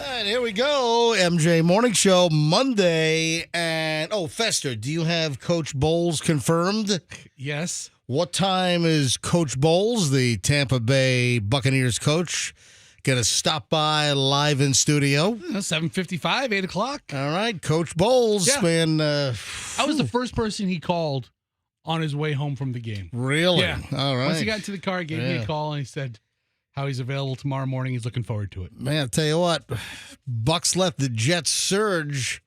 And here we go, MJ Morning Show, Monday. And, Fester, do you have Coach Bowles confirmed? Yes. What time is Coach Bowles, the Tampa Bay Buccaneers coach, going to stop by live in studio? 7:55, 8 o'clock. All right, Coach Bowles, Yeah. man. I was the first person he called on his way home from the game. Really? Yeah. All right. Once he got into the car, he gave me a call, and he said how he's available tomorrow morning. He's looking forward to it. Man, I'll tell you what, Bucks let the Jets surge.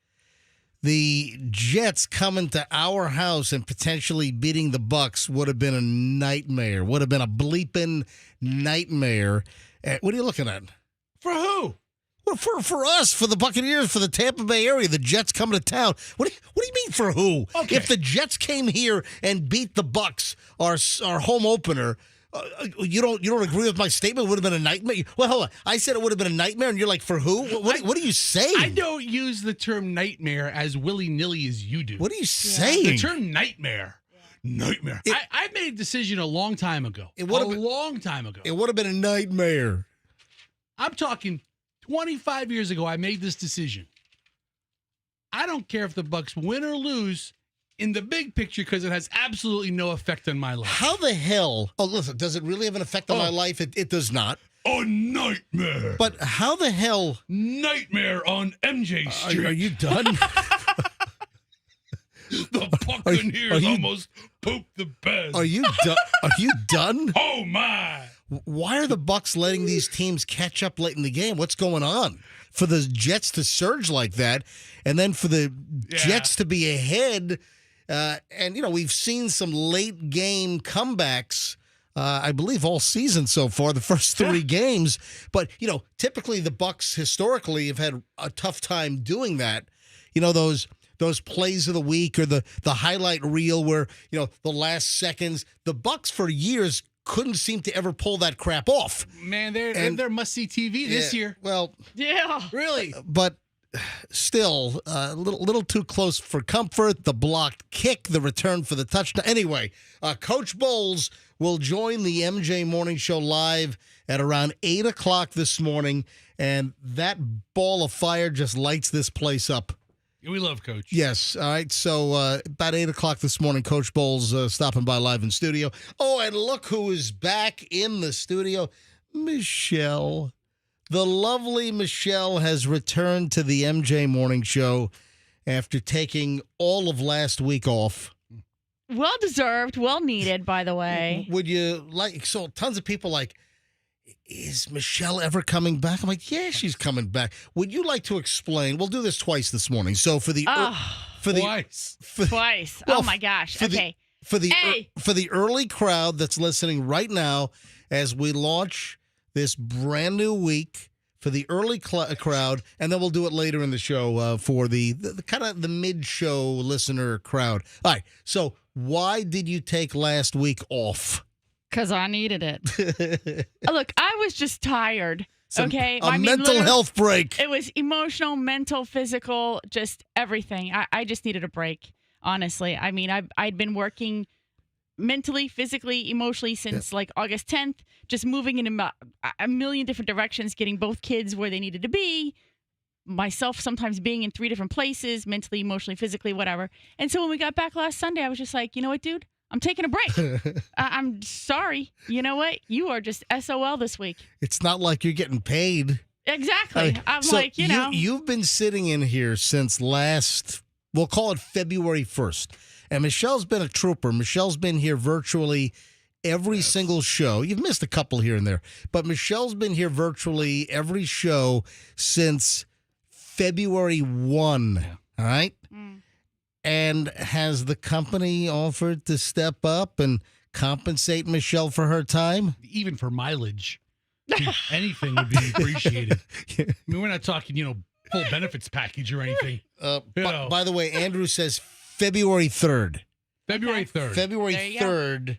The Jets coming to our house and potentially beating the Bucks would have been a nightmare. Would have been a bleeping nightmare. What are you looking at? For who? Well, for us, for the Buccaneers, for the Tampa Bay area, the Jets coming to town. What do you mean for who? Okay. If the Jets came here and beat the Bucks, our home opener, you don't agree with my statement? It would have been a nightmare. Well, hold on. I said it would have been a nightmare, and you're like, for who? What are you saying? I don't use the term nightmare as willy-nilly as you do. What are you saying? The term nightmare. Nightmare. I made a decision a long time ago. Long time ago. It would have been a nightmare. I'm talking 25 years ago, I made this decision. I don't care if the Bucks win or lose in the big picture because it has absolutely no effect on my life. How the hell? Oh, listen, does it really have an effect on my life? It does not. A nightmare. But how the hell? Nightmare on MJ Street. Are you done? The Buccaneers almost pooped the bed. Are you done? Are you done? Oh, my. Why are the Bucks letting these teams catch up late in the game? What's going on? For the Jets to surge like that, and then for the Jets to be ahead, and we've seen some late game comebacks. I believe all season so far, the first three games. But typically the Bucks historically have had a tough time doing that. Those plays of the week or the highlight reel where the last seconds. The Bucks for years couldn't seem to ever pull that crap off. Man, they're must-see TV this year. Well, yeah, really. But still, a little too close for comfort. The blocked kick, the return for the touchdown. Anyway, Coach Bowles will join the MJ Morning Show live at around 8 o'clock this morning, and that ball of fire just lights this place up. We love Coach. Yes. All right. So about 8 o'clock this morning, Coach Bowles stopping by live in studio. Oh, and look who is back in the studio. Michelle. The lovely Michelle has returned to the MJ Morning Show after taking all of last week off. Well deserved, well needed, by the way. Would you so tons of people is Michelle ever coming back? I'm like, yeah, she's coming back. Would you like to explain? We'll do this twice this morning. So for the Twice. Twice. Well, oh my gosh. Okay. For the early crowd that's listening right now, as we launch this brand new week for the early crowd, and then we'll do it later in the show for the kind of the mid-show listener crowd. All right. So why did you take last week off? Because I needed it. Look, I was just tired. Okay. A mental health break. It was emotional, mental, physical, just everything. I just needed a break, honestly. I mean, I'd been working mentally, physically, emotionally since like August 10th, just moving in a million different directions, getting both kids where they needed to be, myself sometimes being in 3 different places, mentally, emotionally, physically, whatever. And so when we got back last Sunday, I was just like, you know what, dude? I'm taking a break. I'm sorry. You know what? You are just SOL this week. It's not like you're getting paid. Exactly. I'm so like, You've been sitting in here since we'll call it February 1st. And Michelle's been a trooper. Michelle's been here virtually every single show. You've missed a couple here and there, but Michelle's been here virtually every show since February 1. Yeah. All right? Mm. And has the company offered to step up and compensate Michelle for her time? Even for mileage, anything would be appreciated. I mean, we're not talking, full benefits package or anything. By the way, Andrew says February 3rd. February 3rd. February There you go. 3rd,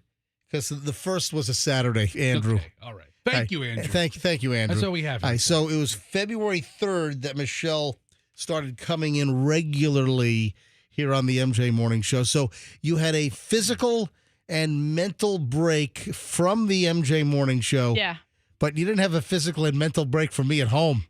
because the first was a Saturday, Andrew. Okay. All right. Thank you, Andrew. Thank you, Andrew. That's all we have. All right, so it was February 3rd that Michelle started coming in regularly here on the MJ Morning Show. So you had a physical and mental break from the MJ Morning Show. Yeah. But you didn't have a physical and mental break from me at home.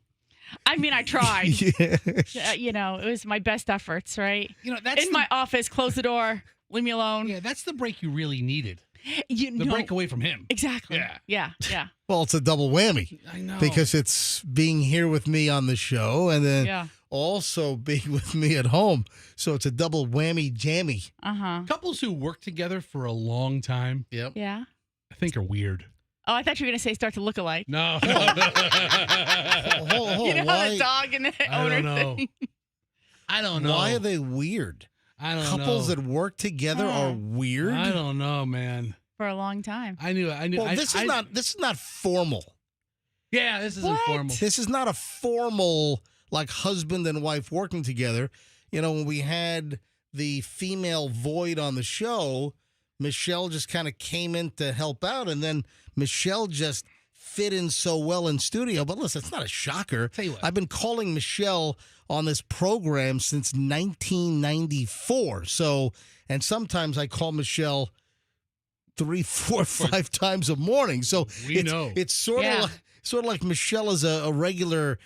I mean, I tried. Yeah. It was my best efforts, right? That's In my office, close the door, leave me alone. Yeah, that's the break you really needed. The The break away from him. Exactly. Yeah. Yeah. Well, it's a double whammy I know. because it's being here with me on the show and then Yeah. also being with me at home. So it's a double whammy jammy. Uh-huh. Couples who work together for a long time, Yep. Yeah. I think, are weird. Oh, I thought you were going to say start to look alike. No. Hold You know how the dog and the I owner don't know. thing. I don't know. Why are they weird? I don't Couples know. that work together are weird. I don't know, man. For a long time. I knew. Well, this is not formal. Yeah, this isn't What? formal. This is not a formal like husband and wife working together. When we had the female void on the show, Michelle just kind of came in to help out, and then Michelle just fit in so well in studio. But listen, it's not a shocker. Tell you what. I've been calling Michelle on this program since 1994. So, and sometimes I call Michelle 3, 4, 5 times a morning. So We know. it's sort Yeah. of like Michelle is a regular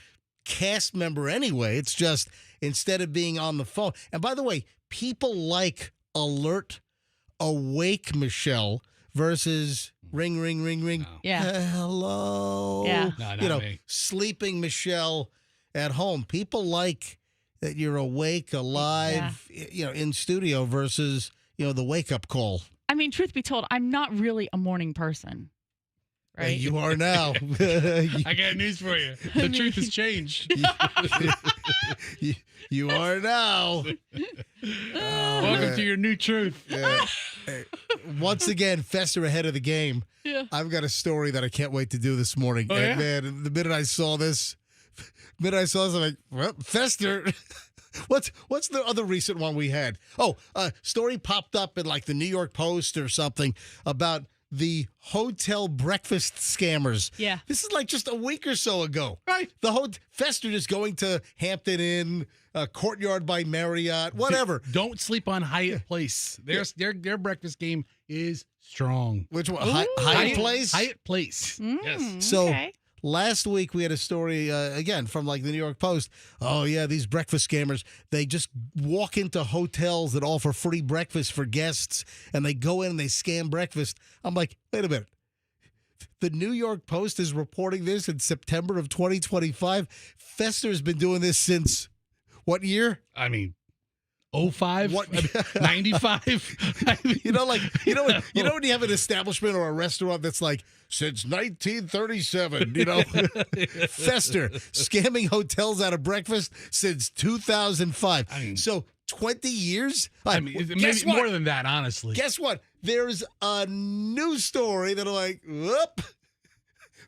cast member anyway. It's just instead of being on the phone. And by the way, people like alert, awake Michelle versus ring, ring, ring, ring. No. Yeah. Hello. Yeah. No, not me. sleeping Michelle at home. People like that you're awake, alive, in studio versus, the wake up call. I mean, truth be told, I'm not really a morning person. Right? You are now. I got news for you. The truth has changed. You are now. Welcome to your new truth. Yeah. Once again, Fester ahead of the game. Yeah. I've got a story that I can't wait to do this morning. Oh, And yeah? man, the minute I saw this, I'm like, well, Fester. What's the other recent one we had? Oh, a story popped up in like the New York Post or something about the hotel breakfast scammers. Yeah. This is like just a week or so ago. Right. Fester just going to Hampton Inn, Courtyard by Marriott, whatever. Don't sleep on Hyatt Place. Their breakfast game is strong. Which one? Ooh. Hyatt Place? Hyatt Place. Yes. So Okay. last week we had a story, again, from like the New York Post. Oh, yeah, these breakfast scammers, they just walk into hotels that offer free breakfast for guests, and they go in and they scam breakfast. I'm like, wait a minute. The New York Post is reporting this in September of 2025. Fester's been doing this since what year? I mean, 05? What- 95? I mean, You know when you have an establishment or a restaurant that's like since 1937, Fester scamming hotels out of breakfast since 2005. I mean- So 20 years? I mean, Guess maybe what? more than that, honestly. Guess what? There's a news story that I'm like, whoop.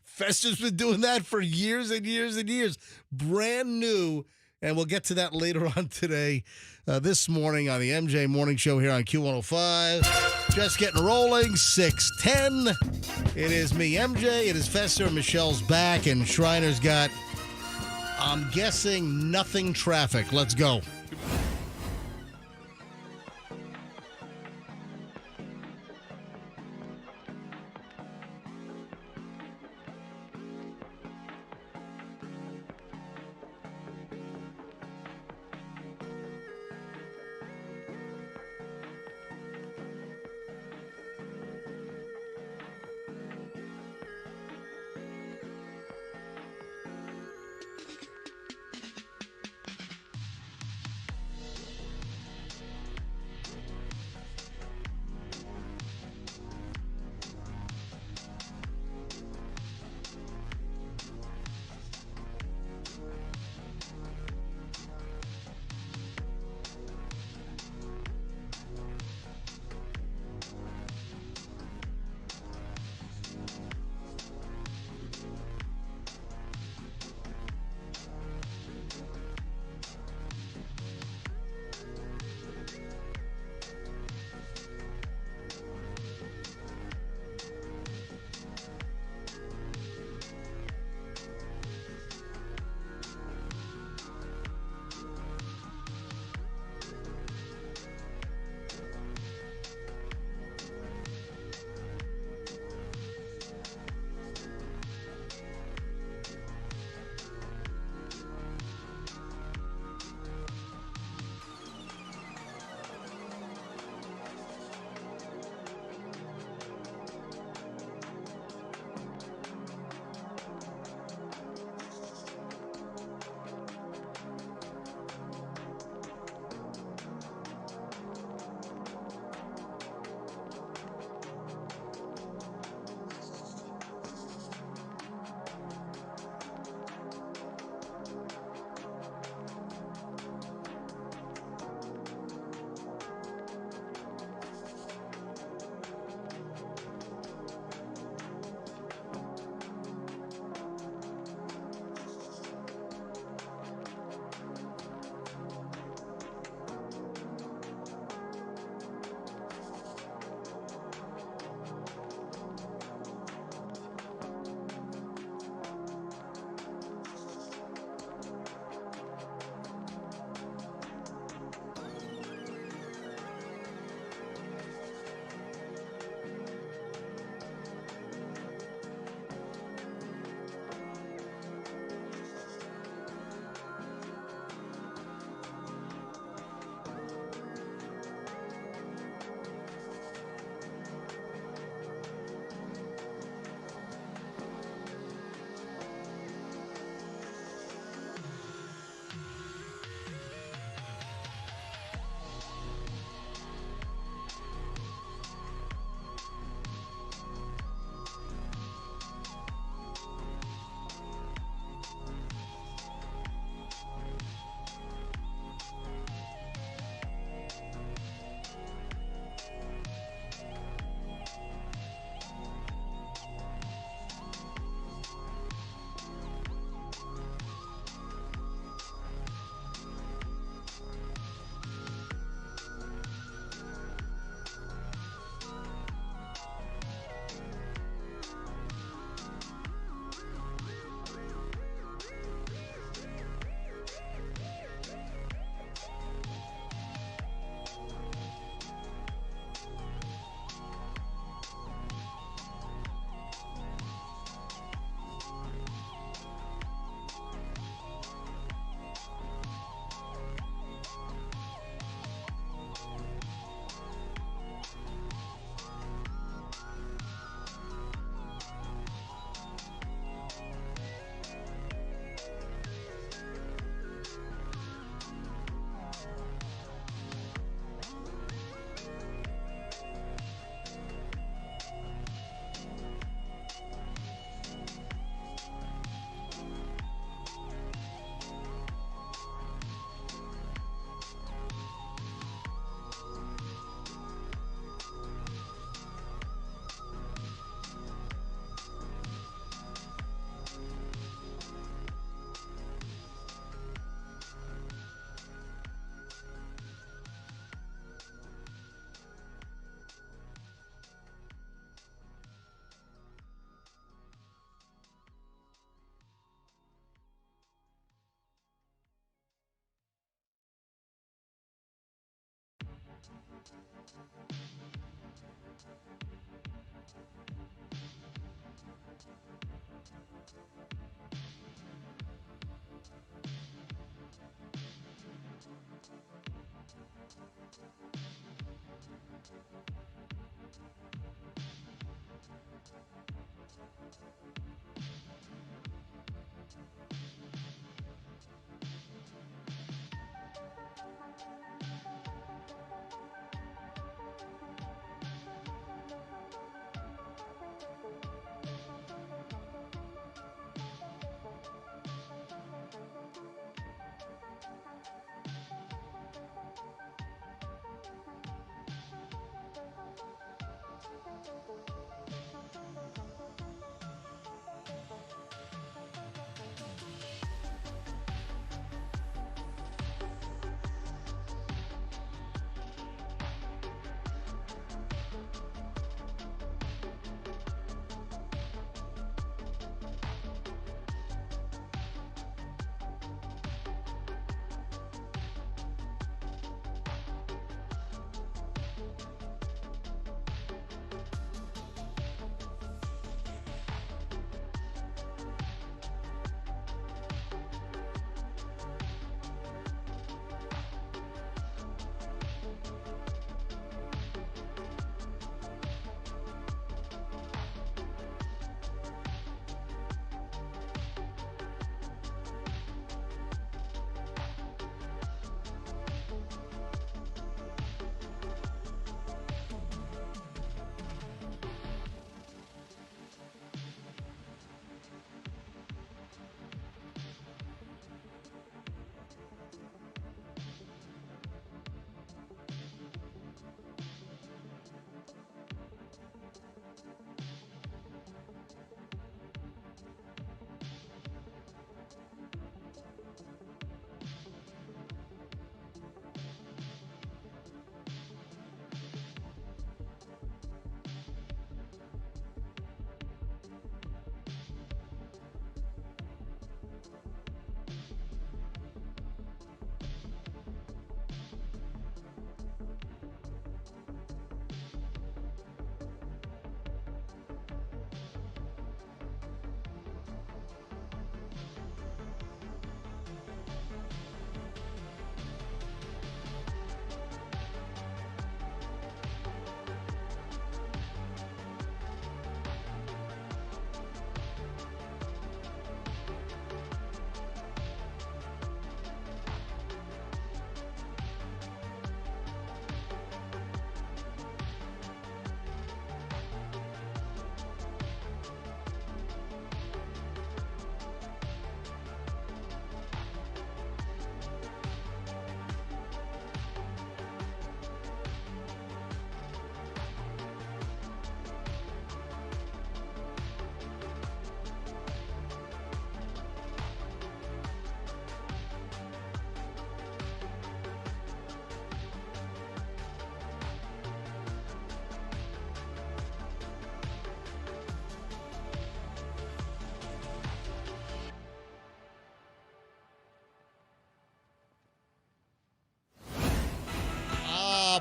Fester's been doing that for years and years and years. Brand new. And we'll get to that later on today, this morning on the MJ Morning Show here on Q105. Just getting rolling, 6:10. It is me, MJ. It is Fester. Michelle's back, and Schreiner's got, I'm guessing, nothing traffic. Let's go.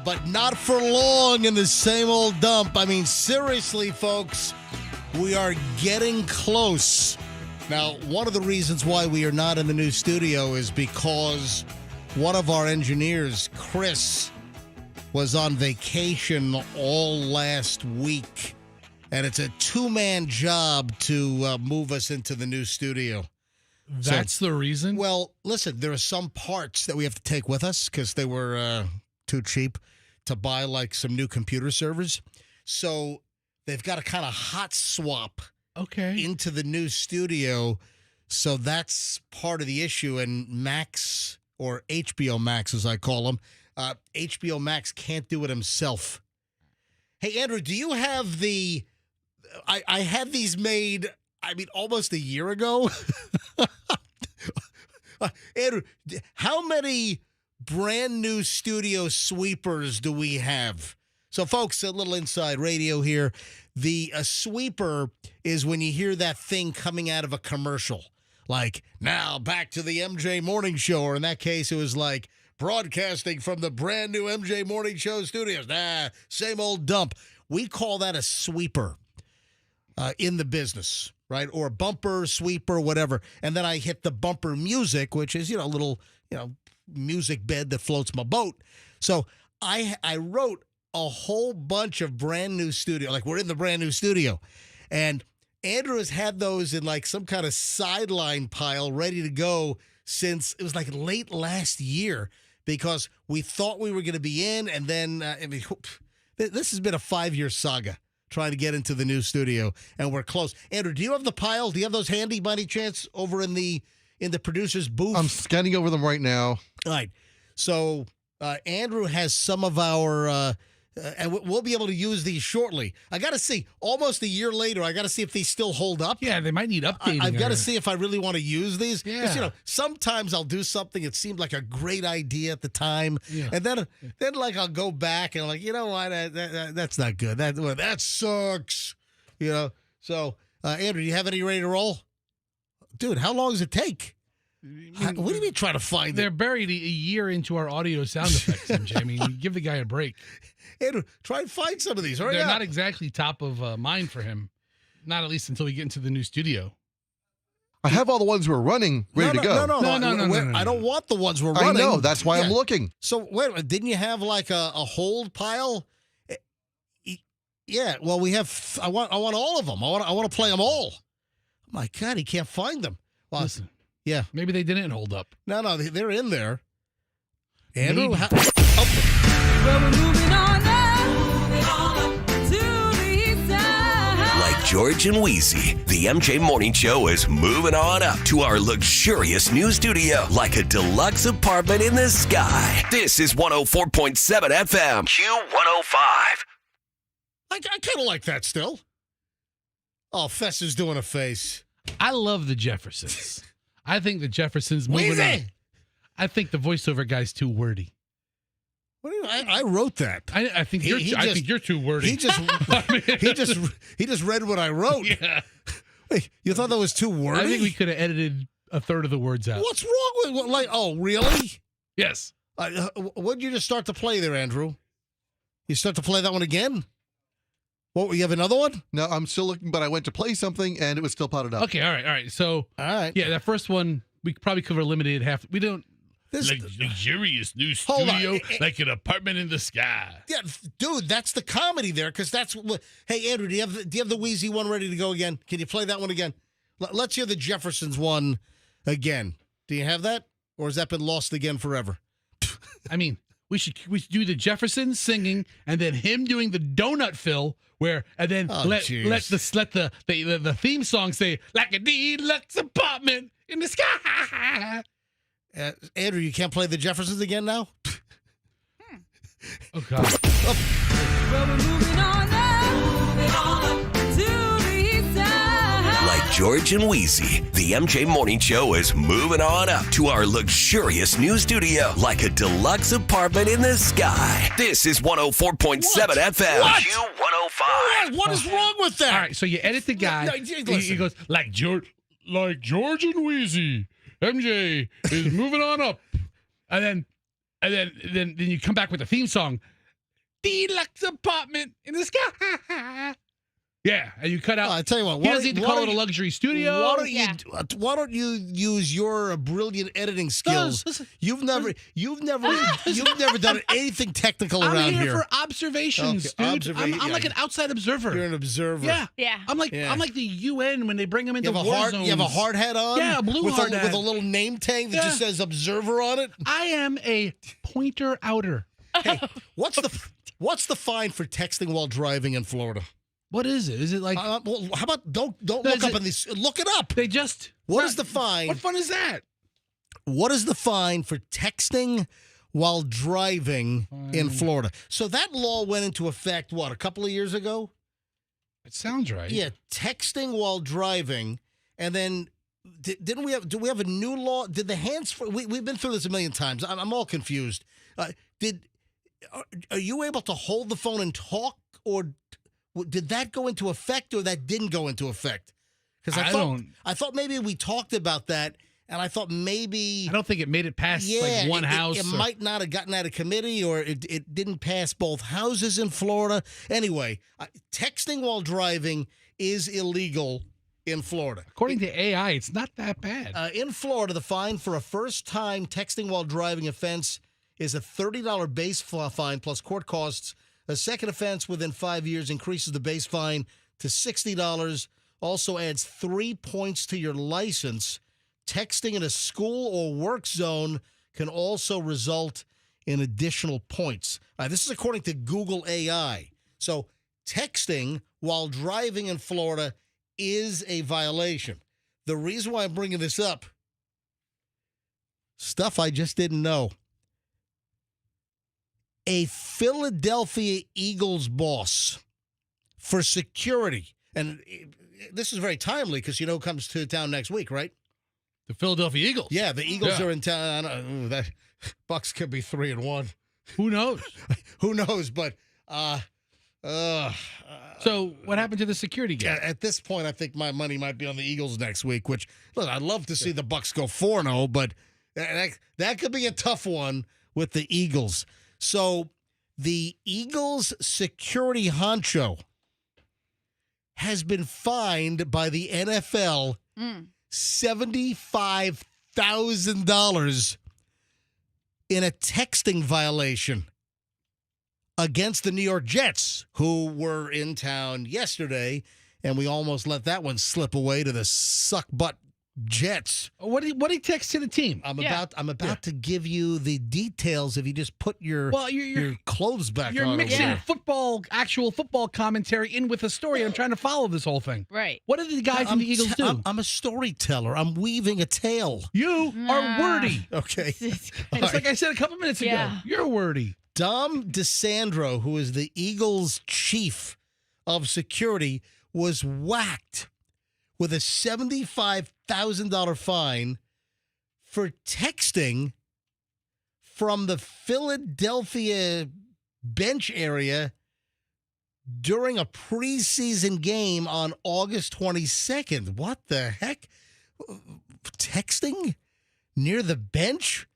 But not for long in the same old dump. I mean, seriously, folks, we are getting close. Now, one of the reasons why we are not in the new studio is because one of our engineers, Chris, was on vacation all last week. And it's a two-man job to move us into the new studio. That's the reason? Well, listen, there are some parts that we have to take with us because they were too cheap to buy, like some new computer servers. So they've got to kind of hot swap into the new studio. So that's part of the issue. And Max, or HBO Max as I call him, HBO Max can't do it himself. Hey, Andrew, do you have the... I had these made, I mean, almost a year ago. Andrew, how many brand new studio sweepers do we have? So, folks, a little inside radio here. A sweeper is when you hear that thing coming out of a commercial. Like, now back to the MJ Morning Show. Or in that case, it was like, broadcasting from the brand new MJ Morning Show studios. Same old dump. We call that a sweeper in the business, right? Or bumper, sweeper, whatever. And then I hit the bumper music, which is, a little, music bed that floats my boat. So I wrote a whole bunch of brand new studio. Like, we're in the brand new studio. And Andrew has had those in like some kind of sideline pile ready to go since it was like late last year, because we thought we were going to be in. And then, this has been a 5-year saga trying to get into the new studio, and we're close. Andrew, do you have the pile? Do you have those handy by any chance over in the producer's booth? I'm scanning over them right now. All right. So Andrew has some of our, and we'll be able to use these shortly. I got to see, almost a year later, I got to see if these still hold up. Yeah, they might need updating. I've got to see if I really want to use these. Yeah. Because, sometimes I'll do something that seemed like a great idea at the time. Yeah. And then like, I'll go back and I'm like, you know what? That's not good. That sucks. So, Andrew, do you have any ready to roll? Dude, how long does it take? What do you mean trying to find They're it? buried a year into our audio sound effects, MJ. I mean, give the guy a break. Andrew, try and find some of these. Hurry They're up. not exactly top of mind for him. Not at least until we get into the new studio. I have all the ones we're running ready to go. No. I don't want the ones we're I running. know. That's why I'm looking. So, wait a minute. Didn't you have like a hold pile? Yeah. Well, we have. I want all of them. I want to play them all. My God, he can't find them. Well, Listen, yeah. maybe they didn't hold up. No, they're in there. Andrew, Maybe. Well, we're moving on up to the east side. Like George and Wheezy, the MJ Morning Show is moving on up to our luxurious new studio, like a deluxe apartment in the sky. This is 104.7 FM, Q105. I kind of like that still. Oh, Fess is doing a face. I love the Jeffersons. I think the Jeffersons moving Wheezy! on. I think the voiceover guy's too wordy. What do you? I wrote that. I think you're. He I just- think you're too wordy. He just read what I wrote. Yeah. Wait, you thought that was too wordy? I think we could have edited a third of the words out. What's wrong with what? Like, oh, really? Yes. What did you just start to play there, Andrew? You start to play that one again? What? You have another one? No, I'm still looking, but I went to play something and it was still potted up. Okay. All right. So All right. yeah, that first one we probably could have eliminated half. We don't. This, Luxurious new Hold on. studio, like an apartment in the sky. yeah, dude, that's the comedy there, because that's what. Hey, Andrew, do you have the Wheezy one ready to go again? Can you play that one again? Let's hear the Jeffersons one again. Do you have that, or has that been lost again forever? I mean, we should do the Jeffersons singing and then him doing the donut fill, and then Oh, let jeez. the theme song say like a deluxe apartment in the sky. Andrew, you can't play the Jeffersons again now? Oh God. Well, we're moving on up to the east side. Like George and Wheezy, the MJ Morning Show is moving on up to our luxurious new studio, like a deluxe apartment in the sky. This is 104.7 FM, What? Q105. What is wrong with that? All right, so you edit the guy. No, he listen. goes like George and Wheezy. MJ is moving on up, and then you come back with the theme song, deluxe apartment in the sky. Yeah, and you cut out. I tell you what, He doesn't need to call it a luxury studio. Why don't you use your brilliant editing skills? listen. You've never done anything technical I'm around here for observations, Okay, dude. observa- I'm yeah. like an outside observer. You're an observer. Yeah. Yeah. I'm like Yeah. I'm like the UN when they bring them You into have a war hard. zones. You have a hard hat on. Yeah, a blue with hard a, hat. with a little name tag that just Yeah. says observer on it. I am a pointer outer. Hey, what's the fine for texting while driving in Florida? What is it? Is it like Well, how about don't look is up it- in these. Look it up. they just? What is the fine? What fun is that? What is the fine for texting while driving in Florida? So that law went into effect, what, a couple of years ago? It sounds right. Yeah, texting while driving. And then do we have a new law? Did the hands-free, we've been through this a million times. I'm all confused. Are you able to hold the phone and talk, or did that go into effect, or that didn't go into effect? Because I thought maybe we talked about that, and I thought maybe I don't think it made it past like one house. It or- might not have gotten out of committee, or it didn't pass both houses in Florida. Anyway, texting while driving is illegal in Florida. According to AI, it's not that bad. In Florida, the fine for a first-time texting while driving offense is a $30 base fine plus court costs A second offense within 5 years increases the base fine to $60. Also adds 3 points to your license. Texting in a school or work zone can also result in additional points. This is according to Google AI. So texting while driving in Florida is a violation. The reason why I'm bringing this up, stuff I just didn't know. A Philadelphia Eagles boss for security, and this is very timely because you know who comes to town next week, right? The Philadelphia Eagles. Yeah, the Eagles are in town. That Bucks could be 3-1. Who knows? Who knows? But so what happened to the security guy? at this point, I think my money might be on the Eagles next week. Which, look, I'd love to see the Bucks go 4-0, but that could be a tough one with the Eagles. So the Eagles security honcho has been fined by the NFL $75,000 in a texting violation against the New York Jets, who were in town yesterday, and we almost let that one slip away to the suck-butt Jets. What did he text to the team? I'm about to give you the details if you just put your clothes back You're on. mixing actual football commentary in with a story. I'm trying to follow this whole thing. Right. What did the guy from the Eagles do? I'm a storyteller. I'm weaving a tale. You are wordy. Okay. It's like I said a couple minutes ago. You're wordy. Dom DeSandro, who is the Eagles chief of security, was whacked with a $75,000 fine for texting from the Philadelphia bench area during a preseason game on August 22nd. What the heck? Texting near the bench?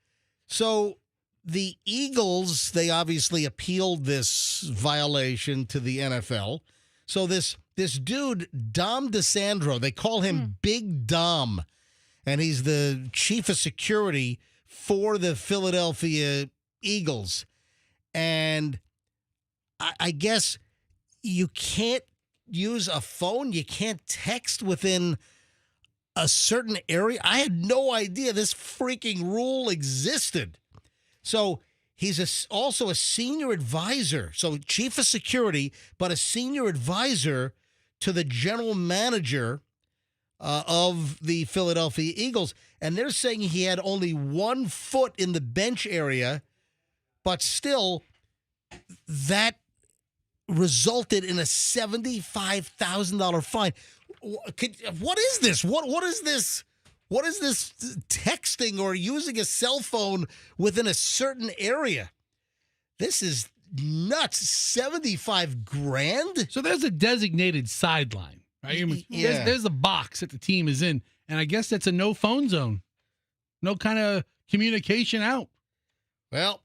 So the Eagles, they obviously appealed this violation to the NFL. So this dude, Dom DeSandro, they call him Big Dom, and he's the chief of security for the Philadelphia Eagles. And I guess you can't use a phone, you can't text within a certain area. I had no idea this freaking rule existed. So he's also a senior advisor, so chief of security, but a senior advisor to the general manager of the Philadelphia Eagles. And they're saying he had only 1 foot in the bench area, but still that resulted in a $75,000 fine. What is this? What is this? What is this texting or using a cell phone within a certain area? This is nuts. $75,000? So there's a designated sideline, right? Yeah. There's a box that the team is in, and I guess that's a no phone zone. No kind of communication out. Well,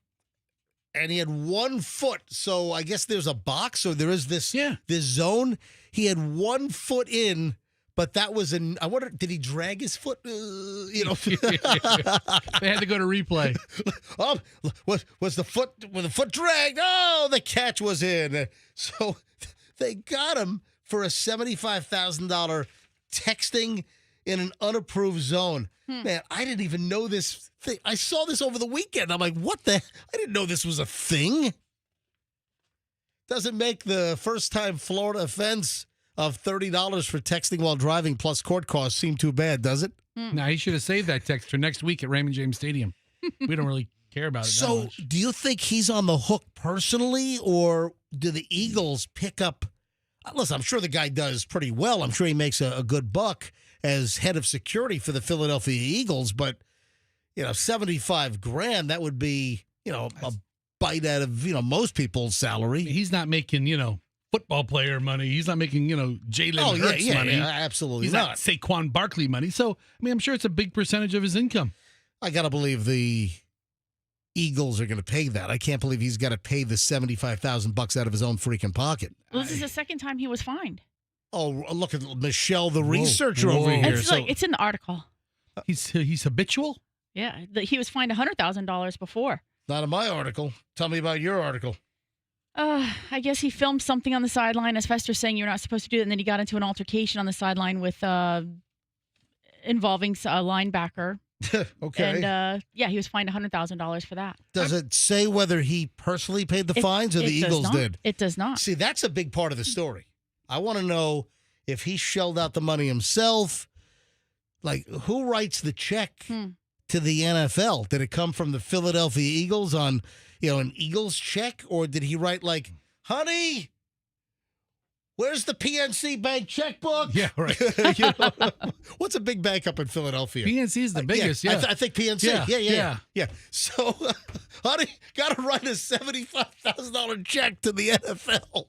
and he had 1 foot, so I guess there's a box, or there is this zone. He had 1 foot in, but that was I wonder, did he drag his foot? They had to go to replay. Was the foot dragged? Oh, the catch was in. So they got him for a $75,000 texting in an unapproved zone. Man, I didn't even know this thing. I saw this over the weekend. I'm like, what the? I didn't know this was a thing. Doesn't make the first-time Florida offense of $30 for texting while driving plus court costs seem too bad, does it? Now, he should have saved that text for next week at Raymond James Stadium. We don't really care about it that So, much. do you think he's on the hook personally, or do the Eagles pick up? Listen, I'm sure the guy does pretty well. I'm sure he makes a good buck as head of security for the Philadelphia Eagles, but, $75,000, that would be, a bite out of, most people's salary. He's not making, football player money. He's not making, Jalen Hurts money. Yeah, absolutely He's not. Saquon Barkley money. So, I'm sure it's a big percentage of his income. I got to believe the Eagles are going to pay that. I can't believe he's got to pay the $75,000 out of his own freaking pocket. Well, this is the second time he was fined. Oh, look at Michelle, the researcher Whoa. over here. It's in the article. He's habitual? Yeah, he was fined $100,000 before. Not in my article. Tell me about your article. I guess he filmed something on the sideline, as Fester's saying you're not supposed to do that, and then he got into an altercation on the sideline with involving a linebacker. Okay. And he was fined $100,000 for that. Does it say whether he personally paid the fines or the Eagles did? It does not. See, that's a big part of the story. I want to know if he shelled out the money himself. Like, who writes the check to the NFL? Did it come from the Philadelphia Eagles on, an Eagles check? Or did he write like, honey, where's the PNC Bank checkbook? Yeah, right. What's a big bank up in Philadelphia? PNC is the biggest, yeah. I think PNC. Yeah. Yeah. So, honey, got to write a $75,000 check to the NFL.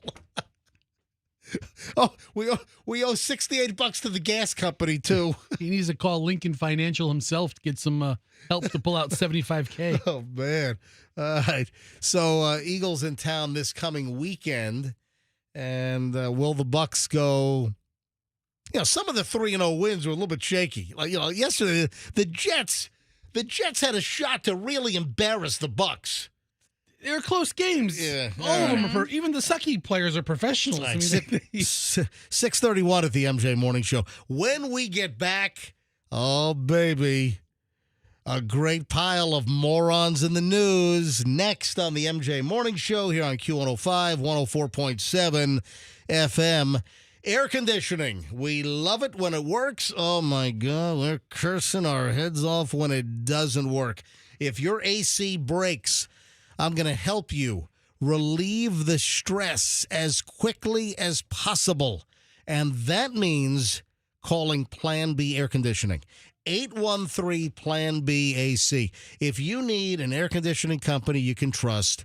Oh, we owe $68 to the gas company too. He needs to call Lincoln Financial himself to get some help to pull out $75K. Oh man! All right. So Eagles in town this coming weekend, and will the Bucs go? Some of the 3-0 wins were a little bit shaky. Like yesterday, the Jets had a shot to really embarrass the Bucs. They're close games. Yeah. All of them are even the sucky players are professionals. Right. 6:31 at the MJ Morning Show. When we get back, oh, baby, a great pile of morons in the news. Next on the MJ Morning Show here on Q105, 104.7 FM. Air conditioning. We love it when it works. Oh, my God. We're cursing our heads off when it doesn't work. If your AC breaks, I'm going to help you relieve the stress as quickly as possible. And that means calling Plan B Air Conditioning. 813-PLAN-B AC. If you need an air conditioning company you can trust,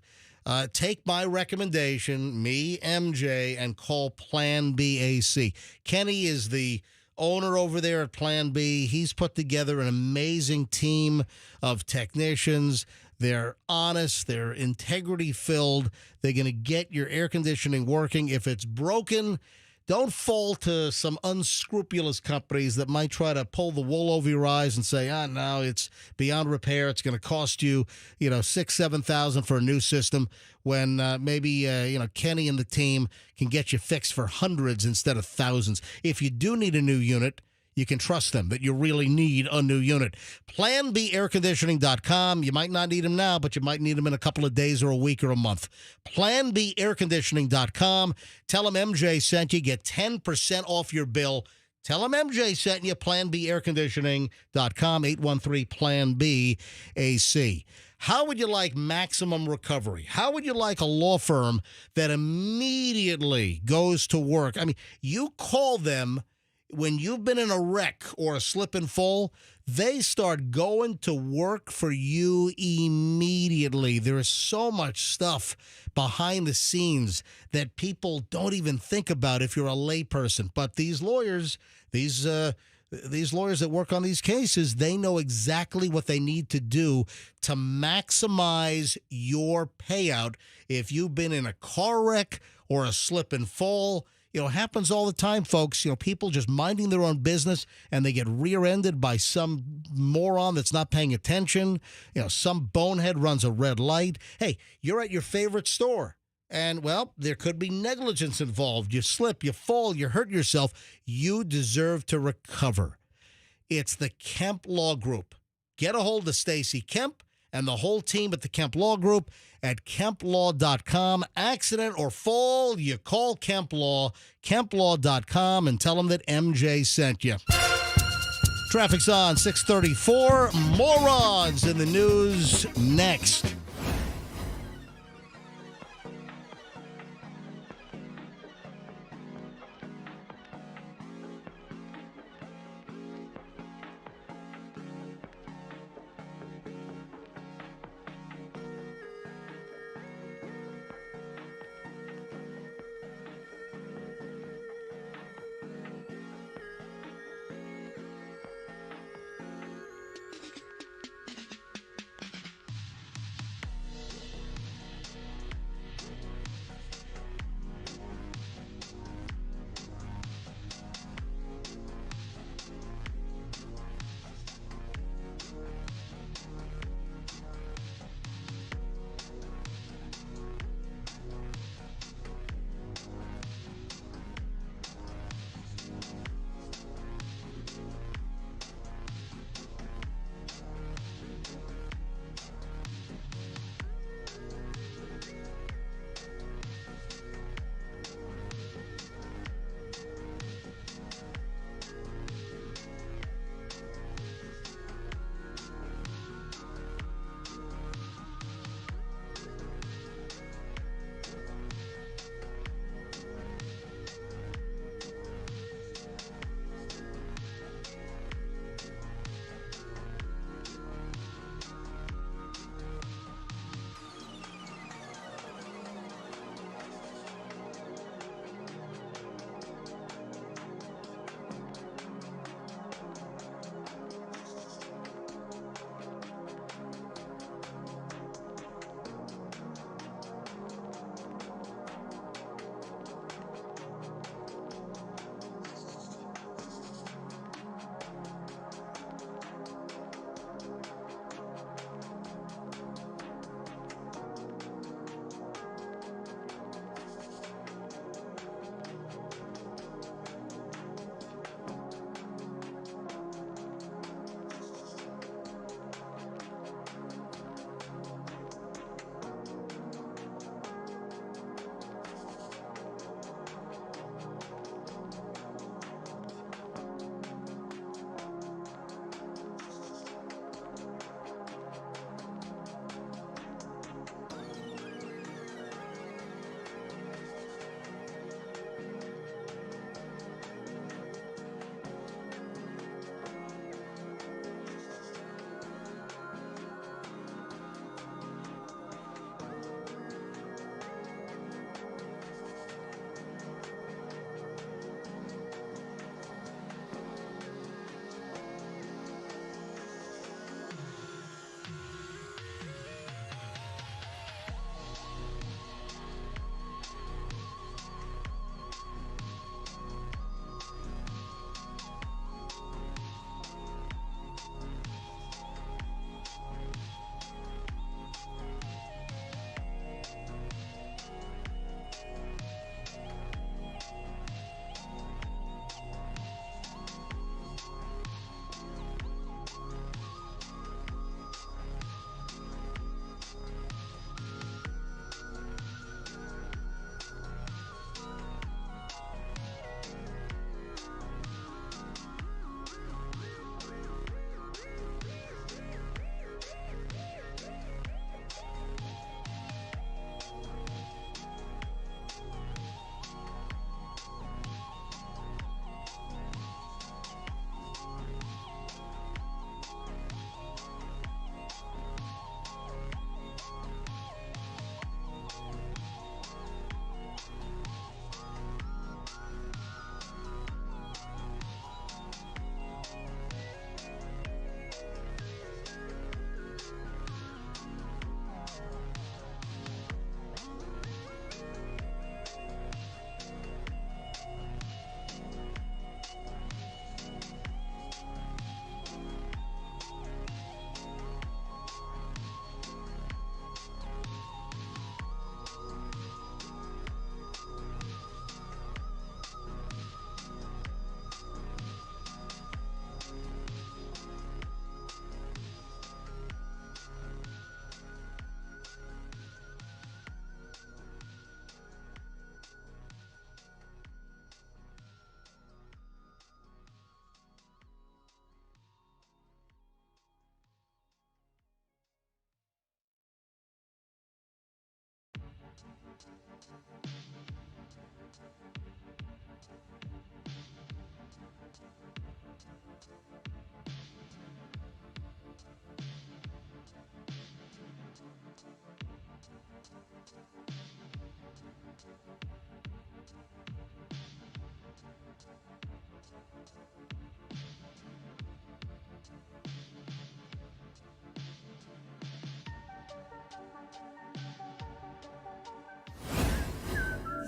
take my recommendation, me, MJ, and call Plan B AC. Kenny is the owner over there at Plan B. He's put together an amazing team of technicians. They're honest. They're integrity-filled. They're going to get your air conditioning working. If it's broken, don't fall to some unscrupulous companies that might try to pull the wool over your eyes and say, no, it's beyond repair. It's going to cost you, $6,000-$7,000 for a new system when maybe, Kenny and the team can get you fixed for hundreds instead of thousands. If you do need a new unit, you can trust them that you really need a new unit. PlanBAirConditioning.com. You might not need them now, but you might need them in a couple of days or a week or a month. PlanBAirConditioning.com. Tell them MJ sent you. Get 10% off your bill. Tell them MJ sent you. PlanBAirConditioning.com. 813-PLAN-B-AC. How would you like maximum recovery? How would you like a law firm that immediately goes to work? I mean, you call them when you've been in a wreck or a slip and fall, they start going to work for you immediately. There is so much stuff behind the scenes that people don't even think about if you're a layperson. But these lawyers, these lawyers that work on these cases, they know exactly what they need to do to maximize your payout if you've been in a car wreck or a slip and fall. It happens all the time, folks. People just minding their own business and they get rear-ended by some moron that's not paying attention. Some bonehead runs a red light. Hey, you're at your favorite store and, well, there could be negligence involved. You slip, you fall, you hurt yourself. You deserve to recover. It's the Kemp Law Group. Get a hold of Stacy Kemp and the whole team at the Kemp Law Group at KempLaw.com. Accident or fall, you call Kemp Law, KempLaw.com, and tell them that MJ sent you. Traffic's on 634. Morons in the news next.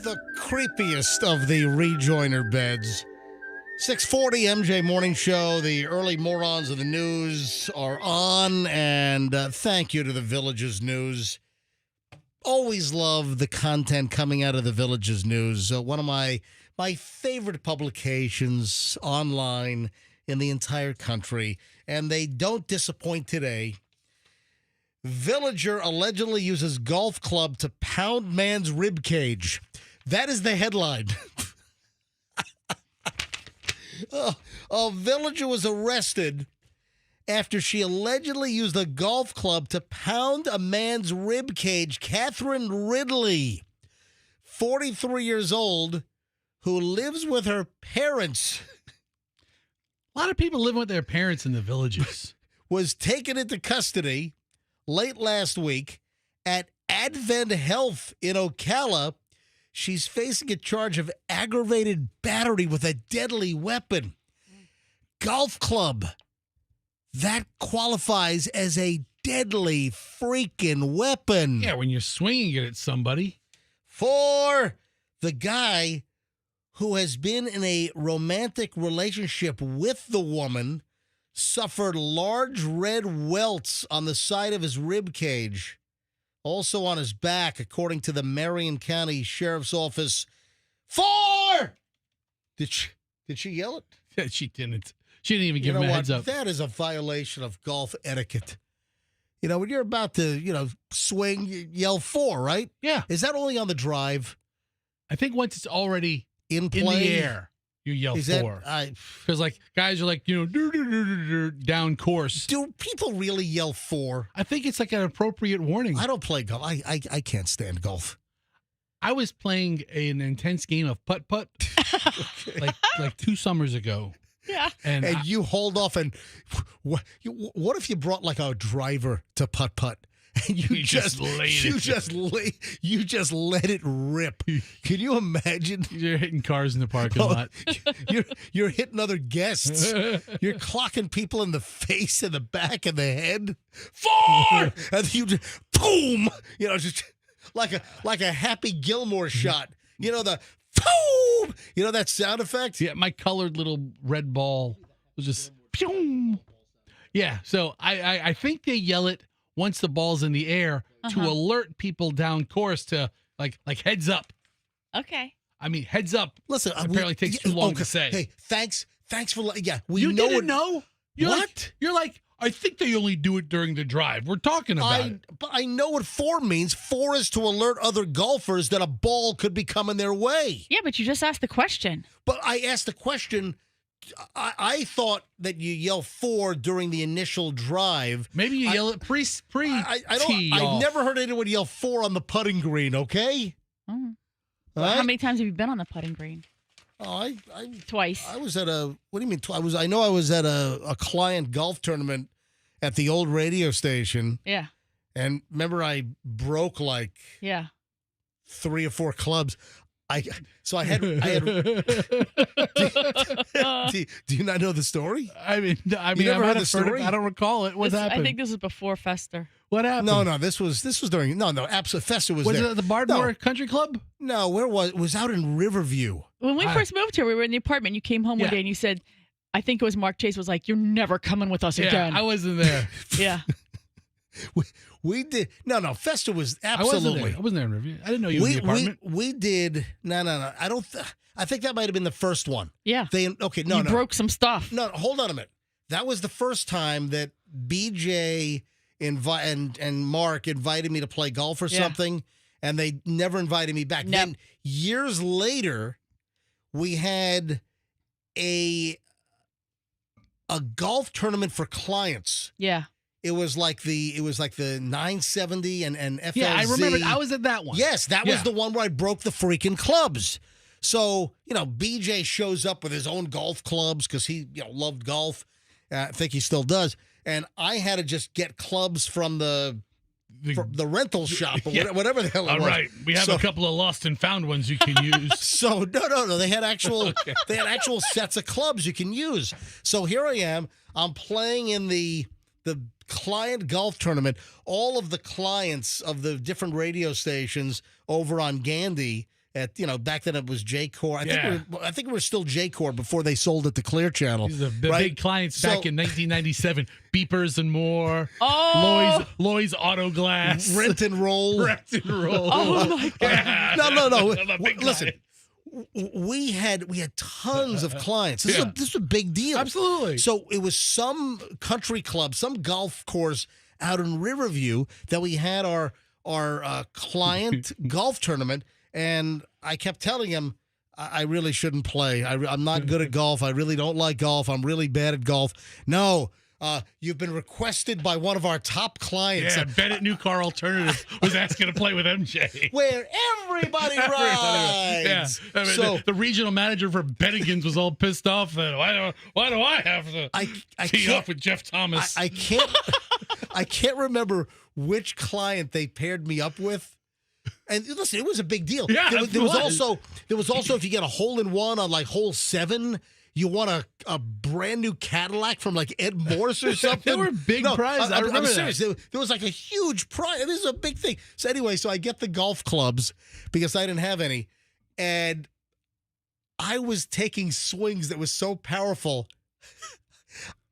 The creepiest of the rejoiner beds. 640 MJ Morning Show. The early morons of the news are on, and thank you to the Villages News. Always love the content coming out of the Villages News. One of my favorite publications online in the entire country, and they don't disappoint today. Villager allegedly uses golf club to pound man's rib cage. That is the headline. A villager was arrested after she allegedly used a golf club to pound a man's rib cage. Catherine Ridley, 43 years old, who lives with her parents. A lot of people living with their parents in the Villages. Was taken into custody late last week at Advent Health in Ocala. She's facing a charge of aggravated battery with a deadly weapon. Golf club. That qualifies as a deadly freaking weapon. Yeah, when you're swinging it at somebody. For the guy who has been in a romantic relationship with the woman, suffered large red welts on the side of his rib cage. Also on his back, according to the Marion County Sheriff's Office. 4! Did she yell it? Yeah, she didn't. She didn't even give him a heads up. That is a violation of golf etiquette. You know, when you're about to, swing, you yell 4, right? Yeah. Is that only on the drive? I think once it's already in play? In the air, you yell 4. Because, guys are like, down course. Do people really yell 4? I think it's like an appropriate warning. I don't play golf. I can't stand golf. I was playing an intense game of putt-putt like 2 summers ago. Yeah. And you hold off, and what if you brought like a driver to putt-putt? And you just let it rip. Can you imagine? You're hitting cars in the parking lot. You're hitting other guests. You're clocking people in the face and the back and the head. 4! And you just boom. Just like a Happy Gilmore shot. The boom. That sound effect? Yeah, my colored little red ball was just pew. Yeah, so I think they yell it once the ball's in the air to alert people down course to like heads up. Okay. I mean, heads up. Listen, apparently takes too long to say. Hey, thanks for you didn't know? What? You're like, I think they only do it during the drive. We're talking about it. But I know what 4 means. 4 is to alert other golfers that a ball could be coming their way. Yeah, but you just asked the question. But I asked the question. I thought that you yell 4 during the initial drive. Maybe you yell it pre. I've never heard anyone yell 4 on the putting green. Okay. Well, how many times have you been on the putting green? Oh, Twice. I was at a. What do you mean? I know I was at a client golf tournament at the old radio station. Yeah. And remember, I broke 3 or 4 clubs. I had. Do you not know the story? I mean, never heard the story? I don't recall it. What happened? I think this was before Fester. What happened? No. This was during. No. Absolutely. Fester was there. Was it at the Bardmore Country Club? No. Where was it? Was out in Riverview. When we first moved here, we were in the apartment. You came home one day and you said, I think it was Mark Chase was like, "You're never coming with us again." I wasn't there. Yeah. We did. No. Fester was absolutely. I wasn't there in Riverview. I didn't know you were in the apartment. We did. No. I don't. I think that might have been the first one. Yeah. You broke some stuff. No, hold on a minute. That was the first time that BJ and Mark invited me to play golf or something, and they never invited me back. Nope. Then years later, we had a golf tournament for clients. Yeah. It was like the 970 and FLZ. Yeah, I remember. I was at that one. Yes, that was the one where I broke the freaking clubs. So, BJ shows up with his own golf clubs because he, loved golf. I think he still does. And I had to just get clubs from the rental shop or whatever the hell it was. All right, we have a couple of lost and found ones you can use. So no, they had actual sets of clubs you can use. So here I am. I'm playing in the client golf tournament. All of the clients of the different radio stations over on Gandy. At back then it was J-Core. I think we were still J-Core before they sold it to Clear Channel. These are the big clients back in 1997. Beepers and more. Oh, Loy's Auto Glass. Rent and Roll. oh my God. No. Listen, clients. we had tons of clients. This is a big deal. Absolutely. So it was some country club, some golf course out in Riverview that we had our client golf tournament. And I kept telling him, I really shouldn't play. I'm not good at golf. I really don't like golf. I'm really bad at golf. No, you've been requested by one of our top clients. Yeah, Bennett New Car Alternative was asking to play with MJ. Where everybody rides. Yeah, the regional manager for Bennigan's was all pissed off. That why do I have to tee off with Jeff Thomas? I can't remember which client they paired me up with. And listen, it was a big deal. Yeah, there was also if you get a hole in one on like hole 7, you won a brand new Cadillac from like Ed Morse or something. There were big prizes. I remember I'm serious. that. There was like a huge prize. This is a big thing. So anyway, I get the golf clubs because I didn't have any, and I was taking swings that was so powerful.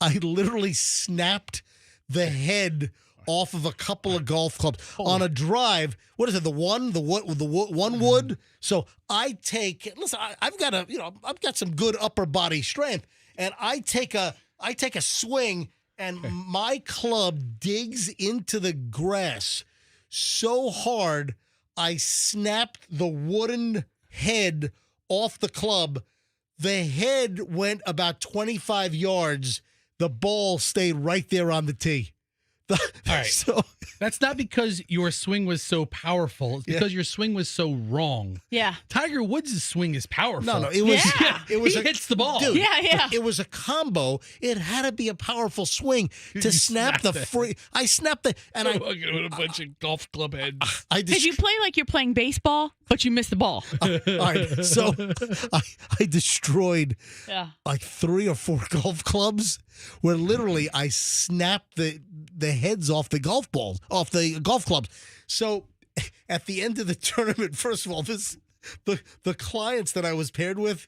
I literally snapped the head off of a couple of golf clubs on a drive. What is it? The one wood. So I take. Listen, I've got some good upper body strength, and I take a swing, and my club digs into the grass so hard, I snapped the wooden head off the club. The head went about 25 yards. The ball stayed right there on the tee. All right. So that's not because your swing was so powerful. It's because your swing was so wrong. Yeah. Tiger Woods' swing is powerful. No, it was. Yeah. It was he hits the ball. Dude, Yeah. It was a combo. It had to be a powerful swing to snap the free. I snapped the and I with a bunch of golf club heads. Did you play like you're playing baseball, but you missed the ball? All right, so I destroyed like 3 or 4 golf clubs where literally I snapped the heads off the golf clubs. So at the end of the tournament, first of all, the clients that I was paired with,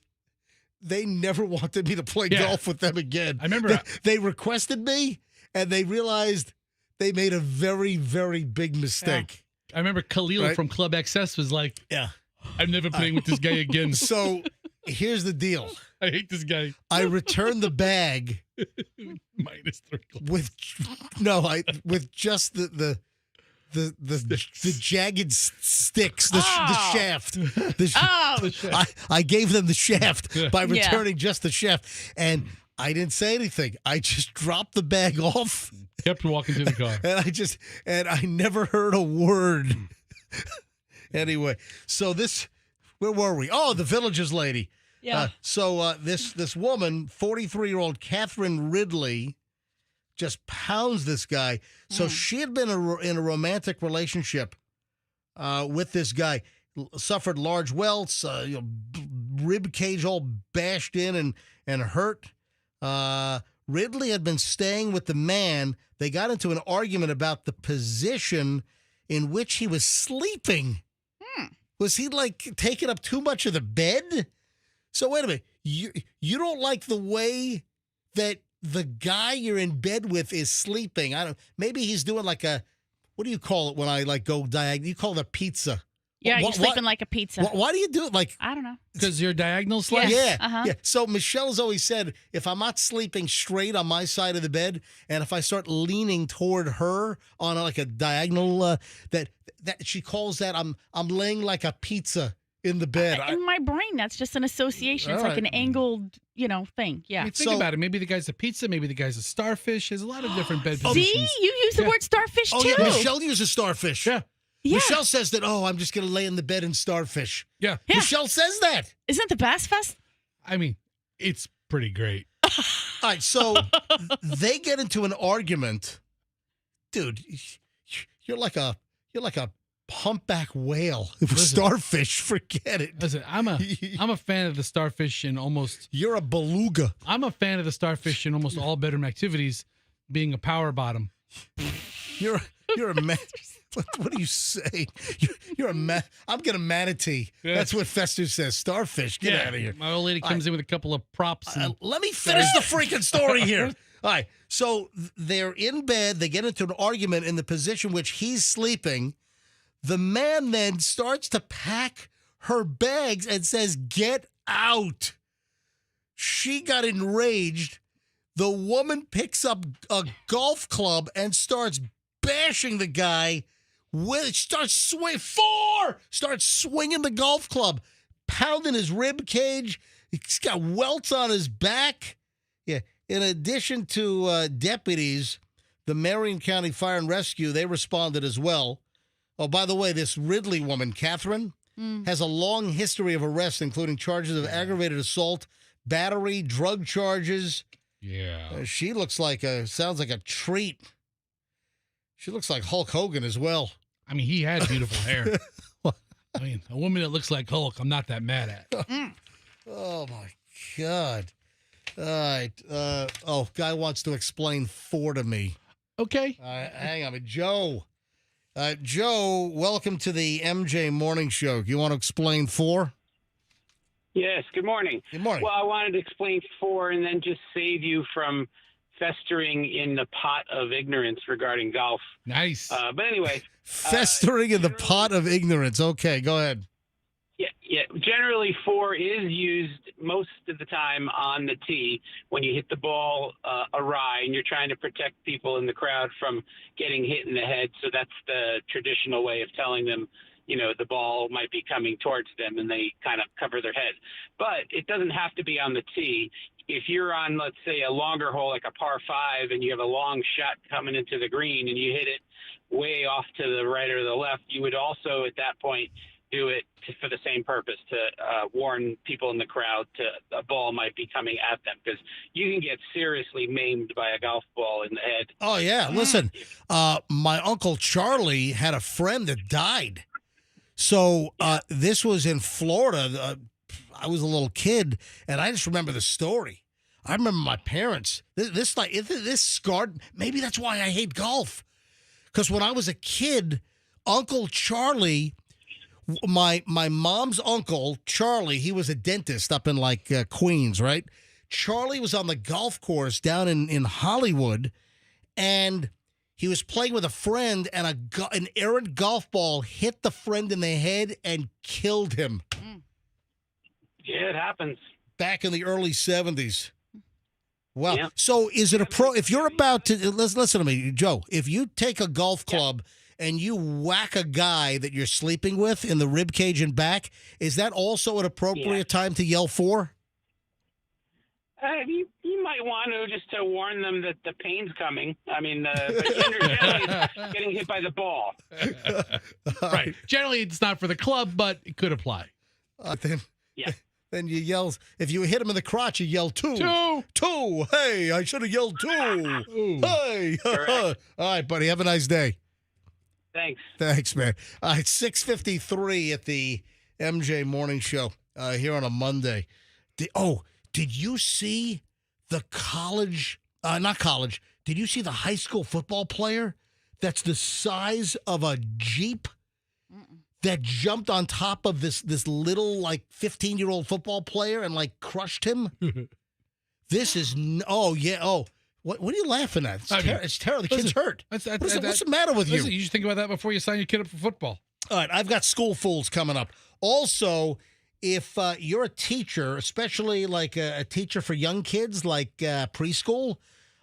they never wanted me to play golf with them again. I remember they requested me, and they realized they made a very, very big mistake. I remember Khalil from Club XS was like, I'm never playing with this guy again. So here's the deal. I hate this guy. I returned the bag -3 with just the jagged sticks, the shaft. I gave them the shaft by returning just the shaft, and I didn't say anything. I just dropped the bag off. Kept walking to the car. And I never heard a word. Anyway, so where were we? Oh, the Villages lady. Yeah. So this woman, 43-year-old Catherine Ridley, just pounds this guy. So she had been in a romantic relationship with this guy, suffered large welts, rib cage all bashed in and hurt. Ridley had been staying with the man. They got into an argument about the position in which he was sleeping. Was he like taking up too much of the bed? So wait a minute. You don't like the way that the guy you're in bed with is sleeping. Maybe he's doing like what do you call it when I like go diagonal? You call it a pizza. Yeah, you're sleeping like a pizza. Why do you do it like? I don't know. Because you're diagonal slice? Yeah. So Michelle's always said, if I'm not sleeping straight on my side of the bed, and if I start leaning toward her on like a diagonal, that she calls that I'm laying like a pizza. in the bed. In my brain, that's just an association. It's All like an right. angled, thing. Yeah. I mean, think So- about it. Maybe the guy's a pizza. Maybe the guy's a starfish. There's a lot of different bed See, positions. you use the Yeah. word starfish Oh too. yeah, Michelle uses starfish. Yeah. Yeah. Michelle says that. Oh, I'm just gonna lay in the bed in starfish. Yeah. Yeah. Michelle says that. Isn't it the Bass Fest? I mean, it's pretty great. All right, so they get into an argument, dude. You're like a humpback whale. Starfish, forget it. Listen, I'm a fan of the starfish in almost. You're a beluga. I'm a fan of the starfish in almost all bedroom activities, being a power bottom. You're a man. What do you say? You're a man. I'm getting a manatee. Yeah. That's what Fester says. Starfish. Get out of here. My old lady comes in with a couple of props. And, Let me finish the freaking story here. All right. So they're in bed. They get into an argument in the position which he's sleeping. The man then starts to pack her bags and says, "Get out." She got enraged. The woman picks up a golf club and starts bashing the guy. Starts swinging the golf club, pounding his rib cage. He's got welts on his back. Yeah. In addition to deputies, the Marion County Fire and Rescue, they responded as well. Oh, by the way, this Ridley woman, Catherine, has a long history of arrests, including charges of aggravated assault, battery, drug charges. yeah. She sounds like a treat. She looks like Hulk Hogan as well. I mean, he had beautiful hair. I mean, a woman that looks like Hulk, I'm not that mad at. Oh, my God. All right. Guy wants to explain 4 to me. Okay. Hang on. Joe. Joe, welcome to the MJ Morning Show. You want to explain 4? Yes, good morning. Good morning. Well, I wanted to explain 4 and then just save you from festering in the pot of ignorance regarding golf. Nice. But anyway. Festering in the pot of ignorance. Okay, go ahead. Yeah. Generally, 4 is used most of the time on the tee when you hit the ball awry and you're trying to protect people in the crowd from getting hit in the head. So that's the traditional way of telling them, the ball might be coming towards them and they kind of cover their head. But it doesn't have to be on the tee. If you're on, let's say, a longer hole like a par 5 and you have a long shot coming into the green and you hit it way off to the right or the left, you would also at that point do it for the same purpose, to warn people in the crowd a ball might be coming at them, because you can get seriously maimed by a golf ball in the head. Oh, yeah. Listen, my Uncle Charlie had a friend that died. So this was in Florida. I was a little kid, and I just remember the story. I remember my parents. This scarred. Maybe that's why I hate golf. Because when I was a kid, Uncle Charlie, my mom's uncle, Charlie, he was a dentist up in Queens, right? Charlie was on the golf course down in Hollywood, and he was playing with a friend, and an errant golf ball hit the friend in the head and killed him. Yeah, it happens. Back in the early 70s. Wow. Yeah. So is it if you're about to, listen to me, Joe, if you take a golf club and you whack a guy that you're sleeping with in the rib cage and back, is that also an appropriate time to yell 4? You might want to, just to warn them that the pain's coming. I mean, but generally it's getting hit by the ball. Right. Generally, it's not for the club, but it could apply. Then you yell, if you hit him in the crotch, you yell 2. 2. 2. Hey, I should have yelled 2. Hey. All right, buddy. Have a nice day. Thanks, man. All right, 6:53 at the MJ Morning Show here on a Monday. Did you see the did you see the high school football player that's the size of a Jeep that jumped on top of this little 15-year-old football player and crushed him? This is what are you laughing at? It's terrible. The kid's hurt. What's the matter with you? Listen, you should think about that before you sign your kid up for football. All right, I've got school fools coming up. Also, if you're a teacher, especially a teacher for young kids preschool,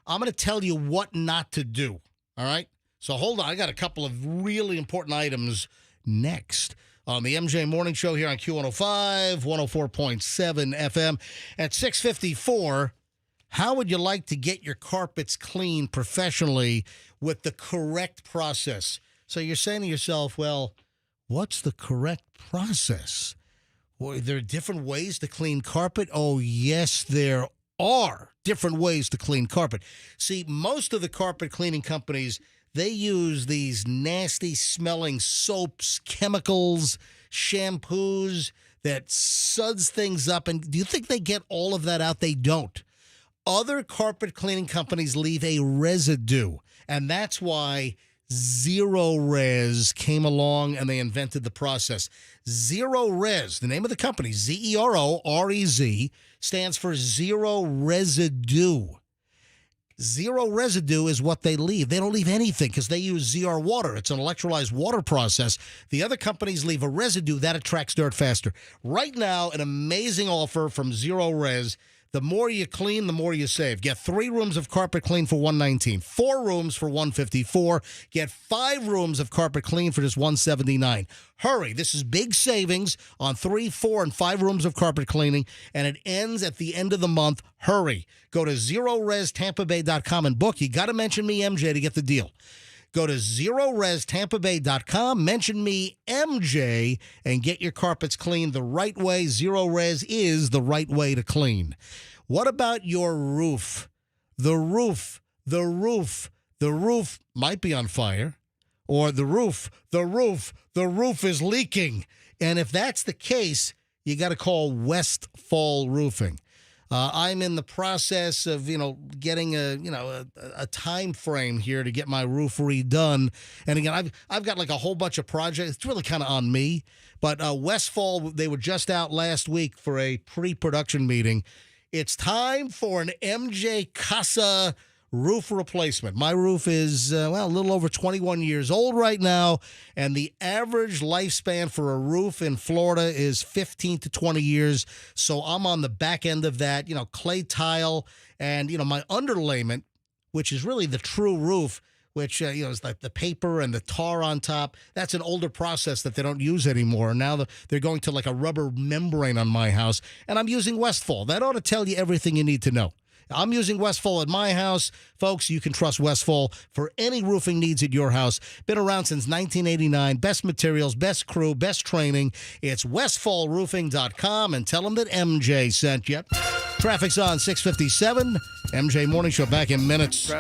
I'm going to tell you what not to do. All right? So hold on. I got a couple of really important items next on the MJ Morning Show here on Q105, 104.7 FM. At 6:54, how would you like to get your carpets cleaned professionally with the correct process? So you're saying to yourself, well, what's the correct process? Well, there are different ways to clean carpet. Oh, yes, there are different ways to clean carpet. See, most of the carpet cleaning companies, they use these nasty smelling soaps, chemicals, shampoos that suds things up. And do you think they get all of that out? They don't. Other carpet cleaning companies leave a residue, and that's why Zero Res came along and they invented the process. Zero Res, the name of the company, ZEROREZ, stands for zero residue. Zero residue is what they leave. They don't leave anything because they use ZR water. It's an electrolyzed water process. The other companies leave a residue that attracts dirt faster. Right now, an amazing offer from Zero Res. The more you clean, the more you save. Get 3 rooms of carpet clean for $119, 4 rooms for $154. Get 5 rooms of carpet clean for just $179. Hurry. This is big savings on 3, 4, and 5 rooms of carpet cleaning, and it ends at the end of the month. Hurry. Go to ZeroResTampaBay.com and book. You got to mention me, MJ, to get the deal. Go to ZeroResTampaBay.com, mention me, MJ, and get your carpets cleaned the right way. Zero Res is the right way to clean. What about your roof? The roof might be on fire, or the roof is leaking. And if that's the case, you got to call Westfall Roofing. I'm in the process of, getting a time frame here to get my roof redone. And again, I've got like a whole bunch of projects. It's really kind of on me. But Westfall, they were just out last week for a pre-production meeting. It's time for an MJ Casa roof replacement. My roof is, a little over 21 years old right now, and the average lifespan for a roof in Florida is 15 to 20 years, so I'm on the back end of that, clay tile, and, my underlayment, which is really the true roof, which, is like the paper and the tar on top. That's an older process that they don't use anymore. Now they're going to like a rubber membrane on my house, and I'm using Westfall. That ought to tell you everything you need to know. I'm using Westfall at my house. Folks, you can trust Westfall for any roofing needs at your house. Been around since 1989. Best materials, best crew, best training. It's westfallroofing.com, and tell them that MJ sent you. Traffic's on 657. MJ Morning Show back in minutes.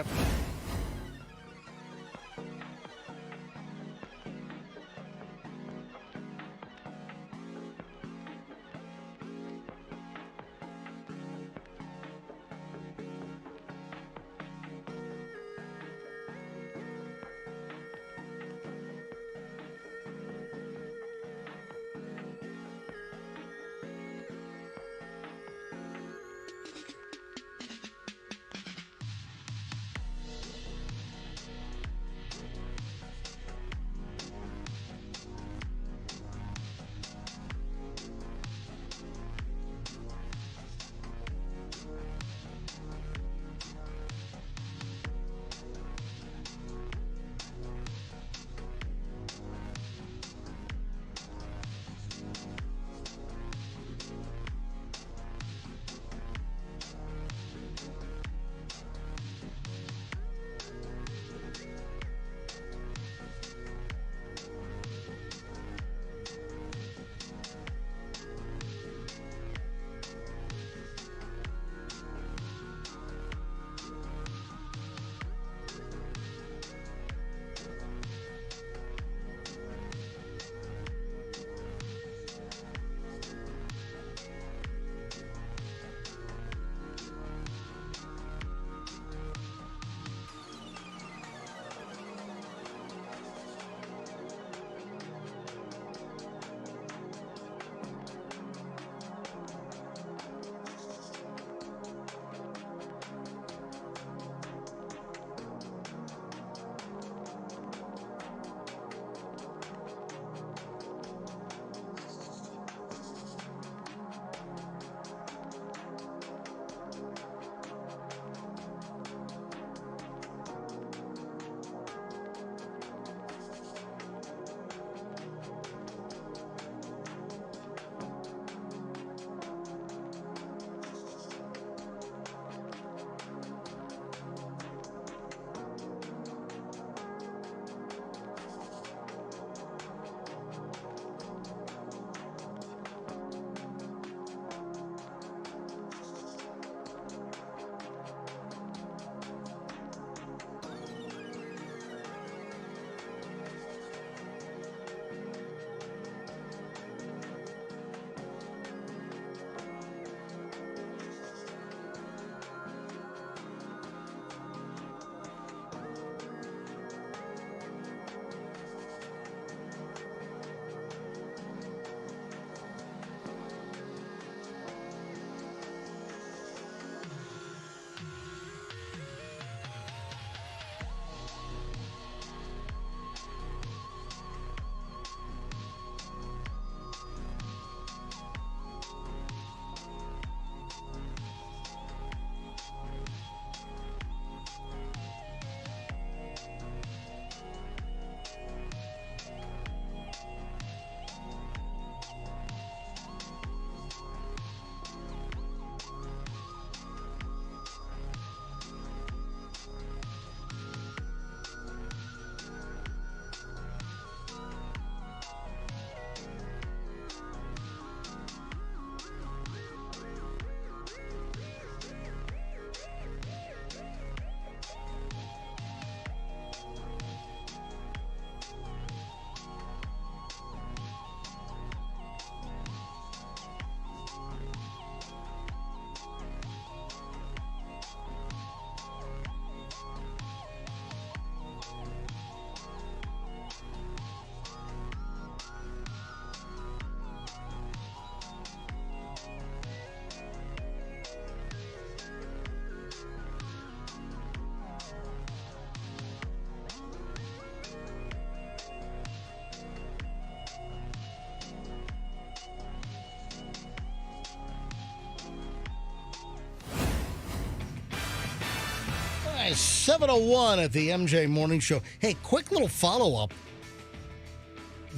It's 7:01 at the MJ Morning Show. Hey, quick little follow-up.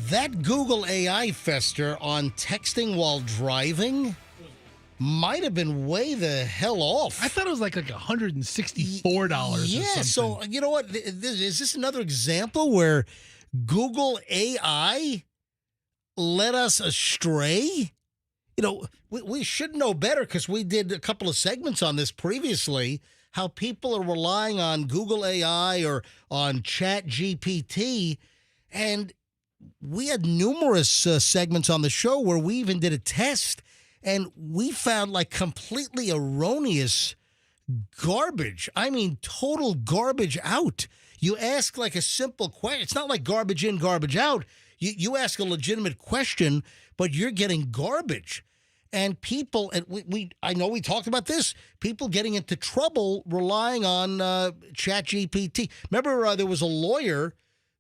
That Google AI fester on texting while driving might have been way the hell off. I thought it was like $164 Yeah, or something. so you know what? Is this another example where Google AI led us astray? You know, we should know better because we did a couple of segments on this previously, how people are relying on Google AI or on Chat GPT. And we had numerous segments on the show where we even did a test, and we found like completely erroneous garbage. I mean, total garbage out. You ask like a simple question. It's not like garbage in, garbage out. You ask a legitimate question, but you're getting garbage. And people, and I know we talked about this, people getting into trouble relying on ChatGPT. Remember, there was a lawyer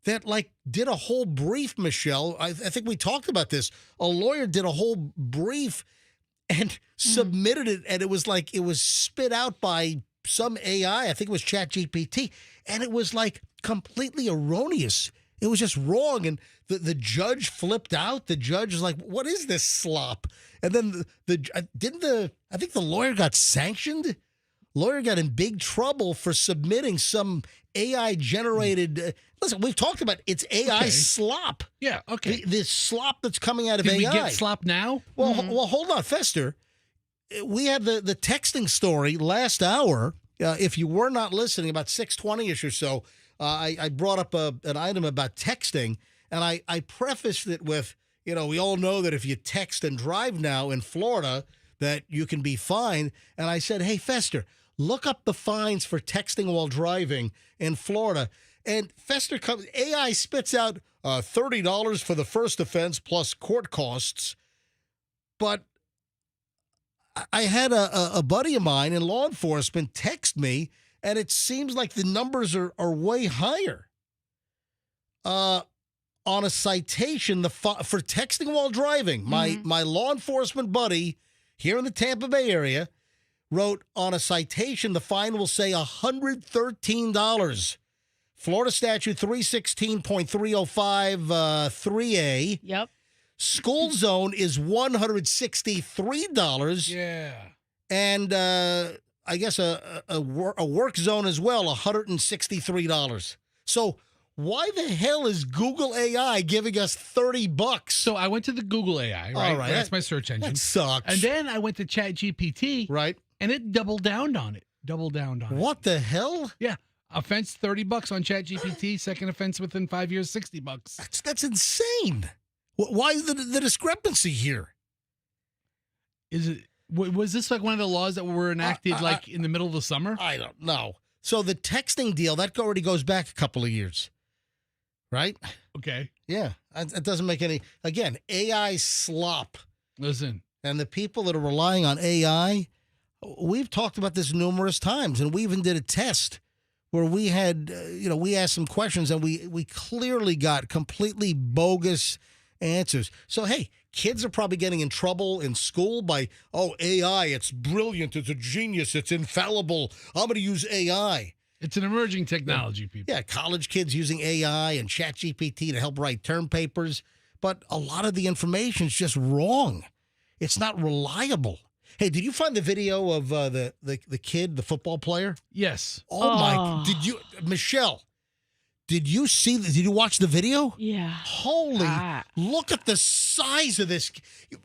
that like did a whole brief, Michelle. I think we talked about this. A lawyer did a whole brief and submitted it, and it was like it was spit out by some AI. I think it was ChatGPT, and it was like completely erroneous. It was just wrong, and the judge flipped out. The judge was like, "What is this slop?" And then I think the lawyer got sanctioned. Lawyer got in big trouble for submitting some AI generated. Listen, we've talked about it's AI slop. Yeah, okay. This slop that's coming out of Can AI. we get slop now? Well, hold on, Fester. We had the texting story last hour. If you were not listening, about 6:20ish or so, I brought up an item about texting, and I prefaced it with, you know, we all know that if you text and drive now in Florida, that you can be fined. And I said, hey, Fester, look up the fines for texting while driving in Florida. And Fester comes, AI spits out $30 for the first offense plus court costs. But I had a buddy of mine in law enforcement text me, and it seems like the numbers are way higher. On a citation for texting while driving, my law enforcement buddy here in the Tampa Bay area wrote on a citation, the fine will say $113. Florida statute 316.305 3A. Yep. School zone is $163. Yeah. And I guess a work zone as well, $163. So why the hell is Google AI giving us $30? So I went to the Google AI, right? All right. That's my search engine. That sucks. And then I went to ChatGPT, right? and it doubled down on it. What the hell? Yeah. Offense $30 on ChatGPT. Second offense within 5 years, $60. That's insane. Why is the discrepancy here? Is it? Was this like one of the laws that were enacted like in the middle of the summer? I don't know. So the texting deal that already goes back a couple of years, right? Okay. Yeah, it doesn't make any. Again, AI slop. Listen. And the people that are relying on AI, we've talked about this numerous times, and we even did a test where we had, we asked some questions, and we clearly got completely bogus answers. So, hey, kids are probably getting in trouble in school by, AI, it's brilliant, it's a genius, it's infallible, I'm going to use AI. It's an emerging technology, people. Yeah, college kids using AI and ChatGPT to help write term papers, but a lot of the information is just wrong. It's not reliable. Hey, did you find the video of the kid, the football player? Yes. My! Michelle? Did you watch the video? Yeah. Holy! Look at the size of this.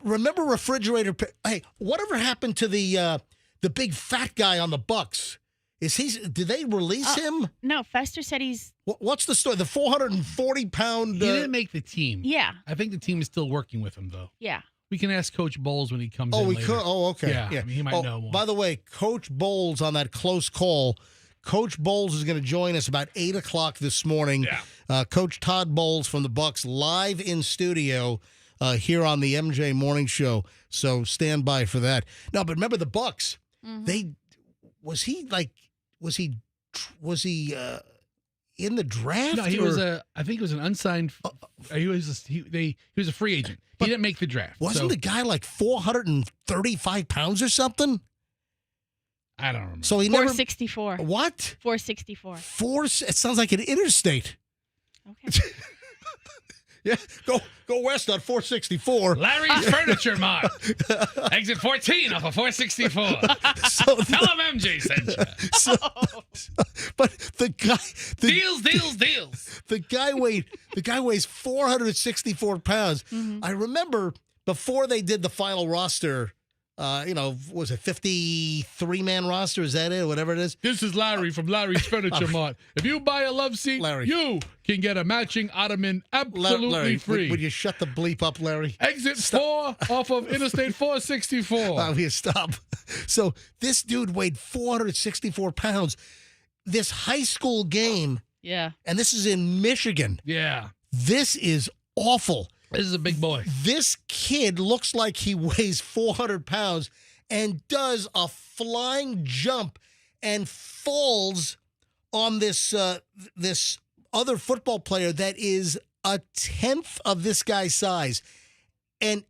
Remember refrigerator? Hey, whatever happened to the big fat guy on the Bucks? Did they release him? No, Fester said he's. What's the story? The 440-pound. He didn't make the team. Yeah. I think the team is still working with him, though. Yeah. We can ask Coach Bowles when he comes in. We later. could. Oh, okay. Yeah. I mean, he might know more. By the way, Coach Bowles on that close call. Coach Bowles is going to join us about 8 o'clock this morning. Yeah. Coach Todd Bowles from the Bucs live in studio here on the MJ Morning Show. So stand by for that. No, but remember the Bucs. Mm-hmm. Was he in the draft? No, he was I think it was an unsigned. He was a free agent. He didn't make the draft. Wasn't the guy like 435 pounds or something? I don't remember. So he never. 464. What? 464. It sounds like an interstate. Okay. Yeah, go west on 464. Larry's Furniture Mart. Exit 14 off of 464. So Tell him MJ sent you. but the guy, Deals. the guy weighs 464 pounds. Mm-hmm. I remember before they did the final roster. Was it 53-man roster? Is that it? Whatever it is. This is Larry from Larry's Furniture Mart. If you buy a love seat, Larry. you can get a matching ottoman absolutely Larry, free. Would you shut the bleep up, Larry? Exit 4 off of Interstate 464. Will you stop? So this dude weighed 464 pounds. This high school game, Yeah. and this is in Michigan. Yeah. This is awful. This is a big boy. This kid looks like he weighs 400 pounds and does a flying jump and falls on this this other football player that is a tenth of this guy's size. And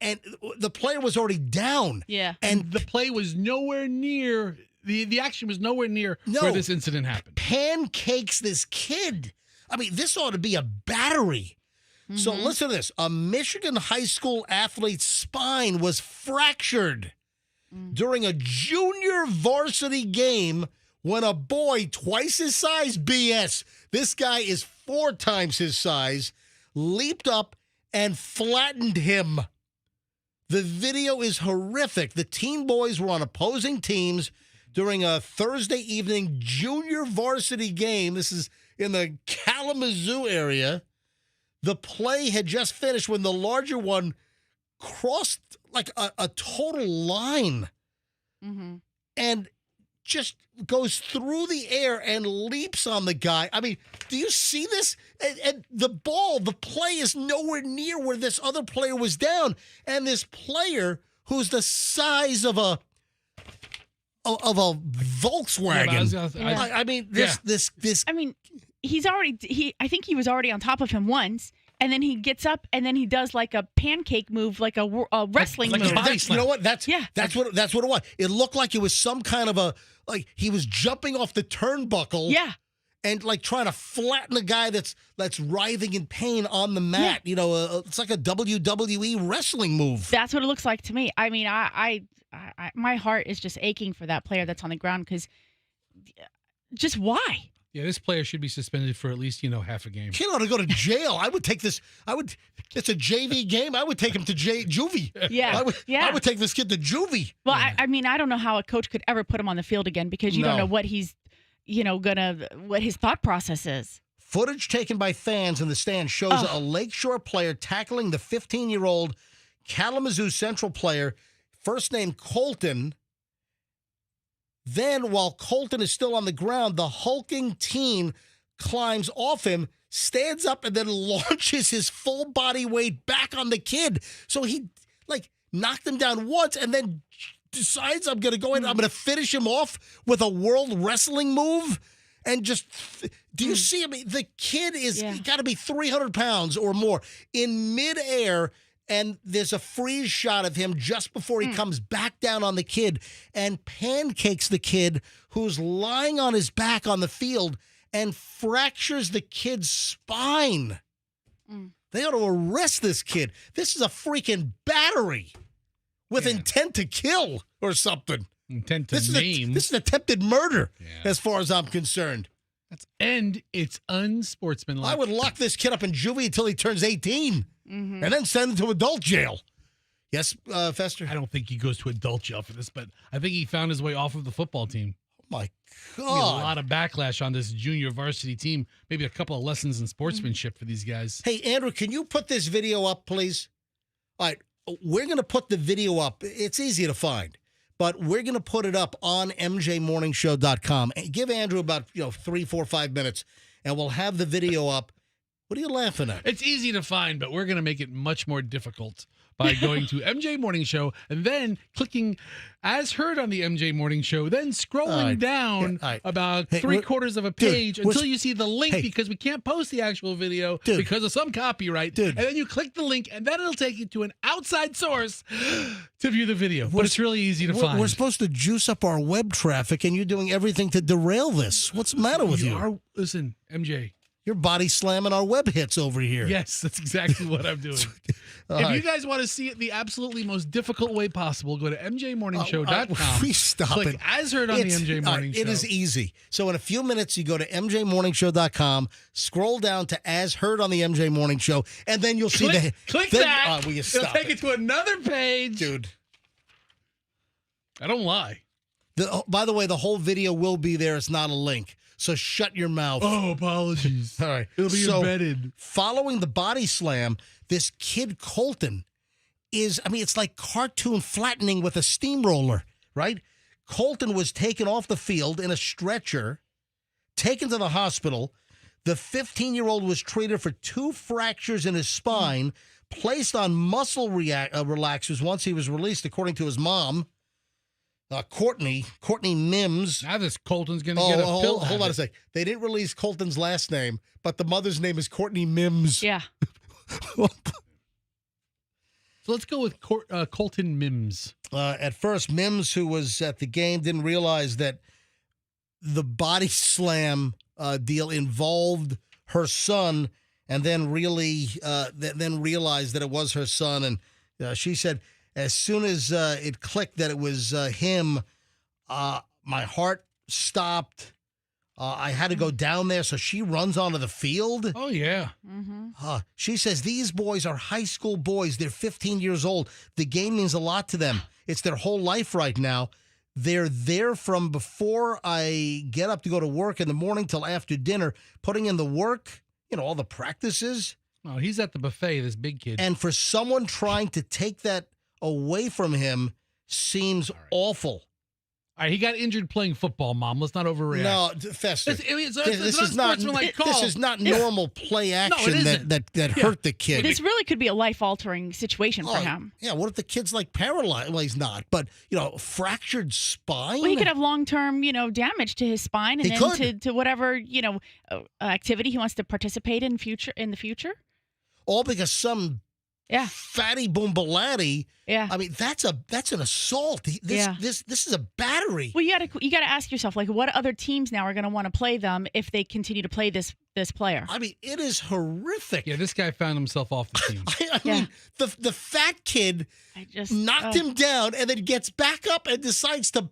the player was already down. Yeah. And the play was nowhere near, the action was nowhere near where this incident happened. Pancakes this kid. I mean, this ought to be a battery. So listen to this. A Michigan high school athlete's spine was fractured during a junior varsity game when a boy twice his size, BS, this guy is 4 times his size, leaped up and flattened him. The video is horrific. The teen boys were on opposing teams during a Thursday evening junior varsity game. This is in the Kalamazoo area. The play had just finished when the larger one crossed like a total line and just goes through the air and leaps on the guy. I mean, do you see this? And the play is nowhere near where this other player was down. And this player, who's the size of a Volkswagen. I mean, this. I mean, I think he was already on top of him once, and then he gets up and then he does like a pancake move, like a wrestling move. You know what? That's what it was. It looked like it was some kind of like he was jumping off the turnbuckle. Yeah. And like trying to flatten a guy that's writhing in pain on the mat. Yeah. You know, it's like a WWE wrestling move. That's what it looks like to me. I mean, I my heart is just aching for that player that's on the ground because just why? Yeah, this player should be suspended for at least, half a game. Kid ought to go to jail. I would take this. It's a JV game. I would take him to juvie. Yeah. I would take this kid to juvie. Well, I mean, I don't know how a coach could ever put him on the field again because you don't know what he's, what his thought process is. Footage taken by fans in the stands shows a Lakeshore player tackling the 15-year-old Kalamazoo Central player, first name Colton. Then, while Colton is still on the ground, the hulking teen climbs off him, stands up, and then launches his full body weight back on the kid. So he, knocked him down once and then decides I'm going to go in, I'm going to finish him off with a world wrestling move. And just, do you see him? The kid is got to be 300 pounds or more in midair. And there's a freeze shot of him just before he comes back down on the kid and pancakes the kid who's lying on his back on the field and fractures the kid's spine. They ought to arrest this kid. This is a freaking battery with intent to kill or something. Intent to maim. This is attempted murder as far as I'm concerned. And it's unsportsmanlike. I would lock this kid up in juvie until he turns 18. And then send him to adult jail. Yes, Fester? I don't think he goes to adult jail for this, but I think he found his way off of the football team. Oh, my God. Be a lot of backlash on this junior varsity team. Maybe a couple of lessons in sportsmanship for these guys. Hey, Andrew, can you put this video up, please? All right, we're going to put the video up. It's easy to find, but we're going to put it up on mjmorningshow.com. Give Andrew about 3, 4, 5 minutes, and we'll have the video up. What are you laughing at? It's easy to find, but we're going to make it much more difficult by going to MJ Morning Show and then clicking as heard on the MJ Morning Show, then scrolling down about three-quarters of a page until you see the link because we can't post the actual video because of some copyright. And then you click the link, and then it'll take you to an outside source to view the video. But it's really easy to find. We're supposed to juice up our web traffic, and you're doing everything to derail this. What's the matter with you? Listen, MJ. You're body slamming our web hits over here. Yes, that's exactly what I'm doing. If you guys want to see it the absolutely most difficult way possible, go to mjmorningshow.com. Please stop click it. As heard on the MJ Morning Show. It is easy. So in a few minutes, you go to mjmorningshow.com, scroll down to As Heard on the MJ Morning Show, and then you'll see Click that. Will you It'll stop take it to another page. Dude. I don't lie. By the way, the whole video will be there. It's not a link. So shut your mouth. Oh, apologies. All right. It'll be embedded. Following the body slam, this kid Colton it's like cartoon flattening with a steamroller, right? Colton was taken off the field in a stretcher, taken to the hospital. The 15-year-old was treated for 2 fractures in his spine, placed on muscle relaxers once he was released, according to his mom. Courtney Mims. Now this Colton's going to get a pill. Hold on a sec. They didn't release Colton's last name, but the mother's name is Courtney Mims. Yeah. So let's go with Colton Mims. At first, Mims, who was at the game, didn't realize that the body slam deal involved her son, and then realized that it was her son. And she said, as soon as it clicked that it was him, my heart stopped. I had to go down there, so she runs onto the field. Oh, yeah. Mm-hmm. She says, these boys are high school boys. They're 15 years old. The game means a lot to them. It's their whole life right now. They're there from before I get up to go to work in the morning till after dinner, putting in the work, all the practices. Oh, he's at the buffet, this big kid. And for someone trying to take that away from him seems awful. All right, he got injured playing football, Mom. Let's not overreact. No, Fester. This is not normal play action that hurt the kid. This really could be a life-altering situation for him. Yeah, what if the kid's like paralyzed? Well, he's not, but fractured spine. Well, he could have long-term, damage to his spine, and then to whatever activity he wants to participate in the future. All because some fatty boombalatti. Yeah. I mean, that's an assault. This is a battery. Well, you gotta ask yourself, like, what other teams now are going to want to play them if they continue to play this player? I mean, it is horrific. Yeah, this guy found himself off the team. I mean, the fat kid knocked him down and then gets back up and decides to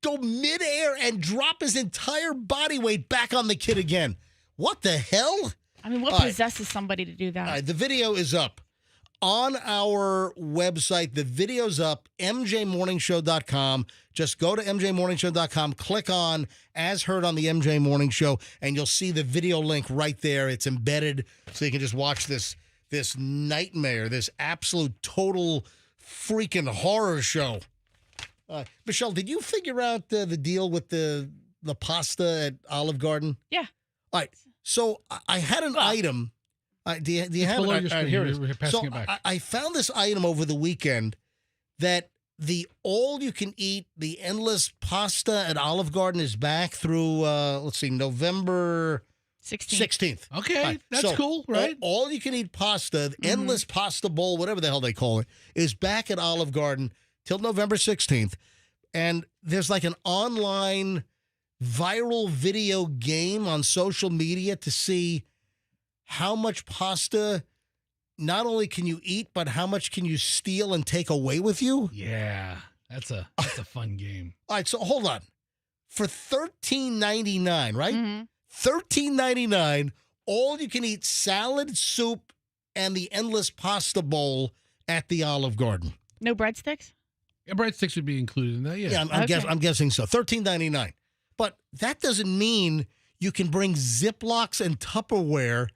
go midair and drop his entire body weight back on the kid again. What the hell? I mean, what possesses somebody to do that? All right, the video is up. On our website, the video's up, mjmorningshow.com. Just go to mjmorningshow.com, click on As Heard on the MJ Morning Show, and you'll see the video link right there. It's embedded, so you can just watch this nightmare, this absolute total freaking horror show. Michelle, did you figure out the deal with the pasta at Olive Garden? Yeah. All right, so I had an item. Do you have below it? your screen. Here it is. We're passing it back. I found this item over the weekend that the all-you-can-eat, the endless pasta at Olive Garden is back through, November 16th. Okay, that's cool, right? All-you-can-eat pasta, endless pasta bowl, whatever the hell they call it, is back at Olive Garden till November 16th. And there's like an online viral video game on social media to see how much pasta not only can you eat, but how much can you steal and take away with you? Yeah, that's a fun game. All right, so hold on. For $13.99, right? Mm-hmm. $13.99, all you can eat salad, soup, and the endless pasta bowl at the Olive Garden. No breadsticks? Yeah, breadsticks would be included in that, yeah. Yeah, I'm guessing so. $13.99. But that doesn't mean you can bring Ziplocs and Tupperware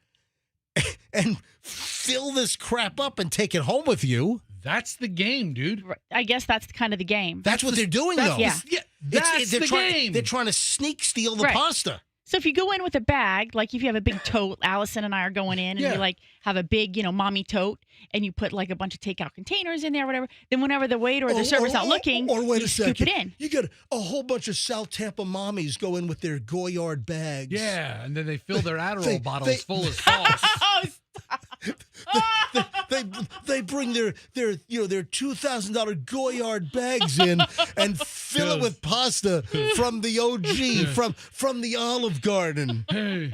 and fill this crap up and take it home with you. That's the game, dude. I guess that's kind of the game. That's what they're doing, though. Yeah. That's the game. They're trying to sneak steal the pasta. So if you go in with a bag, like if you have a big tote, Allison and I are going in, and Yeah. we like have a big, mommy tote, and you put like a bunch of takeout containers in there, whatever. Then whenever the waiter or the server's not looking, or wait you a scoop second. it in. You get a whole bunch of South Tampa mommies go in with their Goyard bags. Yeah, and then they fill their Adderall They- bottles full of sauce. They bring their $2,000 Goyard bags in and fill it Yes. with pasta from the OG from the Olive Garden. Hey,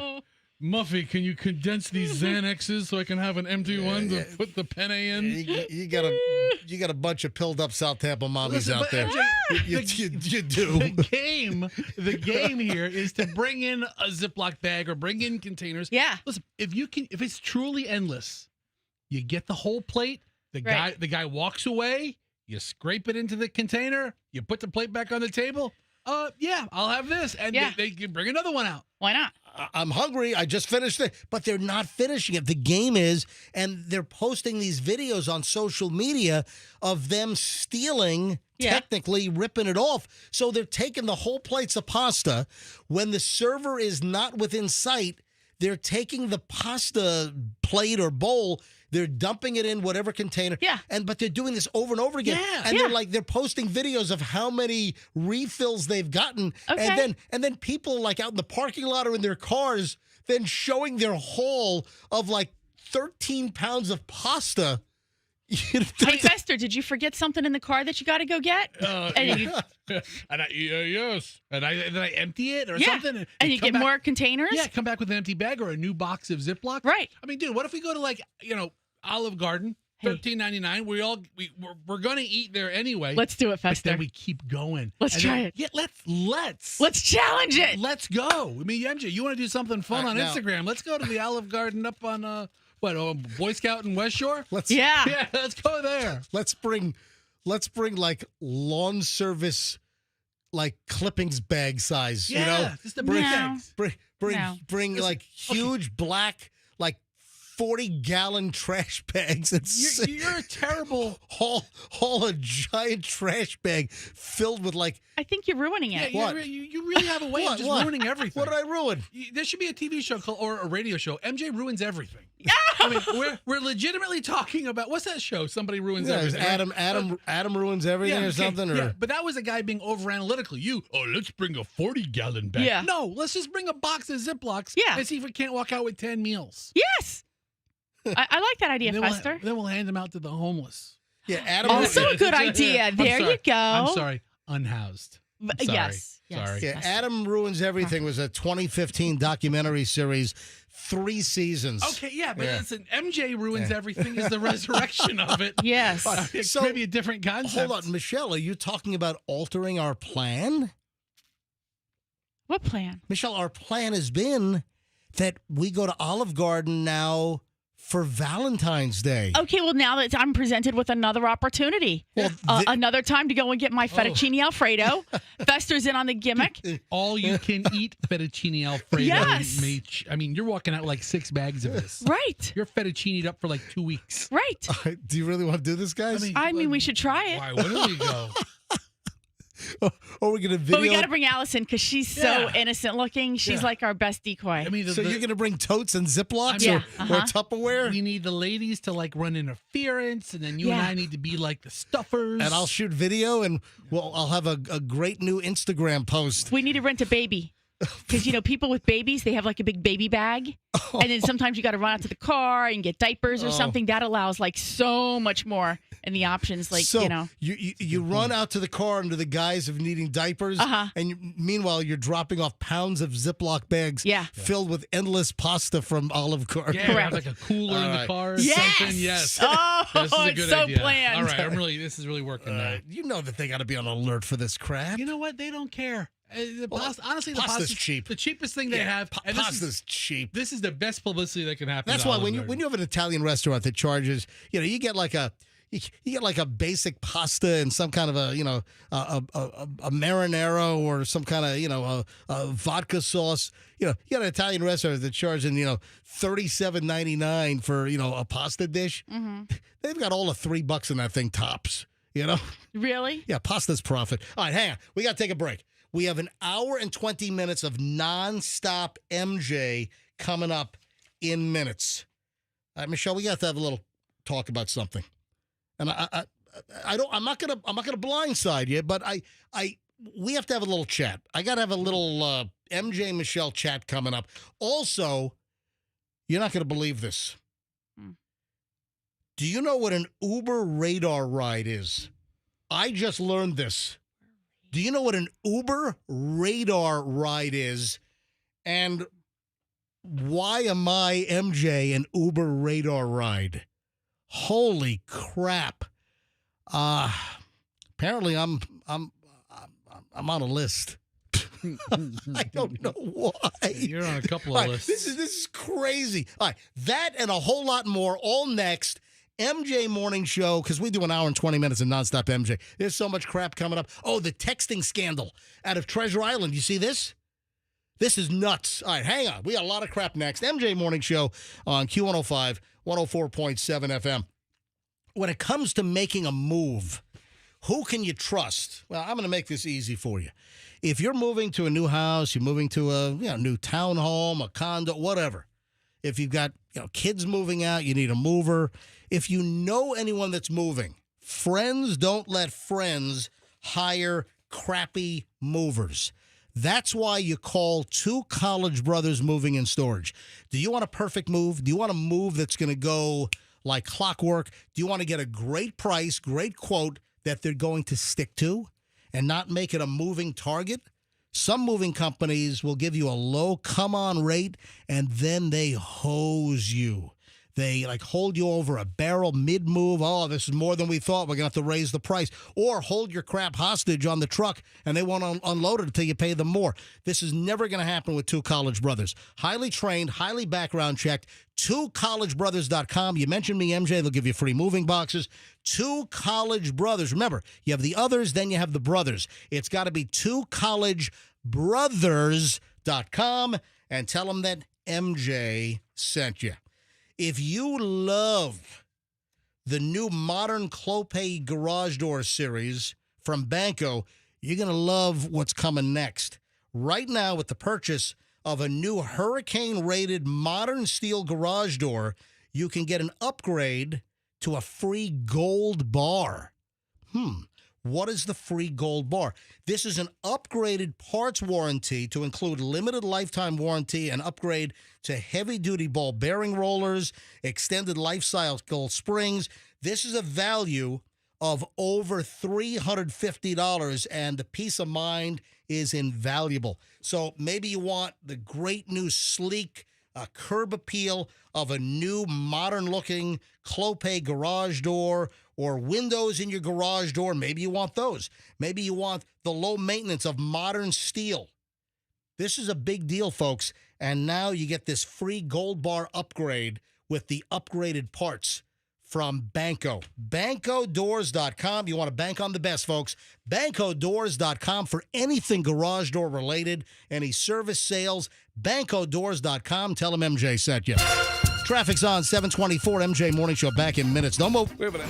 Muffy, can you condense these Xanaxes so I can have an empty one to put the penne in? You got a bunch of pilled up South Tampa mommies Listen, out but there. MJ, You do. The game here is to bring in a Ziploc bag or bring in containers. Yeah. Listen, if it's truly endless, you get the whole plate. The Right. guy walks away. You scrape it into the container. You put the plate back on the table. Yeah, I'll have this, and Yeah. they can bring another one out. Why not? I'm hungry. I just finished it. But they're not finishing it. The game is, and they're posting these videos on social media of them stealing, Yeah. technically ripping it off. So they're taking the whole plates of pasta. When the server is not within sight, they're taking the pasta plate or bowl. They're dumping it in whatever container. Yeah. But they're doing this over and over again. Yeah. And Yeah. they're posting videos of how many refills they've gotten. Okay. And then people like out in the parking lot or in their cars then showing their haul of like 13 pounds of pasta. Hey, Fester, did you forget something in the car that you got to go get? And you, And yes, and then I empty it or yeah. something, And you come get back- more containers? Yeah, come back with an empty bag or a new box of Ziploc. Right. I mean, dude, what if we go to Olive Garden, Hey. $13.99? We're gonna eat there anyway. Let's do it, but Fester. then we keep going. Let's And try then- it. Yeah, let's Let's challenge it. let's go. I mean, MJ, you want to do something fun on now- Instagram? Let's go to the Olive Garden up on Boy Scout in West Shore. Yeah. Yeah, let's go there. Let's bring like lawn service like clippings bag size, Yeah, you know? just the No. big bags. Bring No. like huge black like 40-gallon trash bags and You're a terrible. haul a giant trash bag filled with like I think you're ruining Yeah, it. What? you really have a way of just What? ruining everything. what did I ruin? There should be a TV show or a radio show. MJ ruins everything. I mean, we're legitimately talking about what's that show? Somebody ruins Yeah, is everything. Adam ruins everything or okay, something. Or yeah, but that was a guy being over analytical. Let's bring a 40-gallon bag. Yeah. No, let's just bring a box of Ziplocs. Yeah. And see if we can't walk out with 10 meals. Yes. I like that idea, then Fester. we'll hand them out to the homeless. yeah, Adam. Also a good idea. I'm There sorry. you go. I'm sorry, unhoused. I'm sorry. Yes. Sorry. Yeah, Fester. Adam Ruins Everything was a 2015 documentary series, 3 seasons. Okay, yeah, but Yeah. listen, MJ ruins everything is the resurrection of it. Yes. It's So- maybe a different concept. Hold on, Michelle, are you talking about altering our plan? What plan? Michelle, our plan has been that we go to Olive Garden now for Valentine's Day. Okay, well, now that I'm presented with another opportunity, Well, another time to go and get my fettuccine Alfredo. Fester's in on the gimmick. All you can eat fettuccine Alfredo. Yes. I mean, you're walking out like 6 bags of this. Right. You're fettuccine'd up for like 2 weeks. Right. Do you really want to do this, guys? I mean, we should try it. Why wouldn't we go? Or we're going to video? But we got to bring Allison because she's so Yeah. innocent looking. She's Yeah. like our best decoy. I mean, So you're going to bring totes and Ziplocs Yeah, or uh-huh. Tupperware? we need the ladies to like run interference, and then you and Yeah. I need to be like the stuffers. And I'll shoot video, and I'll have a great new Instagram post. we need to rent a baby. Because, people with babies, they have like a big baby bag. And then sometimes you got to run out to the car and get diapers or something. That allows like so much more in the options. Like, So you run out to the car under the guise of needing diapers, Uh-huh. and meanwhile you're dropping off pounds of Ziploc bags Yeah. filled with endless pasta from Olive Garden. yeah, Correct. have like a cooler in All the right. car or Yes. something. Yes. Oh, This is a it's good so idea. planned. All right, this is really working now. You know that they got to be on alert for this crap. You know what? They don't care. Honestly, the pasta's pasta's cheap. The cheapest thing they have. And Pasta's cheap. This is the best publicity that can happen. That's to why Olive when Garden. you have an Italian restaurant that charges, you get like a basic pasta and some kind of a marinara or some kind of a vodka sauce. You got an Italian restaurant that charging $37.99 for a pasta dish. Mm-hmm. They've got all of $3 in that thing tops. Really? Yeah, pasta's profit. All right, hang on. We got to take a break. We have an hour and 20 minutes of nonstop MJ coming up in minutes. All right, Michelle, we got to have a little talk about something. And I'm not gonna blindside you, but we have to have a little chat. I got to have a little MJ Michelle chat coming up. Also, you're not gonna believe this. Do you know what an Uber radar ride is? I just learned this. Do you know what an Uber radar ride is? And why am I, MJ, an Uber radar ride? Holy crap. Apparently I'm on a list. I don't know why. You're on a couple of lists. This is crazy. All right, that and a whole lot more all next. MJ Morning Show, because we do an hour and 20 minutes of nonstop MJ. There's so much crap coming up. Oh, the texting scandal out of Treasure Island. You see this? This is nuts. All right, hang on. We got a lot of crap next. MJ Morning Show on Q105, 104.7 FM. When it comes to making a move, who can you trust? Well, I'm going to make this easy for you. If you're moving to a new house, you're moving to a new townhome, a condo, whatever. If you've got kids moving out, you need a mover. If you know anyone that's moving, friends don't let friends hire crappy movers. That's why you call Two College Brothers Moving and Storage. Do you want a perfect move? Do you want a move that's going to go like clockwork? Do you want to get a great price, great quote that they're going to stick to and not make it a moving target? Some moving companies will give you a low come-on rate, and then they hose you. They hold you over a barrel mid-move. Oh, this is more than we thought. We're going to have to raise the price. Or hold your crap hostage on the truck, and they won't unload it until you pay them more. This is never going to happen with Two College Brothers. Highly trained, highly background checked. TwoCollegeBrothers.com. You mentioned me, MJ. They'll give you free moving boxes. Two College Brothers. Remember, you have the others, then you have the brothers. It's got to be TwoCollegeBrothers.com, and tell them that MJ sent you. If you love the new modern Clopay garage door series from Banco, you're going to love what's coming next. Right now, with the purchase of a new hurricane-rated modern steel garage door, you can get an upgrade to a free gold bar. What is the free gold bar? This is an upgraded parts warranty to include limited lifetime warranty and upgrade to heavy-duty ball bearing rollers, extended life cycle springs. This is a value of over $350, and the peace of mind is invaluable. So maybe you want the great new sleek curb appeal of a new modern-looking Clopay garage door or windows in your garage door. Maybe you want those. Maybe you want the low maintenance of modern steel. This is a big deal, folks. And now you get this free gold bar upgrade with the upgraded parts from Banco. BancoDoors.com. You want to bank on the best, folks. BancoDoors.com for anything garage door related, any service sales. BancoDoors.com. Tell them MJ sent you. Traffic's on 724 MJ Morning Show. Back in minutes. Don't move. Wait a minute.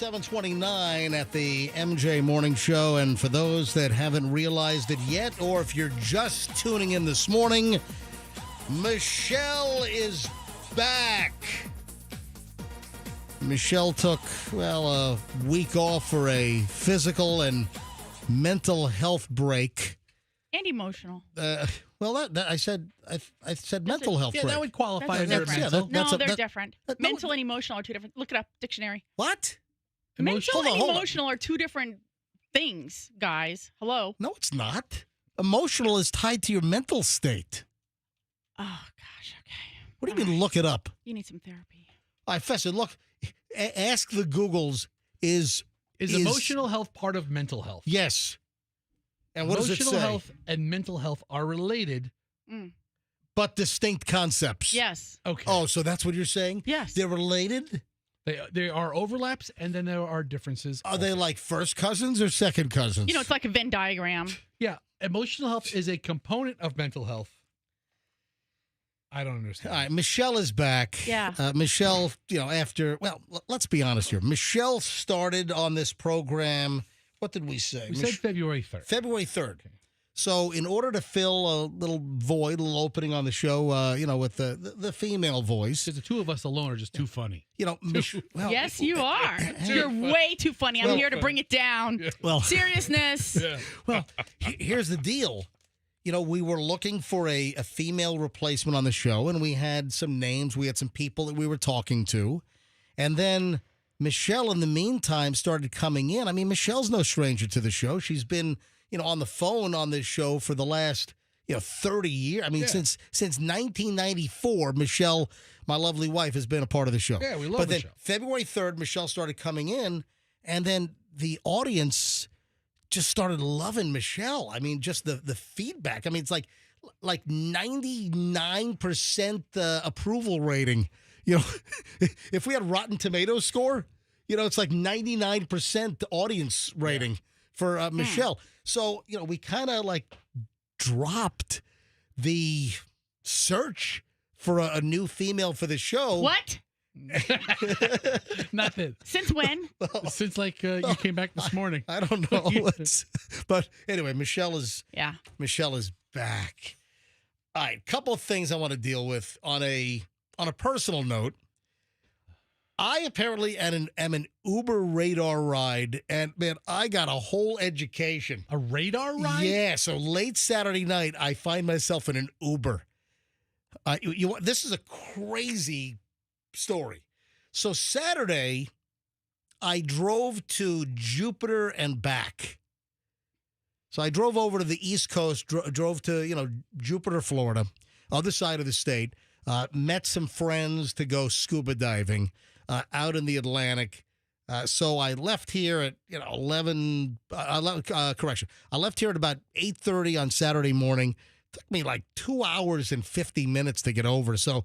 7:29 at the MJ Morning Show. And for those that haven't realized it yet, or if you're just tuning in this morning, Michelle is back. Michelle took, a week off for a physical and mental health break. And emotional. I said mental health break. Yeah, that would qualify That's under different. mental. No, they're different. no, Mental and emotional are two different. Look it up, dictionary. What? Mental and Hold on. emotional are two different things, guys. Hello? No, it's not. Emotional is tied to your mental state. Oh, gosh, okay. What do you mean, look it up? You need some therapy. All right, Fester, look, ask the Googles, is emotional health part of mental health? Yes. And what does it say? Emotional health and mental health are related. But distinct concepts. Yes. Okay. Oh, so that's what you're saying? Yes. They're related? There are overlaps, and then there are differences. Are they like first cousins or second cousins? You know, it's like a Venn diagram. Yeah. Emotional health is a component of mental health. I don't understand. All right, Michelle is back. Yeah. Michelle, let's be honest here. Michelle started on this program, what did we say? We said February 3rd. February 3rd. Okay. So in order to fill a little void, a little opening on the show, with the female voice. Because the two of us alone are just too funny. Yes, you are. You're way too funny. I'm here to bring it down. Yeah. Well, Seriousness. Yeah. well, here's the deal. We were looking for a female replacement on the show, and we had some names. We had some people that we were talking to. And then Michelle, in the meantime, started coming in. I mean, Michelle's no stranger to the show. She's been, on the phone on this show for the last, 30 years. I mean, since 1994, Michelle, my lovely wife, has been a part of the show. Yeah, we love But the then show. February 3rd, Michelle started coming in, and then the audience just started loving Michelle. I mean, just the feedback. I mean, it's like 99% approval rating. If we had Rotten Tomatoes score, it's like 99% audience rating for Michelle. So, we kind of dropped the search for a new female for the show. What? Nothing. Since when? Since you came back this morning. I don't know. But anyway, Michelle is back. All right, couple of things I want to deal with on a personal note. I apparently am an Uber radar ride, and man, I got a whole education. A radar ride? Yeah, so late Saturday night, I find myself in an Uber. This is a crazy story. So Saturday, I drove to Jupiter and back. So I drove over to the East Coast, drove to, Jupiter, Florida, other side of the state, met some friends to go scuba diving out in the Atlantic. So I left here at 11. I left here at about 8:30 on Saturday morning. Took me like 2 hours and 50 minutes to get over. So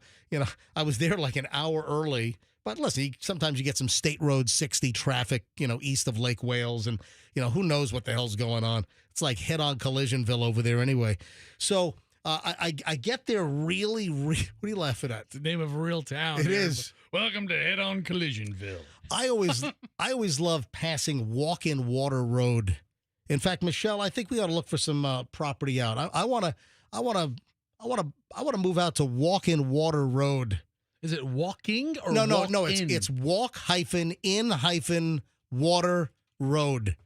I was there like an hour early. But listen, sometimes you get some State Road 60 traffic, east of Lake Wales, and who knows what the hell's going on. It's like head-on Collisionville over there anyway. So I get there really. What are you laughing at? It's the name of a real town. It is. Welcome to Head-on Collisionville. I always love passing Walk-in Water Road. In fact, Michelle, I think we ought to look for some property out. I want to move out to Walk-in Water Road. Is it walking or No. walk-in? It's walk-in-water road.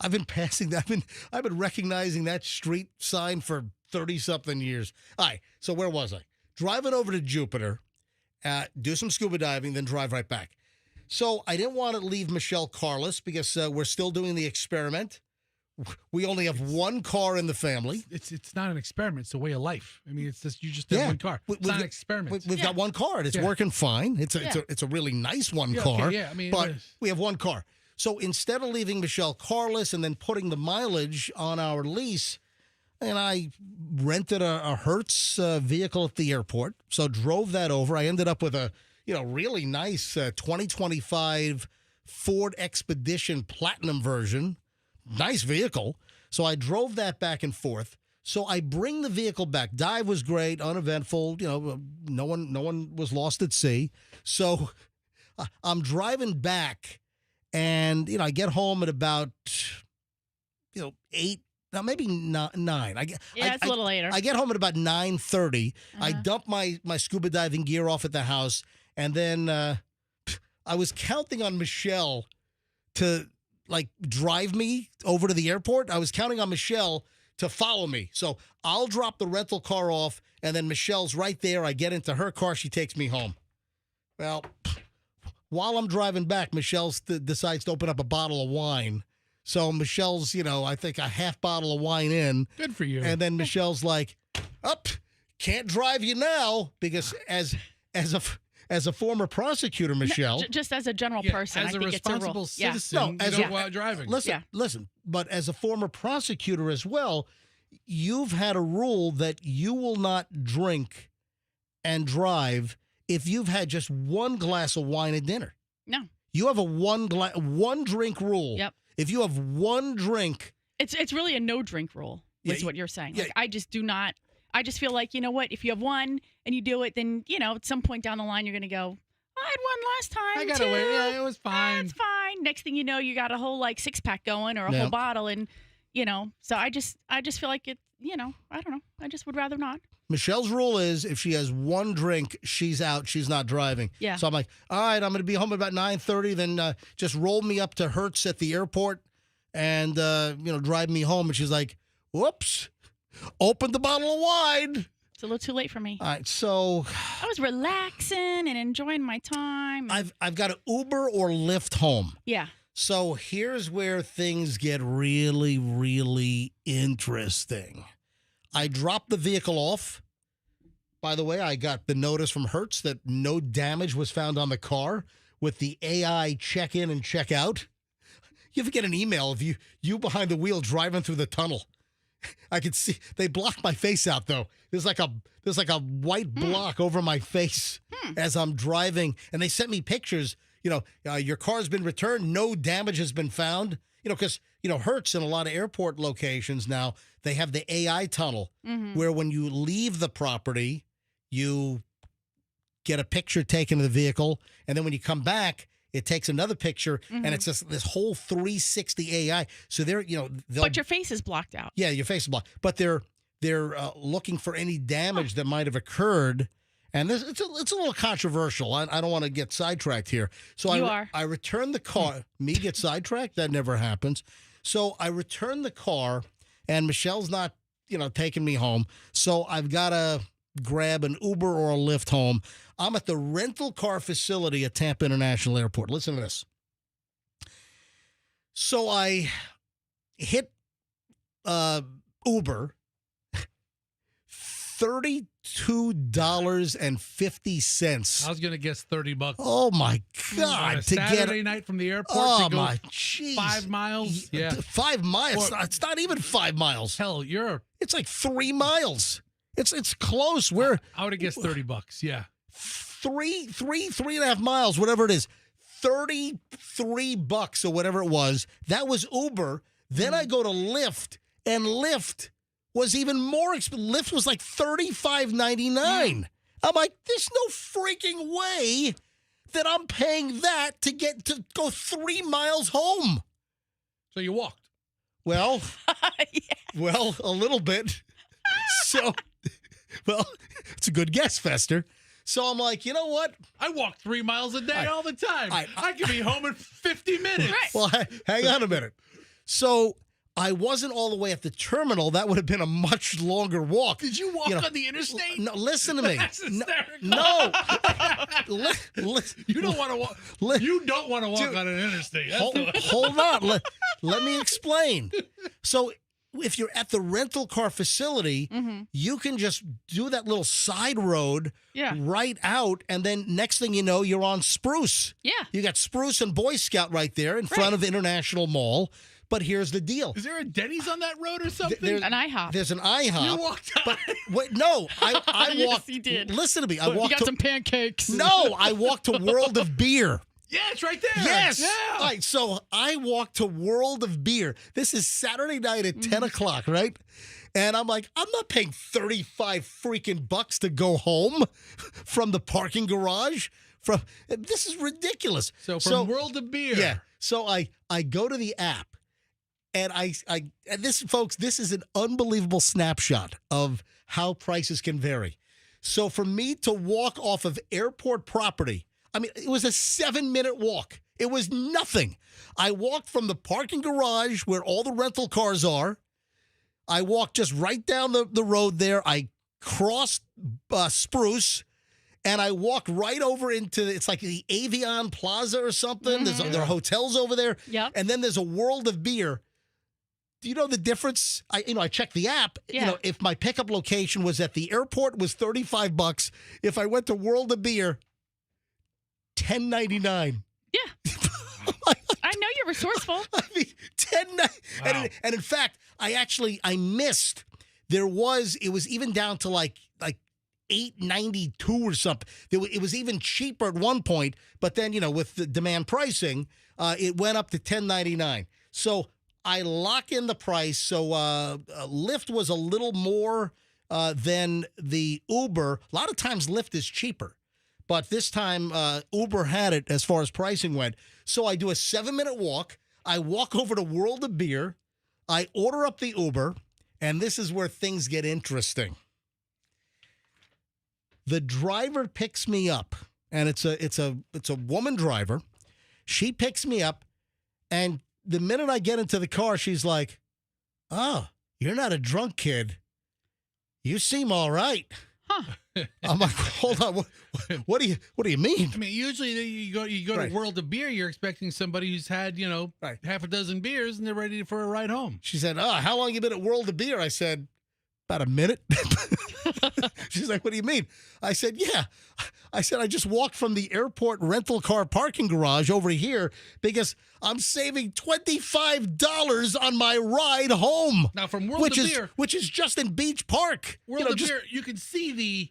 I've been passing that. I've been recognizing that street sign for 30-something years. All right, so where was I? Driving over to Jupiter, do some scuba diving, then drive right back. So I didn't want to leave Michelle carless because we're still doing the experiment. We only have one car in the family. It's not an experiment. It's a way of life. I mean, it's just you just have one car. It's not an experiment. We've got one car, and it's working fine. It's a really nice one car. Okay, yeah, I mean, but we have one car. So instead of leaving Michelle carless and then putting the mileage on our lease, and I rented a Hertz vehicle at the airport. So drove that over. I ended up with a really nice 2025 Ford Expedition Platinum version. Nice vehicle. So I drove that back and forth. So I bring the vehicle back. Dive was great, uneventful. No one was lost at sea. So I'm driving back, And, I get home at about, 8, now maybe 9. It's a little later. I get home at about 9:30. I dump my scuba diving gear off at the house. And then I was counting on Michelle to, drive me over to the airport. I was counting on Michelle to follow me. So I'll drop the rental car off, and then Michelle's right there. I get into her car. She takes me home. Well, while I'm driving back, Michelle decides to open up a bottle of wine. So Michelle's, I think a half bottle of wine in. Good for you. And then Michelle's like, can't drive you now, because as a former prosecutor, Michelle. Just as a general person, as I a think responsible it's a rule. citizen, No, as you a- don't go out driving. Listen, but as a former prosecutor as well, you've had a rule that you will not drink and drive if you've had just one glass of wine at dinner. No. You have a one drink rule. Yep. If you have one drink. It's really a no drink rule, is what you're saying. I just do not. I just feel like, if you have one and you do it, then, at some point down the line, you're going to go, I had one last time. I got away. too. Yeah, it was fine. It's fine. Next thing you know, you got a whole 6-pack going or a whole bottle. And, so I just feel like it, I don't know. I just would rather not. Michelle's rule is if she has one drink, she's out. She's not driving. Yeah. So I'm like, all right, I'm going to be home at about 9:30. Then just roll me up to Hertz at the airport and, drive me home. And she's like, whoops, open the bottle of wine. It's a little too late for me. All right, so I was relaxing and enjoying my time. I've got to Uber or Lyft home. Yeah. So here's where things get really, really interesting. I dropped the vehicle off. By the way, I got the notice from Hertz that no damage was found on the car with the AI check in and check out. You ever get an email of you behind the wheel driving through the tunnel? I could see they blocked my face out though. There's like a white block over my face as I'm driving, and they sent me pictures. Your car's been returned. No damage has been found. Because Hertz in a lot of airport locations now, they have the AI tunnel where when you leave the property, you get a picture taken of the vehicle, and then when you come back, it takes another picture, and it's just this whole 360 AI. So they're, but your face is blocked out. Yeah, your face is blocked. But they're looking for any damage that might have occurred. And it's a little controversial. I don't want to get sidetracked here. So I return the car. Me get sidetracked? That never happens. So I return the car, and Michelle's not, taking me home. So I've got to grab an Uber or a Lyft home. I'm at the rental car facility at Tampa International Airport. Listen to this. So I hit Uber. $32.50. I was going to guess $30. Oh my God! On a Saturday night from the airport. Oh to go my jeez! 5 miles. Yeah, 5 miles. It's not even 5 miles. Hell, It's like 3 miles. It's close. We're I would have guessed $30. Yeah, 3.5 miles, whatever it is. $33 or whatever it was. That was Uber. Then I go to Lyft, and Lyft was even more expensive. Lyft was like $35.99. I'm like, there's no freaking way that I'm paying that to go 3 miles home. so you walked. Well, well, a little bit. So, it's a good guess, Fester. So I'm like, you know what? I walk 3 miles a day all the time. I could be home in 50 minutes. Right. Well, hang on a minute. So I wasn't all the way at the terminal. That would have been a much longer walk. Did you walk on the interstate? No, listen to me. That's hysterical. No. You don't want to walk. You don't want to walk on an interstate. Hold on. Let me explain. So if you're at the rental car facility, you can just do that little side road right out, and then next thing you know, you're on Spruce. Yeah. You got Spruce and Boy Scout right there in front of International Mall. But here's the deal. Is there a Denny's on that road or something? An IHOP. There's an IHOP. You walked out. But wait, no, I Yes, walked. you did. Listen to me. I You walked got to some pancakes. No, I walked to World of Beer. Yeah, it's right there. Yes. Yeah. All right, so I walked to World of Beer. This is Saturday night at 10 o'clock, right? And I'm like, I'm not paying 35 freaking bucks to go home from the parking garage. This is ridiculous. So from World of Beer. Yeah. So I go to the app, and and this, folks, this is an unbelievable snapshot of how prices can vary. So for me to walk off of airport property, I mean, it was a 7-minute walk. It was nothing. I walked from the parking garage where all the rental cars are. I walked just right down the road there. I crossed Spruce, and I walked right over into, it's like the Avion Plaza or something. There are hotels over there. Yep. And then there's a World of Beer. Do you know the difference? I checked the app. Yeah. If my pickup location was at the airport, was $35. If I went to World of Beer, $10.99. Yeah. I know you're resourceful. I mean, Wow. And in fact, I missed. It was even down to like $8.92 or something. It was even cheaper at one point, but then with the demand pricing, it went up to $10.99. So I lock in the price. So Lyft was a little more than the Uber. A lot of times Lyft is cheaper. But this time, Uber had it as far as pricing went. So I do a 7-minute walk. I walk over to World of Beer. I order up the Uber, and this is where things get interesting. The driver picks me up, and it's a woman driver. She picks me up, and the minute I get into the car, she's like, "Oh, you're not a drunk kid. You seem all right." Huh. I'm like, hold on, what do you mean? I mean, usually you go Right. to World of Beer, you're expecting somebody who's had, Right. half a dozen beers and they're ready for a ride home. She said, "Oh, how long you been at World of Beer?" I said, "About a minute." She's like, "What do you mean?" I said, "Yeah." I said, "I just walked from the airport rental car parking garage over here because I'm saving $25 on my ride home." Now, from World of Beer, which is just in Beach Park. World of Beer, you can see the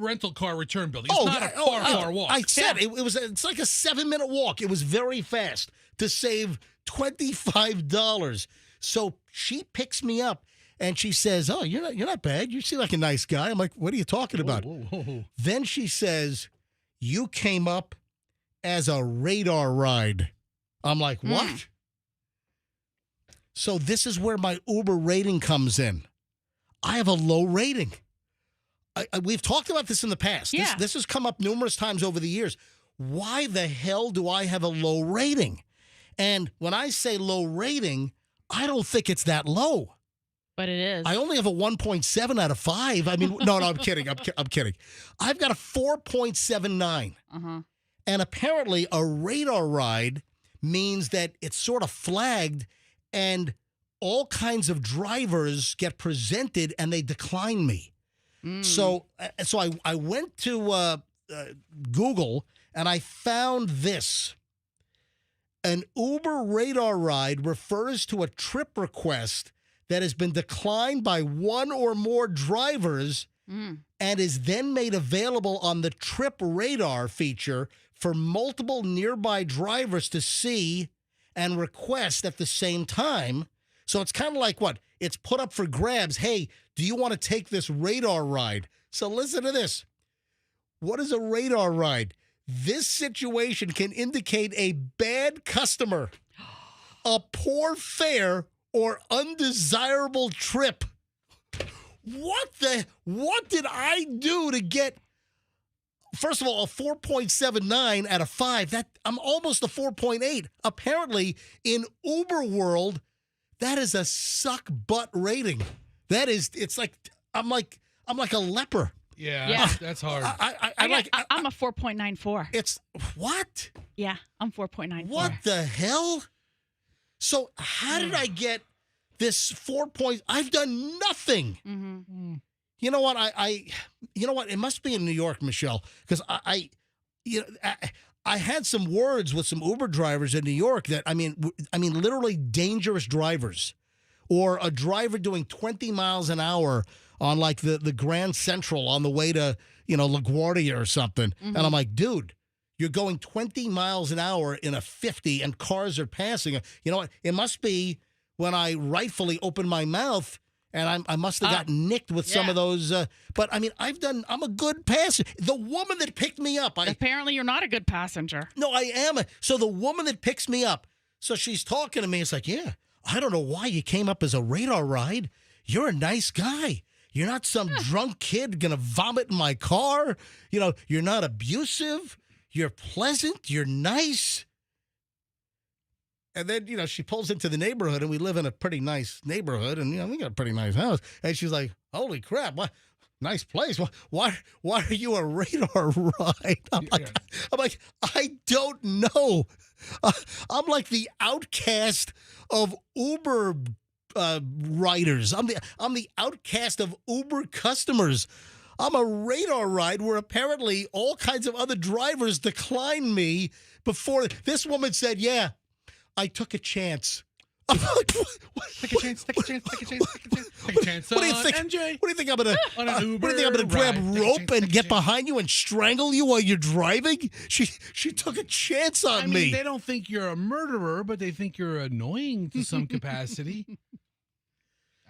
rental car return building. It's not a far walk. I said it's like a 7-minute walk. It was very fast to save $25. So she picks me up and she says, "Oh, you're not bad. You seem like a nice guy." I'm like, "What are you talking about?" Whoa. Then she says, "You came up as a radar ride." I'm like, "What?" So this is where my Uber rating comes in. I have a low rating. We've talked about this in the past. Yeah. This has come up numerous times over the years. Why the hell do I have a low rating? And when I say low rating, I don't think it's that low. But it is. I only have a 1.7 out of 5. I mean, no, I'm kidding. I'm kidding. I've got a 4.79. Uh-huh. And apparently a radar ride means that it's sort of flagged and all kinds of drivers get presented and they decline me. So I went to Google and I found this. An Uber radar ride refers to a trip request that has been declined by one or more drivers and is then made available on the trip radar feature for multiple nearby drivers to see and request at the same time. So it's kind of like what? It's put up for grabs. Hey, do you want to take this radar ride? So listen to this. What is a radar ride? This situation can indicate a bad customer, a poor fare, or undesirable trip. What did I do to get, first of all, a 4.79 out of 5? I'm almost a 4.8. Apparently, in Uber world, that is a suck butt rating. It's like I'm like a leper. Yeah. That's hard. I'm a 4.94. It's what? Yeah, I'm 4.94. What the hell? So how did I get this 4 points? I've done nothing. Mm-hmm. You know what? You know what? It must be in New York, Michelle, because I had some words with some Uber drivers in New York that I mean, literally dangerous drivers, or a driver doing 20 miles an hour on like the Grand Central on the way to LaGuardia or something, and I'm like, dude. You're going 20 miles an hour in a 50 and cars are passing. You know what? It must be when I rightfully opened my mouth and I must have gotten nicked with some of those. But I mean, I'm a good passenger. The woman that picked me up. Apparently you're not a good passenger. No, I am. So the woman that picks me up, So she's talking to me. It's like, yeah, I don't know why you came up as a radar ride. You're a nice guy. You're not some drunk kid going to vomit in my car. You know, you're not abusive. You're pleasant. You're nice. And then, you know, she pulls into the neighborhood, and we live in a pretty nice neighborhood, and, you know, we got a pretty nice house. And she's like, holy crap, what nice place. Why are you a radar ride? I'm like, I don't know. I'm like the outcast of Uber riders. I'm the outcast of Uber customers. I'm a radar ride where apparently all kinds of other drivers declined me before. This woman said, yeah, I took a chance. I'm like, what? Take a chance. Take a chance. Take a chance. Take a chance. Take a chance. What do you think? MJ. What do you think I'm gonna? On an Uber What do you think I'm gonna grab ride. rope and get behind you and strangle you while you're driving? She took a chance on I mean, me. they don't think you're a murderer, but they think you're annoying to some capacity.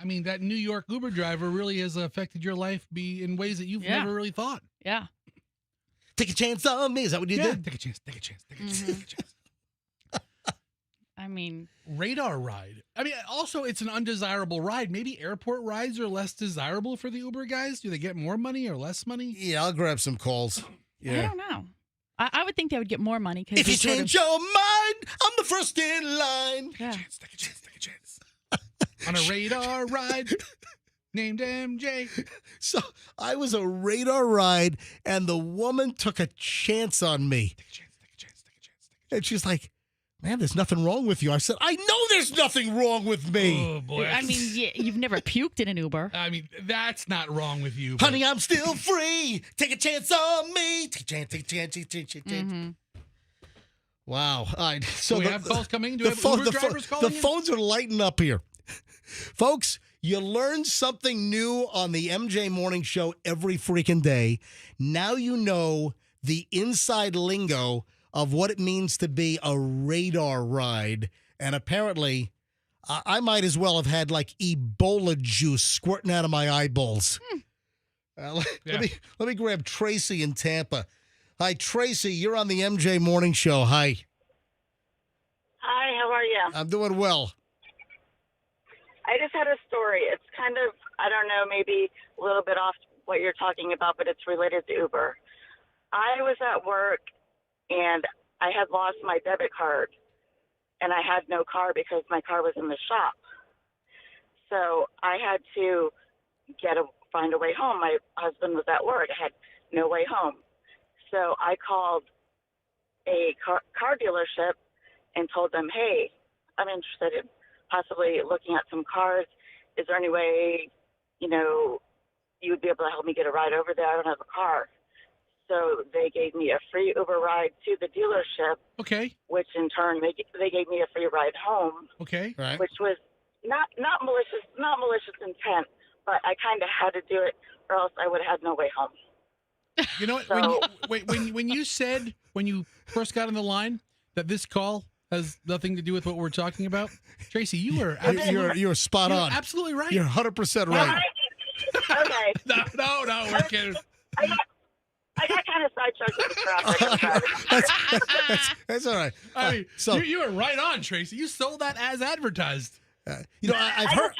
I mean, that New York Uber driver really has affected your life in ways that you've never really thought. Yeah. Take a chance on me. Is that what you did? Take a chance. Take a chance. Take a chance. Take a chance. I mean, Radar ride. I mean, also, it's an undesirable ride. Maybe airport rides are less desirable for the Uber guys. Do they get more money or less money? Yeah, I'll grab some calls. I Yeah. don't know. I would think they would get more money because If you change your mind, I'm the first in line. Yeah. Take a chance. Take a chance. On a radar ride named MJ. So I was a radar ride, and the woman took a chance on me. Take a chance. Take a chance. Take a chance. And she's like, man, there's nothing wrong with you. I said, I know there's nothing wrong with me. Oh, boy. I mean, you've never puked in an Uber. I mean, that's not wrong with you. but- Honey, I'm still free. Take a chance on me. Take a chance, take a chance, take a chance, take a chance. Mhm. Wow. All right. So Do we have calls coming? Do we have Uber drivers the calling in? phones are lighting up here. Folks, you learn something new on the MJ Morning Show every freaking day. Now you know the inside lingo of what it means to be a radar ride. And apparently, I might as well have had like Ebola juice squirting out of my eyeballs. Let me grab Tracy in Tampa. Hi, Tracy. You're on the MJ Morning Show. Hi. Hi, how are you? I'm doing well. I just had a story. It's kind of, I don't know, maybe a little bit off what you're talking about, but it's related to Uber. I was at work and I had lost my debit card and I had no car because my car was in the shop. So I had to find a way home. My husband was at work. I had no way home. So I called a car dealership and told them, hey, I'm interested in possibly looking at some cars. Is there any way, you would be able to help me get a ride over there? I don't have a car. So they gave me a free Uber ride to the dealership. Okay. Which in turn, they gave me a free ride home. Okay. Right. Which was not malicious intent, but I kind of had to do it or else I would have had no way home. You know what? So, When you said, when you first got on the line, that this call has nothing to do with what we're talking about, Tracy, you were You're spot on. absolutely right. You're 100% right. okay. No, we're kidding. I got kind of sidetracked with the traffic. That's all right. I mean, So you were right on, Tracy. You sold that as advertised. I've I heard.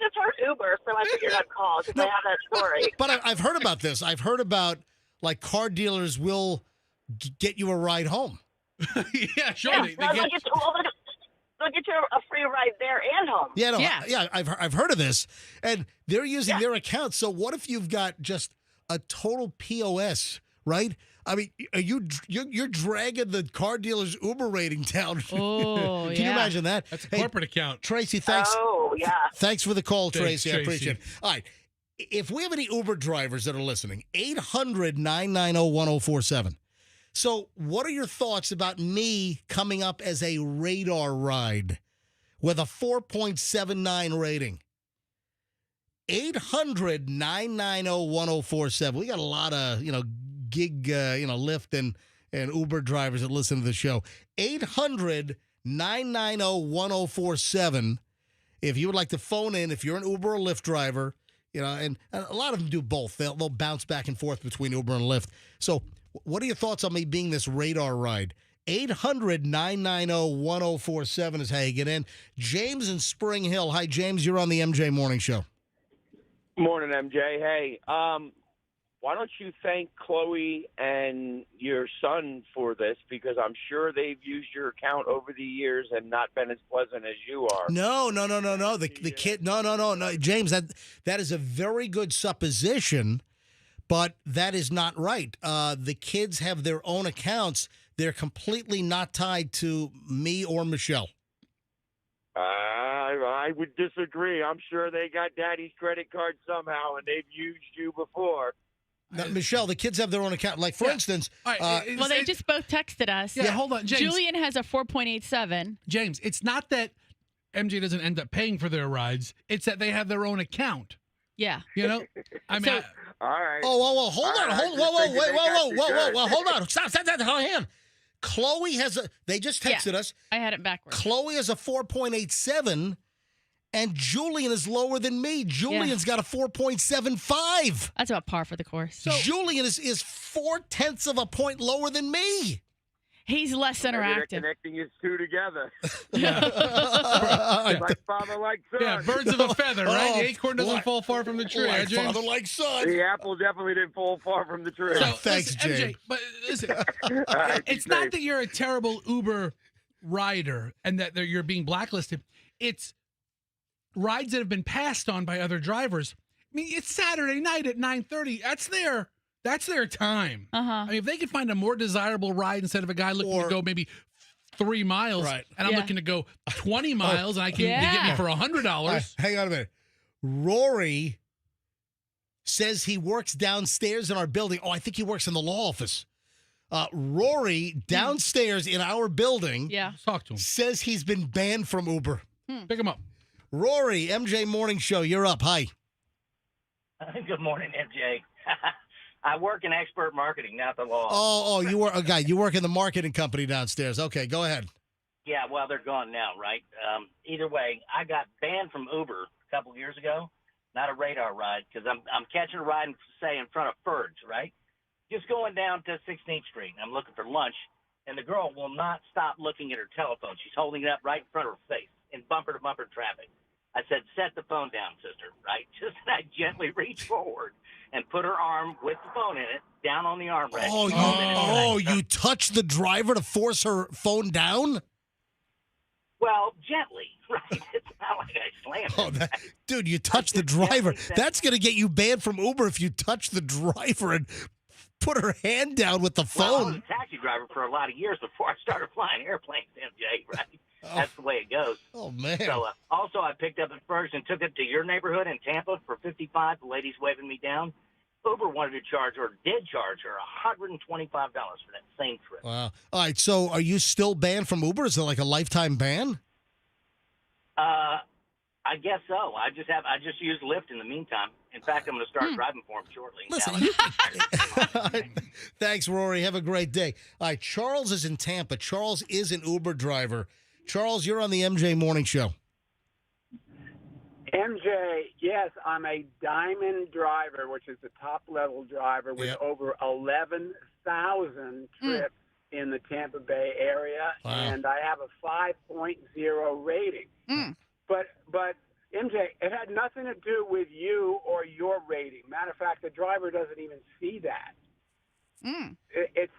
just heard Uber, so I figured I'd call because I have that story. But I've heard about this. I've heard about like car dealers will get you a ride home. Yeah, sure. Yeah, They they'll get, get you a free ride there and home. Yeah, no, Yeah. I've heard of this, and they're using their account. So what if you've got just a total POS, right? I mean, you're dragging the car dealer's Uber rating down. Oh, Can you yeah. imagine that? that's a Hey, corporate account. Tracy, thanks. Oh, yeah. Thanks for the call, Thanks, Tracy. I appreciate it. All right. If we have any Uber drivers that are listening, 800-990-1047. So what are your thoughts about me coming up as a radar ride with a 4.79 rating? 800-990-1047. We got a lot of, gig, Lyft and Uber drivers that listen to the show. 800-990-1047. If you would like to phone in, if you're an Uber or Lyft driver, and a lot of them do both. They'll bounce back and forth between Uber and Lyft. So what are your thoughts on me being this radar ride? 800-990-1047 is how you get in. James in Spring Hill. Hi, James. You're on the MJ Morning Show. Morning, MJ. Hey, why don't you thank Chloe and your son for this? Because I'm sure they've used your account over the years and not been as pleasant as you are. No. The kid, no. James, that is a very good supposition, but that is not right. The kids have their own accounts. They're completely not tied to me or Michelle. I would disagree. I'm sure they got Daddy's credit card somehow, and they've used you before. Now, Michelle, the kids have their own account. Like, for instance... well, they just both texted us. Yeah, hold on, James. Julian has a 4.87. James, it's not that MJ doesn't end up paying for their rides. It's that they have their own account. Yeah. You know? I mean... All right. Oh, hold on. Hold on. Stop, hold on. Chloe has a... They just texted us. I had it backwards. Chloe has a 4.87, and Julian is lower than me. Julian's got a 4.75. That's about par for the course. So Julian is 0.4 of a point lower than me. He's less Maybe interactive. they're connecting his two together. Yeah. Like father, like son. Yeah, birds of a feather, right? The acorn doesn't like- fall far from the tree. Like James? father, like son. The apple definitely didn't fall far from the tree. So, Thanks, listen, James. MJ, but listen, All right, it's be not safe. that you're a terrible Uber rider and that you're being blacklisted. It's rides that have been passed on by other drivers. I mean, it's Saturday night at 9:30. That's their time. I mean, if they could find a more desirable ride instead of a guy looking to go maybe 3 miles, Right. and I'm looking to go 20 miles, and I can they get me for $100. Hang on a minute. Rory says he works downstairs in our building. Oh, I think he works in the law office. Rory, downstairs in our building, Talk to him. says he's been banned from Uber. Pick him up. Rory, MJ Morning Show, you're up. Hi. Good morning, MJ. I work in expert marketing, not the law. Oh, you were a guy. You work in the marketing company downstairs. Okay, go ahead. Yeah, well, they're gone now, right? Either way, I got banned from Uber a couple years ago. Not a radar ride, because I'm catching a ride, say, in front of Ferg's, right? Just going down to 16th Street. I'm looking for lunch, and the girl will not stop looking at her telephone. She's holding it up right in front of her face in bumper-to-bumper traffic. I said, set the phone down, sister, right? Just I gently reached forward and put her arm with the phone in it down on the armrest. You touched the driver to force her phone down? Well, gently, right? It's not like I slammed it. Dude, you touched the driver. That's going to get you banned from Uber if you touch the driver and put her hand down with the Well, I was phone. a taxi driver for a lot of years before I started flying airplanes, MJ, right? That's the way it goes. Oh, man. So, also, I picked up at Fergus and took it to your neighborhood in Tampa for $55. The lady's waving me down. Uber wanted to charge her, did charge her $125 for that same trip. Wow. All right, so are you still banned from Uber? Is it like a lifetime ban? I guess so. I just use Lyft in the meantime. In fact, I'm going to start driving for him shortly. Listen, thanks, Rory. Have a great day. All right, Charles is in Tampa. Charles is an Uber driver. Charles, you're on the MJ Morning Show. MJ, yes, I'm a diamond driver, which is the top-level driver with over 11,000 trips in the Tampa Bay area, and I have a 5.0 rating. But MJ, it had nothing to do with you or your rating. Matter of fact, the driver doesn't even see that. It's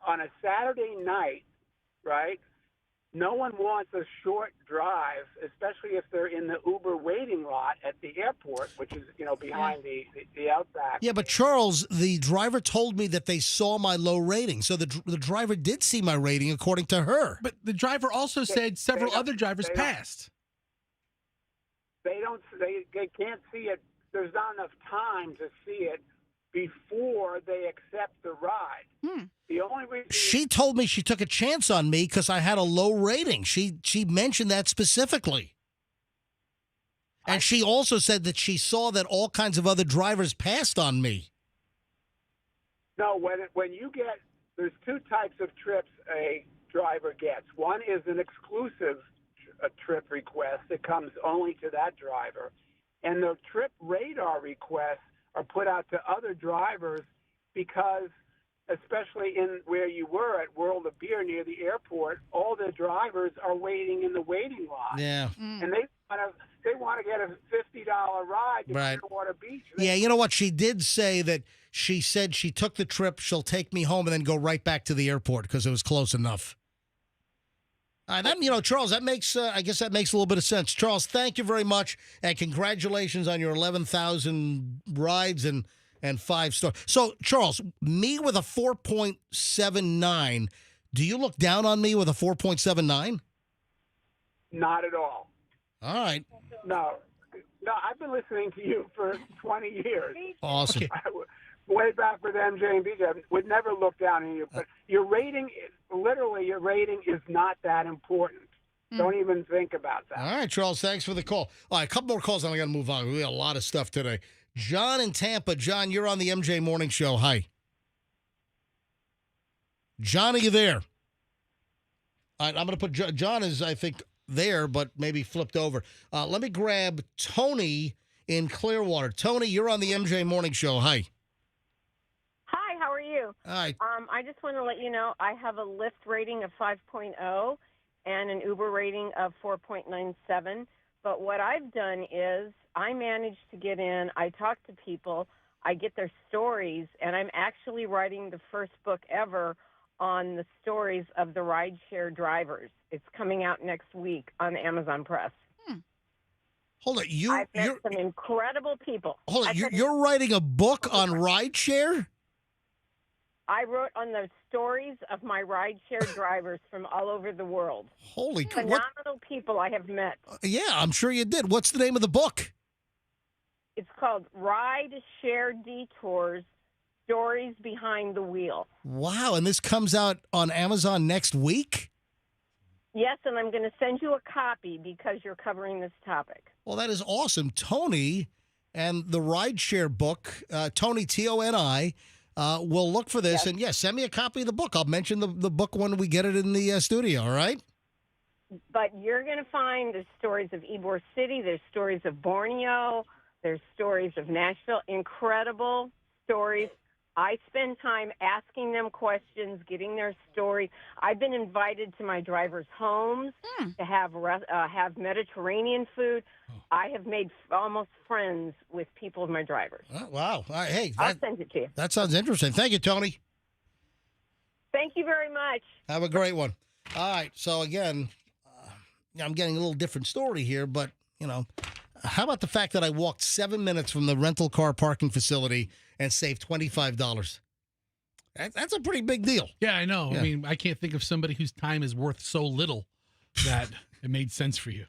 on a Saturday night, right? No one wants a short drive, especially if they're in the Uber waiting lot at the airport, which is, behind the Outback. Yeah, but Charles, the driver told me that they saw my low rating. So the driver did see my rating according to her. But the driver also said several other drivers passed. They can't see it. There's not enough time to see it before they accept the ride. The only reason She told me she took a chance on me because I had a low rating. She mentioned that specifically. And she also said that she saw that all kinds of other drivers passed on me. No, when you get, there's two types of trips a driver gets. One is an exclusive trip request that comes only to that driver. And the trip radar requests are put out to other drivers because especially in where you were at World of Beer near the airport, all the drivers are waiting in the waiting lot. Yeah. And they want to get a $50 ride to Right. Clearwater Beach. Yeah, you know what? She did say that she said she took the trip, she'll take me home, and then go right back to the airport because it was close enough. Charles, that makes I guess that makes a little bit of sense. Charles, thank you very much, and congratulations on your 11,000 rides and 5-star. So, Charles, me with a 4.79. Do you look down on me with a 4.79? Not at all. All right. No, I've been listening to you for 20 years. Awesome. Okay. Way back with MJ and BJ, I would never look down on you. But your rating is not that important. Don't even think about that. All right, Charles, thanks for the call. All right, a couple more calls, and I got to move on. We got a lot of stuff today. John in Tampa. John, you're on the MJ Morning Show. Hi. John, are you there? All right, I'm going to put John is, I think, there, but maybe flipped over. Let me grab Tony in Clearwater. Tony, you're on the MJ Morning Show. Hi. Hi, how are you? Hi. I just want to let you know I have a Lyft rating of 5.0 and an Uber rating of 4.97. But what I've done is I managed to get in, I talk to people, I get their stories, and I'm actually writing the first book ever on the stories of the rideshare drivers. It's coming out next week on Amazon Press. Hold on. I've met some incredible people. Hold on. You're writing a book on rideshare? I wrote on the stories of my rideshare drivers from all over the world. Holy crap. Phenomenal people I have met. Yeah, I'm sure you did. What's the name of the book? It's called Ride Share Detours, Stories Behind the Wheel. Wow, and this comes out on Amazon next week? Yes, and I'm going to send you a copy because you're covering this topic. Well, that is awesome. Tony and the rideshare book, Tony, Toni, will look for this. Yes. And, send me a copy of the book. I'll mention the book when we get it in the studio, all right? But you're going to find there's stories of Ybor City, there's stories of Borneo, there's stories of Nashville, incredible stories. I spend time asking them questions, getting their story. I've been invited to my drivers' homes to have Mediterranean food. I have made almost friends with people of my drivers. Oh, wow. All right, hey, I'll send it to you. That sounds interesting. Thank you, Tony. Thank you very much. Have a great one. All right. So, again, I'm getting a little different story here, but, how about the fact that I walked 7 minutes from the rental car parking facility and saved $25? That's a pretty big deal. Yeah, I know. Yeah. I mean, I can't think of somebody whose time is worth so little that it made sense for you.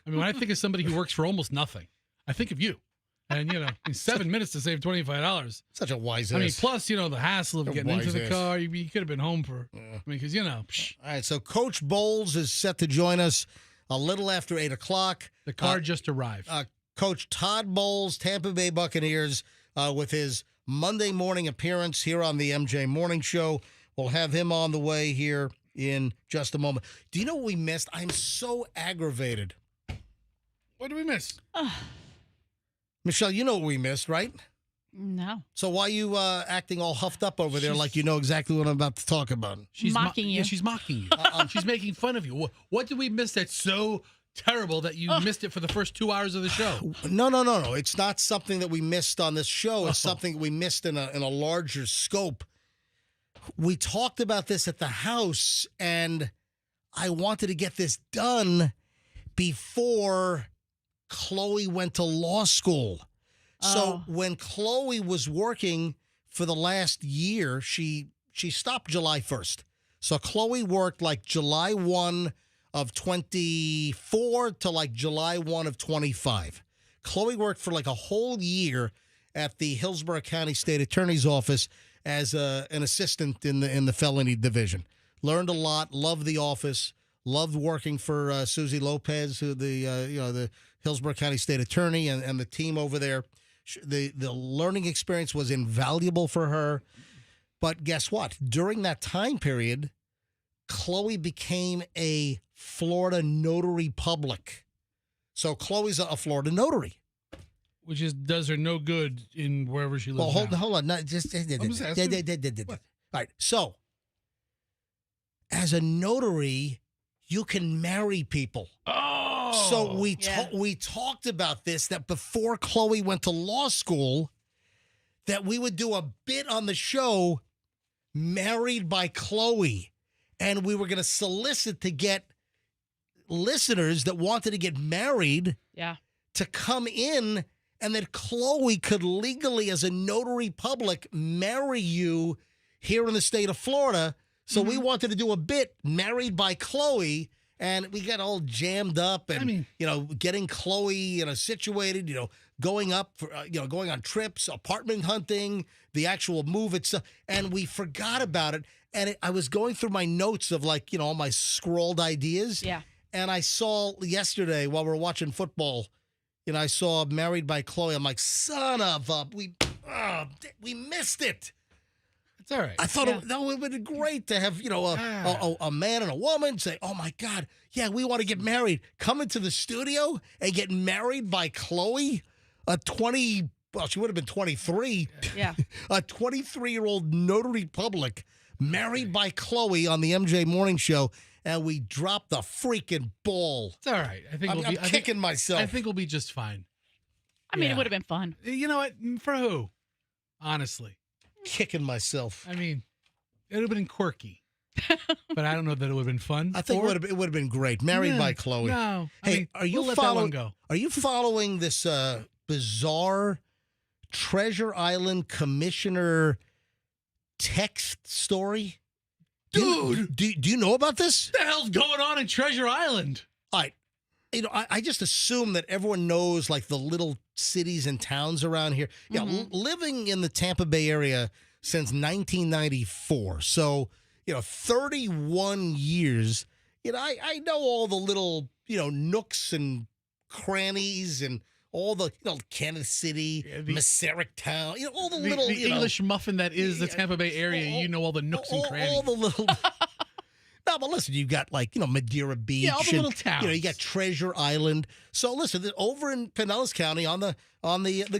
I mean, when I think of somebody who works for almost nothing, I think of you. And, in 7 minutes to save $25. Such a wise I mean, ass. plus, the hassle of A getting into wise the ass. car. You could have been home for, because, All right, so Coach Bowles is set to join us a little after 8 o'clock. the car just arrived. Coach Todd Bowles, Tampa Bay Buccaneers, with his Monday morning appearance here on the MJ Morning Show. We'll have him on the way here in just a moment. Do you know what we missed? I'm so aggravated. What did we miss? Michelle, you know what we missed, right? No. So why are you acting all huffed up over there like you know exactly what I'm about to talk about? She's Mocking you. Yeah, she's mocking you. She's making fun of you. What did we miss that's so terrible that you missed it for the first 2 hours of the show? No. It's not something that we missed on this show. It's something we missed in a larger scope. We talked about this at the house, and I wanted to get this done before Chloe went to law school. So when Chloe was working for the last year, she stopped July 1st. So Chloe worked like July 1 of 24 to like July 1 of 25. Chloe worked for like a whole year at the Hillsborough County State Attorney's Office as an assistant in the felony division. Learned a lot, loved the office, loved working for Susie Lopez, who the Hillsborough County State Attorney, and the team over there. The learning experience was invaluable for her. But guess what? During that time period, Chloe became a Florida notary public. So Chloe's a Florida notary. Which does her no good in wherever she lives. Well, hold now. on. No, just I'm just asking. All right. So, as a notary, you can marry people. Oh. So we talked about this, that before Chloe went to law school, that we would do a bit on the show, Married by Chloe. And we were going to solicit to get listeners that wanted to get married to come in, and that Chloe could legally, as a notary public, marry you here in the state of Florida. So we wanted to do a bit, Married by Chloe, and we got all jammed up and, getting Chloe, situated, going up, for, going on trips, apartment hunting, the actual move itself. And we forgot about it. And I was going through my notes of all my scrawled ideas. Yeah. And I saw yesterday while we were watching football, I saw Married by Chloe. I'm like, son of a, we missed it. It's all right. I thought it would have been great to have, a man and a woman say, oh, my God, yeah, we want to get married. Come into the studio and get married by Chloe, she would have been 23. Yeah. A 23-year-old notary public, married by Chloe on the MJ Morning Show, and we dropped the freaking ball. It's all right. I think I'm kicking myself. I think we'll be just fine. I mean, it would have been fun. You know what? For who? Honestly. Kicking myself. I mean, it would have been quirky, but I don't know that it would have been fun. I think it would have been great. Married by Chloe. No. Hey, we'll let that one go. Are you following this bizarre Treasure Island commissioner text story? Dude! Do you know about this? What the hell's going on in Treasure Island? All right. I just assume that everyone knows the little cities and towns around here. Yeah, living in the Tampa Bay area since 1994. So, 31 years. I know all the little, nooks and crannies and all the, Kansas City, Massac Town, all the little, the English muffin that is the Tampa Bay area. All the nooks and crannies. All the little... No, but listen, you've got Madeira Beach. Yeah, all the little towns. You got Treasure Island. So listen, over in Pinellas County on the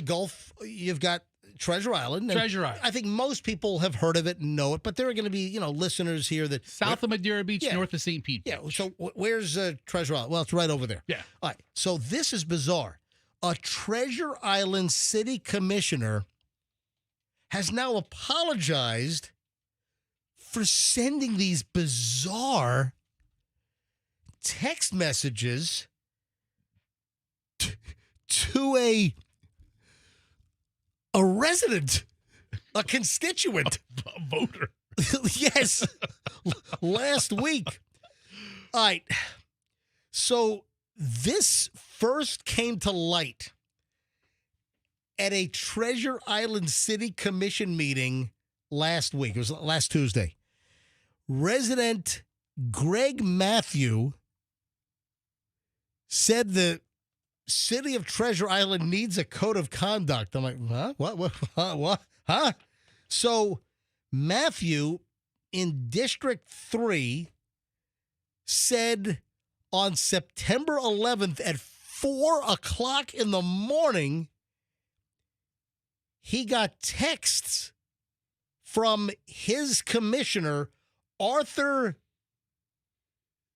Gulf, you've got Treasure Island. Treasure Island. I think most people have heard of it and know it, but there are going to be listeners here that south of Madeira Beach, north of St. Pete. Yeah. So where's Treasure Island? Well, it's right over there. Yeah. All right. So this is bizarre. A Treasure Island city commissioner has now apologized for sending these bizarre text messages to a resident, a constituent, a voter. Yes, last week. All right. So this first came to light at a Treasure Island City Commission meeting last week. It was last Tuesday. Resident Greg Matthew said the city of Treasure Island needs a code of conduct. I'm like, huh? What? Huh? So Matthew in District 3 said on September 11th at 4:00 in the morning, he got texts from his commissioner, Arthur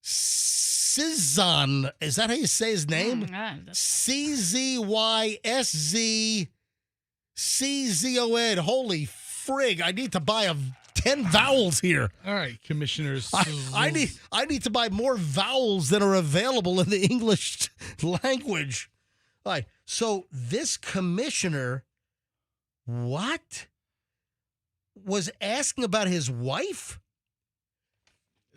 Czizon. Is that how you say his name? CZYSZCZON. Holy frig. I need to buy 10 vowels here. All right, commissioners. I need to buy more vowels than are available in the English language. All right. So this commissioner, what? Was asking about his wife?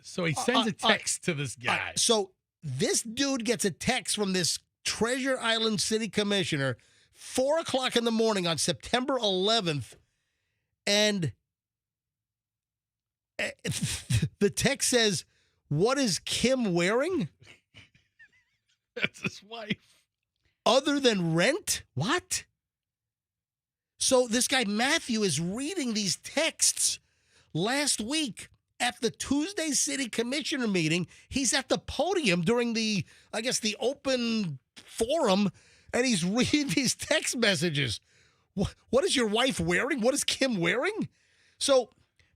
So he sends a text to this guy. So this dude gets a text from this Treasure Island City Commissioner, 4:00 in the morning on September 11th, and the text says, "What is Kim wearing?" That's his wife. Other than rent? What? So this guy Matthew is reading these texts last week at the Tuesday City Commissioner meeting. He's at the podium during the open forum, and he's reading these text messages. What is your wife wearing? What is Kim wearing? So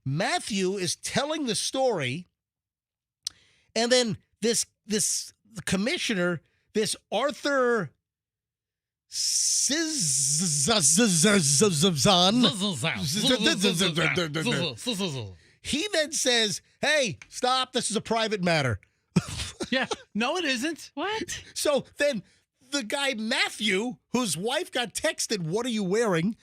Matthew is telling the story, and then this commissioner, this Arthur he then says, "Hey, stop! This is a private matter." Yeah, no, it isn't. What? So then the guy Matthew, whose wife got texted, "What are you wearing?"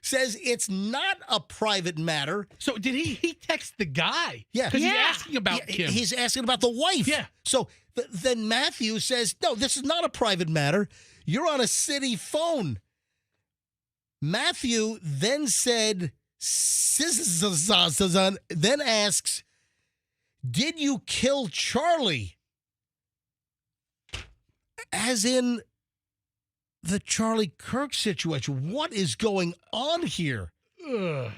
Says it's not a private matter. So did he text the guy? Yeah. Because he's asking about Kim. He's asking about the wife. Yeah. So then Matthew says, "No, this is not a private matter. You're on a city phone." Matthew then said, then asks, "Did you kill Charlie?" As in the Charlie Kirk situation. What is going on here? Ugh.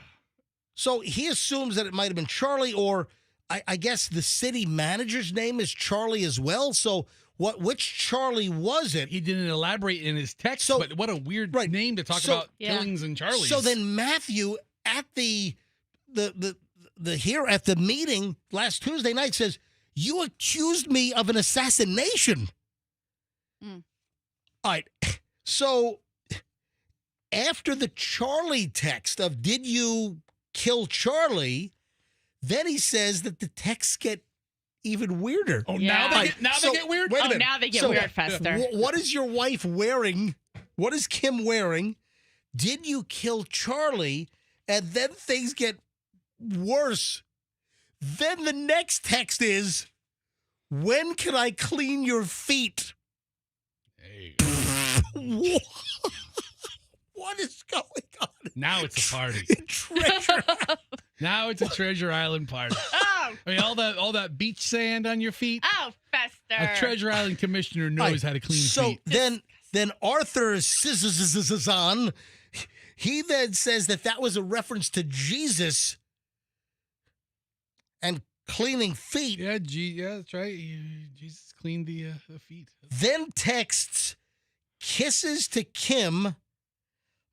So he assumes that it might have been Charlie, or I guess the city manager's name is Charlie as well. So which Charlie was it? He didn't elaborate in his text, but what a weird name to talk about killings and Charlies. So then Matthew at the here at the meeting last Tuesday night says, "You accused me of an assassination." All right. So after the Charlie text of "Did you kill Charlie?" then he says that the texts get even weirder. Oh, now they get weird? Wait a minute. Now they get weird, Fester. What is your wife wearing? What is Kim wearing? Did you kill Charlie? And then things get worse. Then the next text is, "When can I clean your feet?" Hey. What is going on? Now it's a party. Treasure. Now it's a Treasure Island party. Oh. I mean, all that beach sand on your feet. Oh, Fester. A Treasure Island commissioner knows how to clean feet. So then Arthur Sizazazazan, he then says that was a reference to Jesus and cleaning feet. Yeah, that's right. Jesus cleaned the feet. Then texts, "Kisses to Kim,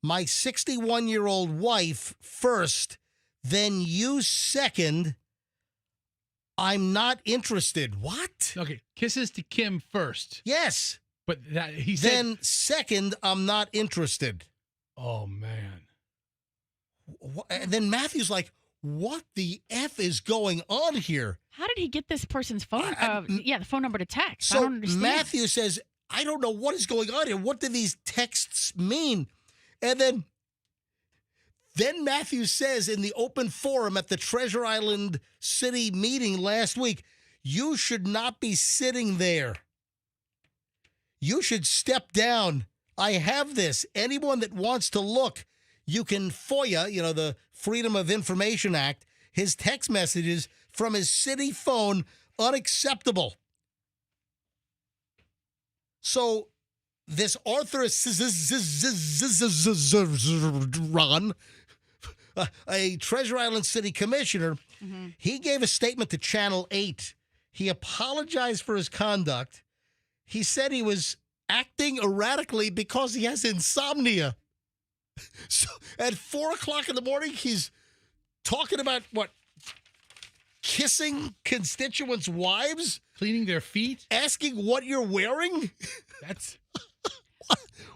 my 61-year-old wife first, then you second. I'm not interested." What? Okay, kisses to Kim first. Yes. But he said... Then second, "I'm not interested." Oh, man. And then Matthew's like, "What the F is going on here?" How did he get this person's phone? The phone number to text. I So don't understand. Matthew says, "I don't know what is going on here. What do these texts mean?" And then Matthew says in the open forum at the Treasure Island City meeting last week, "You should not be sitting there. You should step down. I have this. Anyone that wants to look, you can FOIA," the Freedom of Information Act, his text messages from his city phone. Unacceptable. So this Arthur Ron, a Treasure Island City commissioner, he gave a statement to Channel 8. He apologized for his conduct. He said he was acting erratically because he has insomnia. So at 4:00 in the morning, he's talking about what? Kissing constituents' wives? Cleaning their feet? Asking what you're wearing? That's...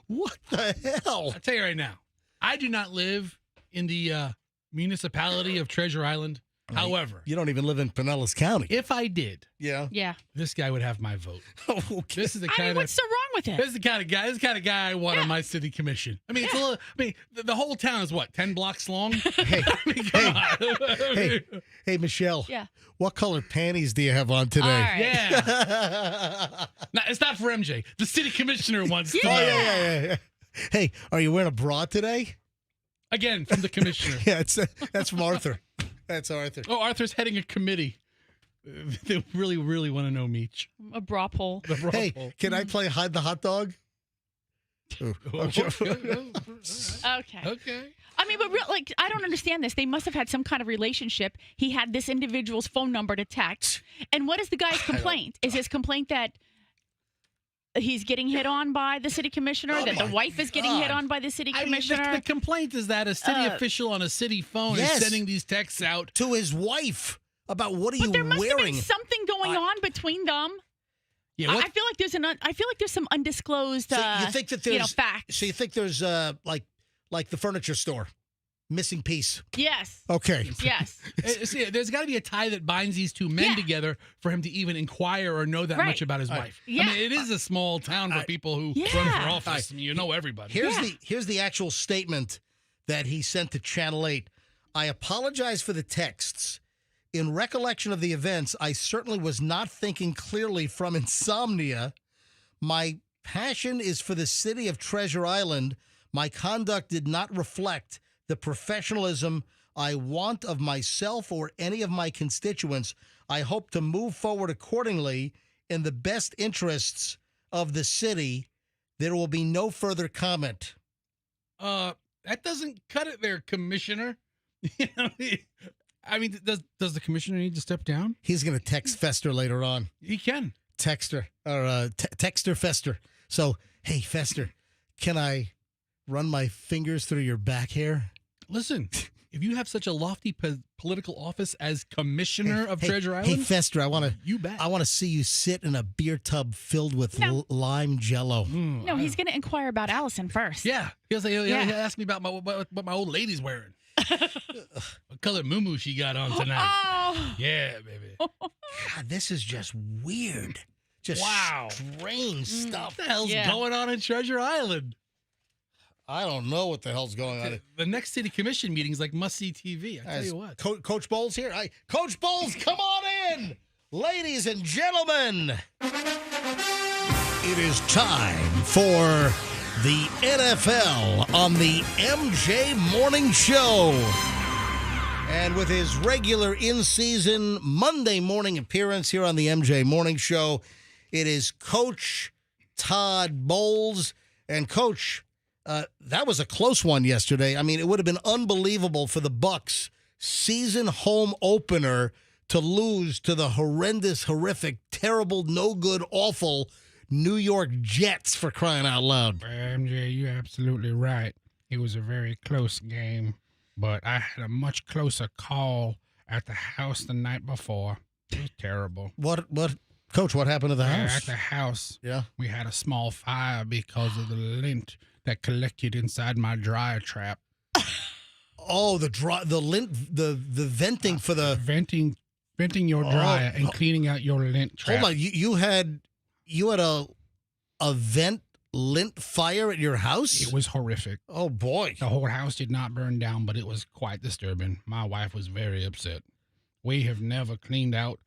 What the hell? I'll tell you right now, I do not live in the municipality of Treasure Island. However, you don't even live in Pinellas County. If I did, yeah, this guy would have my vote. Okay. This is the kind what's so wrong with it? This is the kind of guy I want on my city commission. I mean, it's a little. I mean, the whole town is what, 10 blocks long? Hey, hey, Michelle. Yeah. What color panties do you have on today? All right. Yeah. No, it's not for MJ. The city commissioner wants to know. Oh, yeah. Hey, are you wearing a bra today? Again, from the commissioner. Yeah, that's from Arthur. That's Arthur. Oh, Arthur's heading a committee. They really, really want to know Meech. A bra pole. Hey, can I play Hide the Hot Dog? Ooh, okay. Okay. I mean, but I don't understand this. They must have had some kind of relationship. He had this individual's phone number to text. And what is the guy's complaint? Is his complaint that he's getting hit on by the city commissioner, that the wife is getting hit on by the city commissioner. The complaint is that a city official on a city phone is sending these texts out to his wife about what are you wearing. But there must have been something going on between them. Yeah, I feel like there's some undisclosed you think that there's, facts. So you think there's like the furniture store, missing piece. Yes. Okay. Yes. See, there's got to be a tie that binds these two men together for him to even inquire or know that much about his wife. Yeah. I mean, it is a small town for people who run for office. I mean, you know everybody. Here's the actual statement that he sent to Channel 8. I apologize for the texts. In recollection of the events, I certainly was not thinking clearly from insomnia. My passion is for the city of Treasure Island. My conduct did not reflect the professionalism I want of myself or any of my constituents. I hope to move forward accordingly in the best interests of the city. There will be no further comment. That doesn't cut it there, Commissioner. You know, I mean, does the commissioner need to step down? He's going to text Fester later on. He can. Text her, or text her Fester. So, hey, Fester, can I run my fingers through your back hair? Listen, if you have such a lofty political office as commissioner of Treasure Island. Hey, Fester, I want to see you sit in a beer tub filled with lime jello. No, he's going to inquire about Allison first. Yeah. He'll ask me about what my old lady's wearing. What color muumuu she got on tonight? Oh. Yeah, baby. God, this is just weird. Just strange stuff. What the hell's going on in Treasure Island? I don't know what the hell's going on. The next city commission meeting is like must-see TV. I tell you what. Coach Bowles here. Coach Bowles, come on in. Ladies and gentlemen, it is time for the NFL on the MJ Morning Show. And with his regular in-season Monday morning appearance here on the MJ Morning Show, it is Coach Todd Bowles. And Coach, that was a close one yesterday. I mean, it would have been unbelievable for the Bucs season home opener to lose to the horrendous, horrific, terrible, no good, awful New York Jets, for crying out loud. MJ, you're absolutely right. It was a very close game, but I had a much closer call at the house the night before. It was terrible. What, Coach, what happened to the house? At the house, yeah, we had a small fire because of the lint that collected inside my dryer trap. Oh, the lint, the venting for the venting your dryer and cleaning out your lint trap. Hold on, you had a vent lint fire at your house? It was horrific. Oh, boy. The whole house did not burn down, but it was quite disturbing. My wife was very upset. We have never cleaned out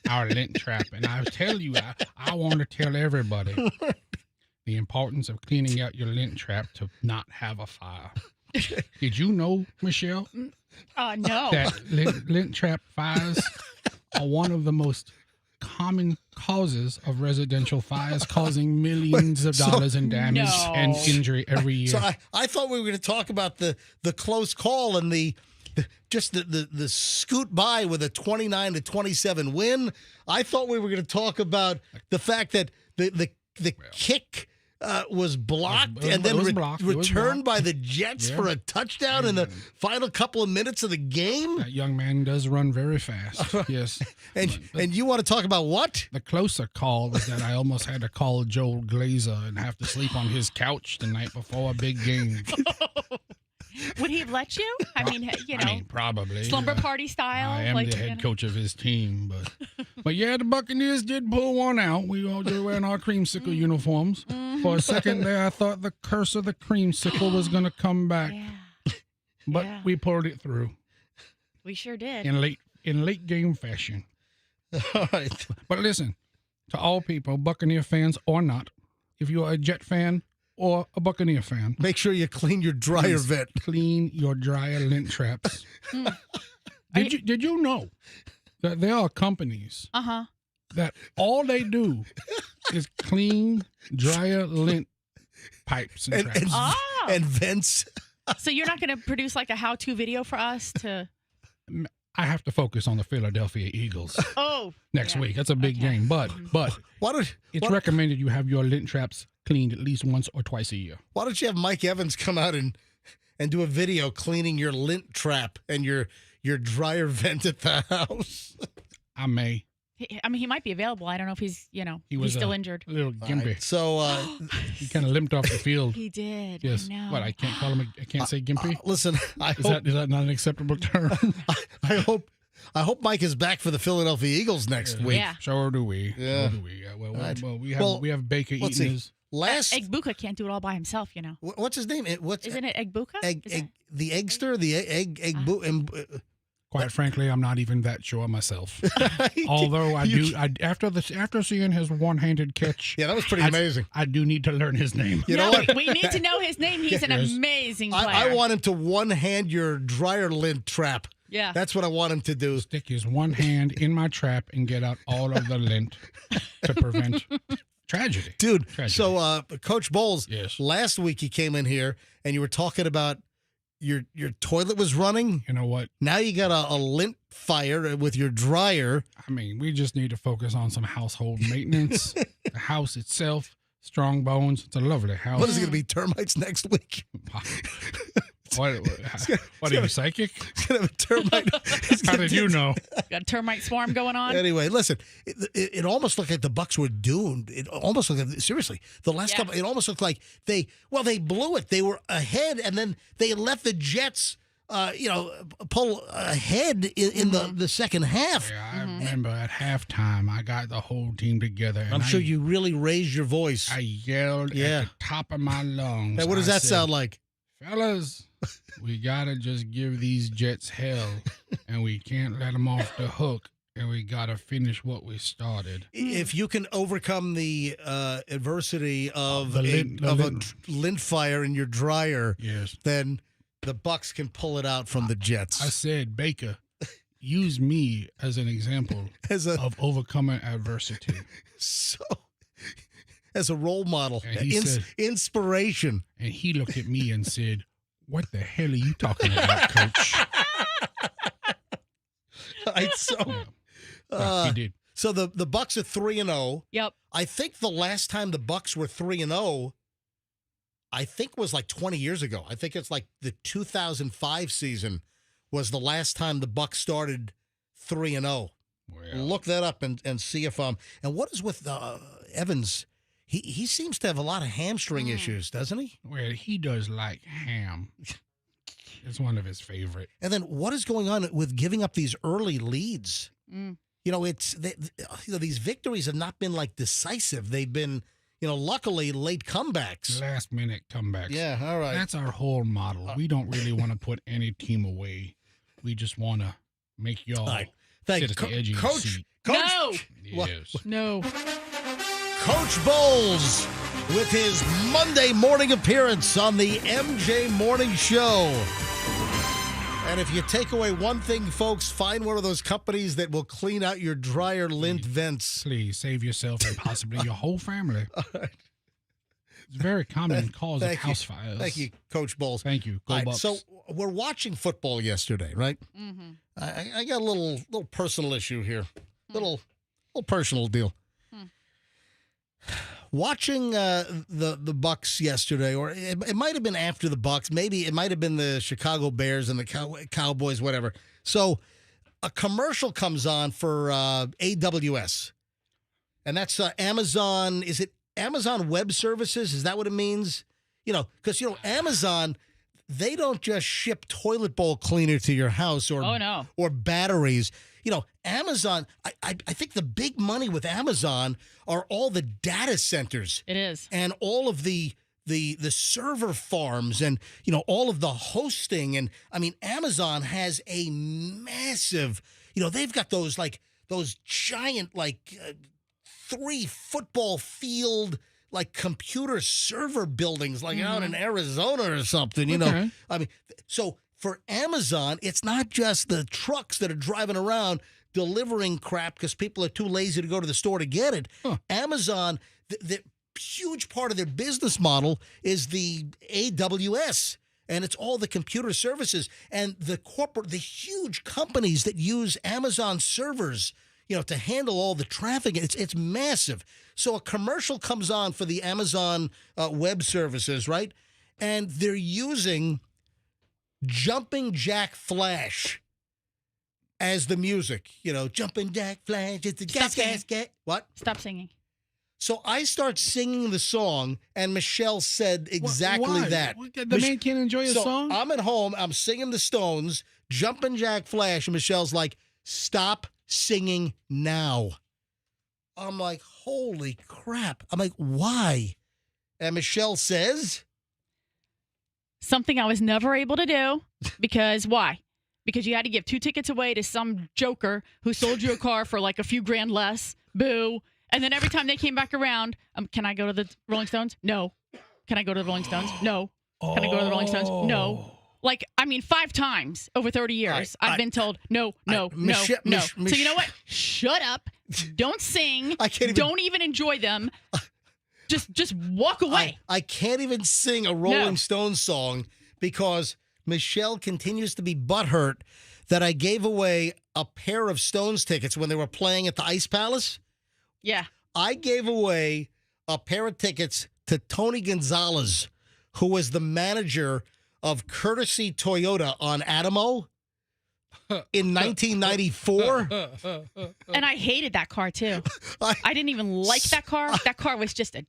our lint trap. And I tell you, I want to tell everybody the importance of cleaning out your lint trap to not have a fire. Did you know, Michelle? No. That lint trap fires are one of the most common causes of residential fires, causing millions of dollars in damage and injury every year. So I thought we were going to talk about the close call and the scoot by with a 29-27 win. I thought we were going to talk about the fact that the kick was blocked and then returned by the Jets for a touchdown in the final couple of minutes of the game. That young man does run very fast. Yes. And you want to talk about what? The closer call was that I almost had to call Joel Glazer and have to sleep on his couch the night before a big game. Would he have let you? I mean, probably. Slumber party style? I am the head coach of his team. But yeah, the Buccaneers did pull one out. We all were wearing our creamsicle uniforms. For a second there, I thought the curse of the creamsicle was going to come back. Yeah. But we pulled it through. We sure did. In late game fashion. All right. But listen, to all people, Buccaneer fans or not, if you're a Jet fan or a Buccaneer fan, make sure you clean your dryer vent. Clean your dryer lint traps. Did you know that there are companies that all they do is clean dryer lint pipes and traps and vents? So you're not going to produce like a how-to video for us to? I have to focus on the Philadelphia Eagles next yeah. week. That's a big game. But it's recommended you have your lint traps cleaned at least once or twice a year. Why don't you have Mike Evans come out and do a video cleaning your lint trap and your dryer vent at the house? I may. He might be available. I don't know if he's he's still injured. A little gimpy. Right, so he kind of limped off the field. He did. Yes. I know. What? I can't call him. I can't say gimpy. Listen, Is that not an acceptable term? I hope Mike is back for the Philadelphia Eagles next week. Yeah. Sure do we. Yeah. Sure do we. Yeah, well, Right. we have Baker let's eating see. his. Egbuka can't do it all by himself, What's his name? Isn't it Egbuka? The eggster, the egg. Quite frankly, I'm not even that sure myself. Although after seeing his one-handed catch, yeah, that was pretty amazing. I do need to learn his name. You know what? We need to know his name. He's an amazing player. I want him to one-hand your dryer lint trap. Yeah, that's what I want him to do. Stick his one hand in my trap and get out all of the lint to prevent tragedy. Dude, Tragedy. So Coach Bowles, yes. Last week you came in here and you were talking about your toilet was running. You know what? Now you got a lint fire with your dryer. I mean, we just need to focus on some household maintenance. The house itself, strong bones. It's a lovely house. What is it going to be, termites next week? What are you, psychic? It's going to have a termite. How did you know? Got a termite swarm going on. Anyway, listen, it almost looked like the Bucs were doomed. It almost looked like, seriously, the last couple, it almost looked like they blew it. They were ahead, and then they let the Jets, pull ahead in the second half. Yeah, I remember at halftime, I got the whole team together. I'm sure you really raised your voice. I yelled at the top of my lungs. Hey, what does that sound like? Fellas, we got to just give these Jets hell, and we can't let them off the hook, and we got to finish what we started. If you can overcome the adversity of a lint fire in your dryer, yes, then the Bucs can pull it out from the Jets. I said, Baker, use me as an example of overcoming adversity. So, as a role model, and he said, inspiration. And he looked at me and said, "What the hell are you talking about, Coach?" He did. So the Bucs are 3-0. Yep. I think the last time the Bucs were 3-0, I think was like 20 years ago. I think it's like the 2005 season was the last time the Bucs started 3-0. Well, look that up and see if and what is with Evans? He seems to have a lot of hamstring issues, doesn't he? Well, he does like ham. It's one of his favorite. And then what is going on with giving up these early leads? It's these victories have not been like decisive. They've been, luckily late comebacks. Last minute comebacks. Yeah, all right. That's our whole model. We don't really want to put any team away. We just want to make y'all sit at the edge of your seat. Coach, Yes. No. Coach Bowles with his Monday morning appearance on the MJ Morning Show. And if you take away one thing, folks, find one of those companies that will clean out your dryer lint vents. Please save yourself and possibly your whole family. All right. It's a very common cause of house fires. Thank you, Coach Bowles. Thank you. Go Bucs. So we're watching football yesterday, right? Mm-hmm. I got a little personal issue here. Little personal deal. Watching the Bucs yesterday, or it might have been after the Bucs. Maybe it might have been the Chicago Bears and the Cowboys, whatever. So a commercial comes on for AWS, and that's Amazon. Is it Amazon Web Services? Is that what it means? Because Amazon, they don't just ship toilet bowl cleaner to your house or batteries. Amazon, I think the big money with Amazon are all the data centers. It is. And all of the server farms and, all of the hosting. And, Amazon has a massive, they've got those giant, 3 football field, computer server buildings, out in Arizona or something, Okay. So for Amazon, it's not just the trucks that are driving around delivering crap because people are too lazy to go to the store to get it. Amazon, the huge part of their business model is the AWS. And it's all the computer services and the huge companies that use Amazon servers, to handle all the traffic. It's massive. So a commercial comes on for the Amazon web services, right? And they're using Jumping Jack Flash as the music. Jumping Jack Flash. It's the gas. What? Stop singing. So I start singing the song, and Michelle said exactly Why? that. The man can't enjoy a song? I'm at home, I'm singing the Stones, Jumpin' Jack Flash, and Michelle's like, stop singing now. I'm like, holy crap. I'm like, why? And Michelle says, something I was never able to do because why? Because you had to give 2 tickets away to some joker who sold you a car for like a few grand less. Boo. And then every time they came back around, can I go to the Rolling Stones? No. Can I go to the Rolling Stones? No. Can I go to the Rolling Stones? No. 5 times over 30 years, I've been told, no. So you know what? Shut up. Don't sing. Don't even enjoy them. Just walk away. I can't even sing a Rolling Stones song because Michelle continues to be butthurt that I gave away a pair of Stones tickets when they were playing at the Ice Palace. Yeah. I gave away a pair of tickets to Tony Gonzalez, who was the manager of Courtesy Toyota on Adamo in 1994. And I hated that car, too. I didn't even like that car. That car was just a...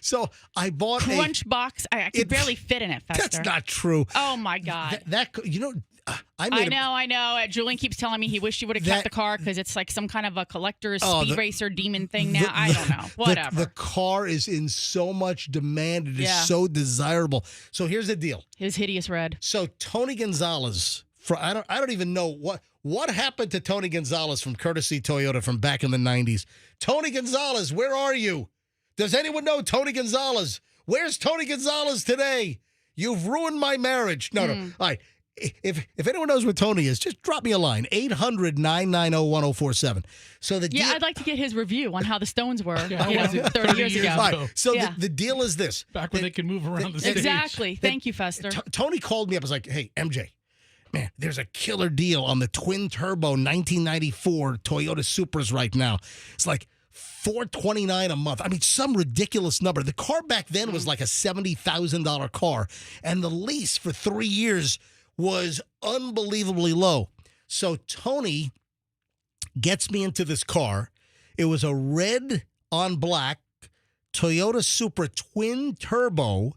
So I bought Crunch box. I could barely fit in it, Fester. That's not true. Oh, my God. I know. Julian keeps telling me he wished he would have kept the car because it's like some kind of a collector's speed racer demon thing now. I don't know. Whatever. The car is in so much demand. It is so desirable. So here's the deal. His hideous red. So Tony Gonzalez, I don't even know what happened to Tony Gonzalez from Courtesy Toyota from back in the 90s. Tony Gonzalez, where are you? Does anyone know Tony Gonzalez? Where's Tony Gonzalez today? You've ruined my marriage. No. All right. If anyone knows where Tony is, just drop me a line, 800-990-1047. So I'd like to get his review on how the Stones were 30 years ago. All right, so the deal is this. Back when they could move around the stage. Exactly. Thank you, Fester. Tony called me up. I was like, hey, MJ, man, there's a killer deal on the twin-turbo 1994 Toyota Supras right now. It's like $429 a month. I mean, some ridiculous number. The car back then was like a $70,000 car, and the lease for 3 years was unbelievably low. So Tony gets me into this car. It was a red on black Toyota Supra twin turbo,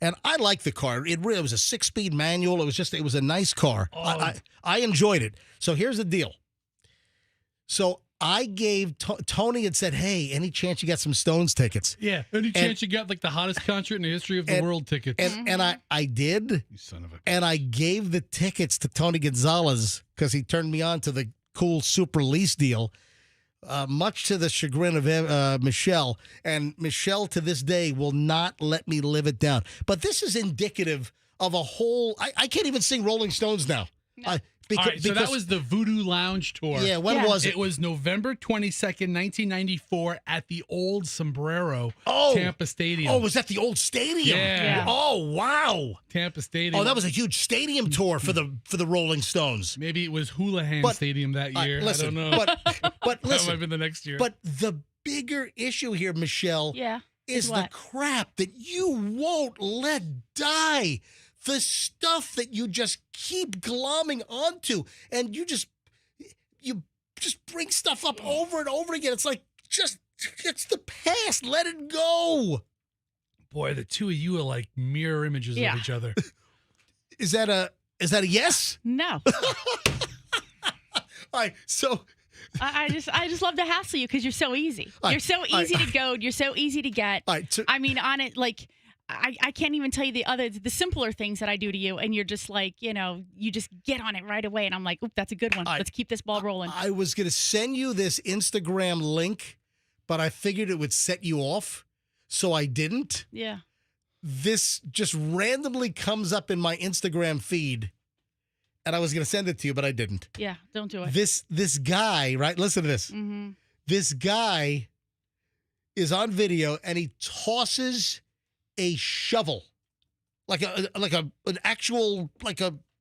and I liked the car. It was a 6-speed manual. It was a nice car. I enjoyed it. So here's the deal. So I gave Tony and said, hey, any chance you got some Stones tickets? Yeah, any chance you got like the hottest concert in the history of the world tickets? And I did. You son of a... And I gave the tickets to Tony Gonzalez because he turned me on to the cool super lease deal, much to the chagrin of Michelle. And Michelle to this day will not let me live it down. But this is indicative of a whole... I can't even sing Rolling Stones now. No. Because that was the Voodoo Lounge tour. Yeah, when was it? It was November 22nd, 1994 at the old Sombrero Tampa Stadium. Oh, was that the old stadium? Yeah. Oh, wow. Tampa Stadium. Oh, that was a huge stadium tour for the Rolling Stones. Maybe it was Houlihan Stadium that year. Listen, I don't know. But listen. That might have been the next year. But the bigger issue here, Michelle, is the crap that you won't let die. The stuff that you just keep glomming onto, and you just bring stuff up over and over again. It's like, it's the past. Let it go. Boy, the two of you are like mirror images of each other. Is that a yes? No. All right, so I just love to hassle you because you're so easy. You're so easy to goad. You're so easy to get. I mean, on it, like, I can't even tell you the simpler things that I do to you, and you're just like, you just get on it right away, and I'm like, oop, that's a good one. Let's keep this ball rolling. I was going to send you this Instagram link, but I figured it would set you off, so I didn't. Yeah. This just randomly comes up in my Instagram feed, and I was going to send it to you, but I didn't. Yeah, don't do it. This guy, right? Listen to this. Mm-hmm. This guy is on video, and he tosses a shovel like an actual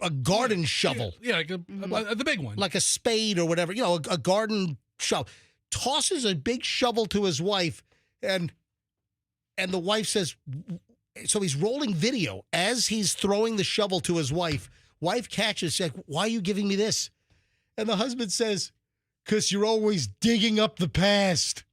a garden shovel. Yeah, like the big one. Like a spade or whatever, a garden shovel. Tosses a big shovel to his wife, and the wife says, so he's rolling video as he's throwing the shovel to his wife. Wife catches, like, why are you giving me this? And the husband says, because you're always digging up the past.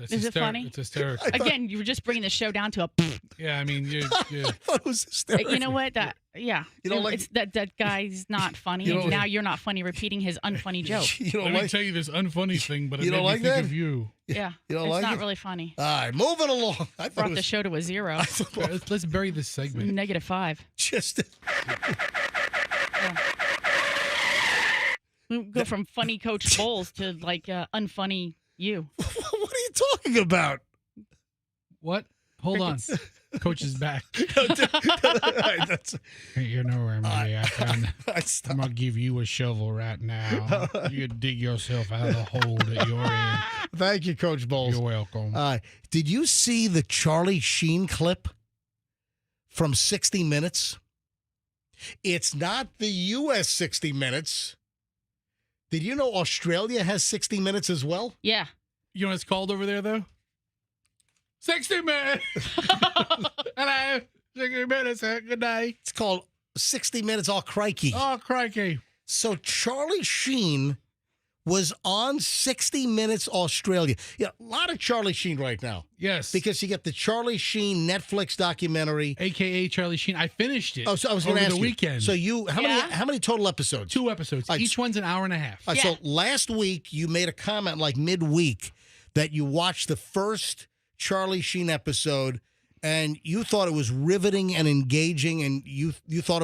Is it funny? It's hysterical. Again, you were just bringing the show down to a. Yeah, I mean, I thought it was hysterical. You know what? You don't like that guy's not funny, and now you're not funny repeating his unfunny joke. Let me tell you this unfunny thing, but it You made don't me like think that? of you. Yeah, You don't it's like not it? really funny. All right, moving along. I thought Brought the show to a 0. Let's bury this segment. -5. Just We go from funny Coach Bowles to like unfunny you. What are you talking about? What? Hold on. Coach is back. You know where I'm going to give you a shovel right now. You dig yourself out of the hole that you're in. Thank you, Coach Bowles. You're welcome. Did you see the Charlie Sheen clip from 60 Minutes? It's not the U.S. 60 Minutes. Did you know Australia has 60 Minutes as well? Yeah. You know what it's called over there, though? 60 Minutes. Hello. 60 Minutes. Good day. It's called 60 Minutes. Oh, crikey. Oh, crikey. So Charlie Sheen was on 60 Minutes Australia. Yeah, a lot of Charlie Sheen right now. Yes. Because you get the Charlie Sheen Netflix documentary. AKA Charlie Sheen. I finished it. Oh, so I was going to ask the you. weekend. So how many total episodes? 2 episodes. All right, Each one's an hour and a half. All right, so last week you made a comment like midweek that you watched the first Charlie Sheen episode and you thought it was riveting and engaging, and you thought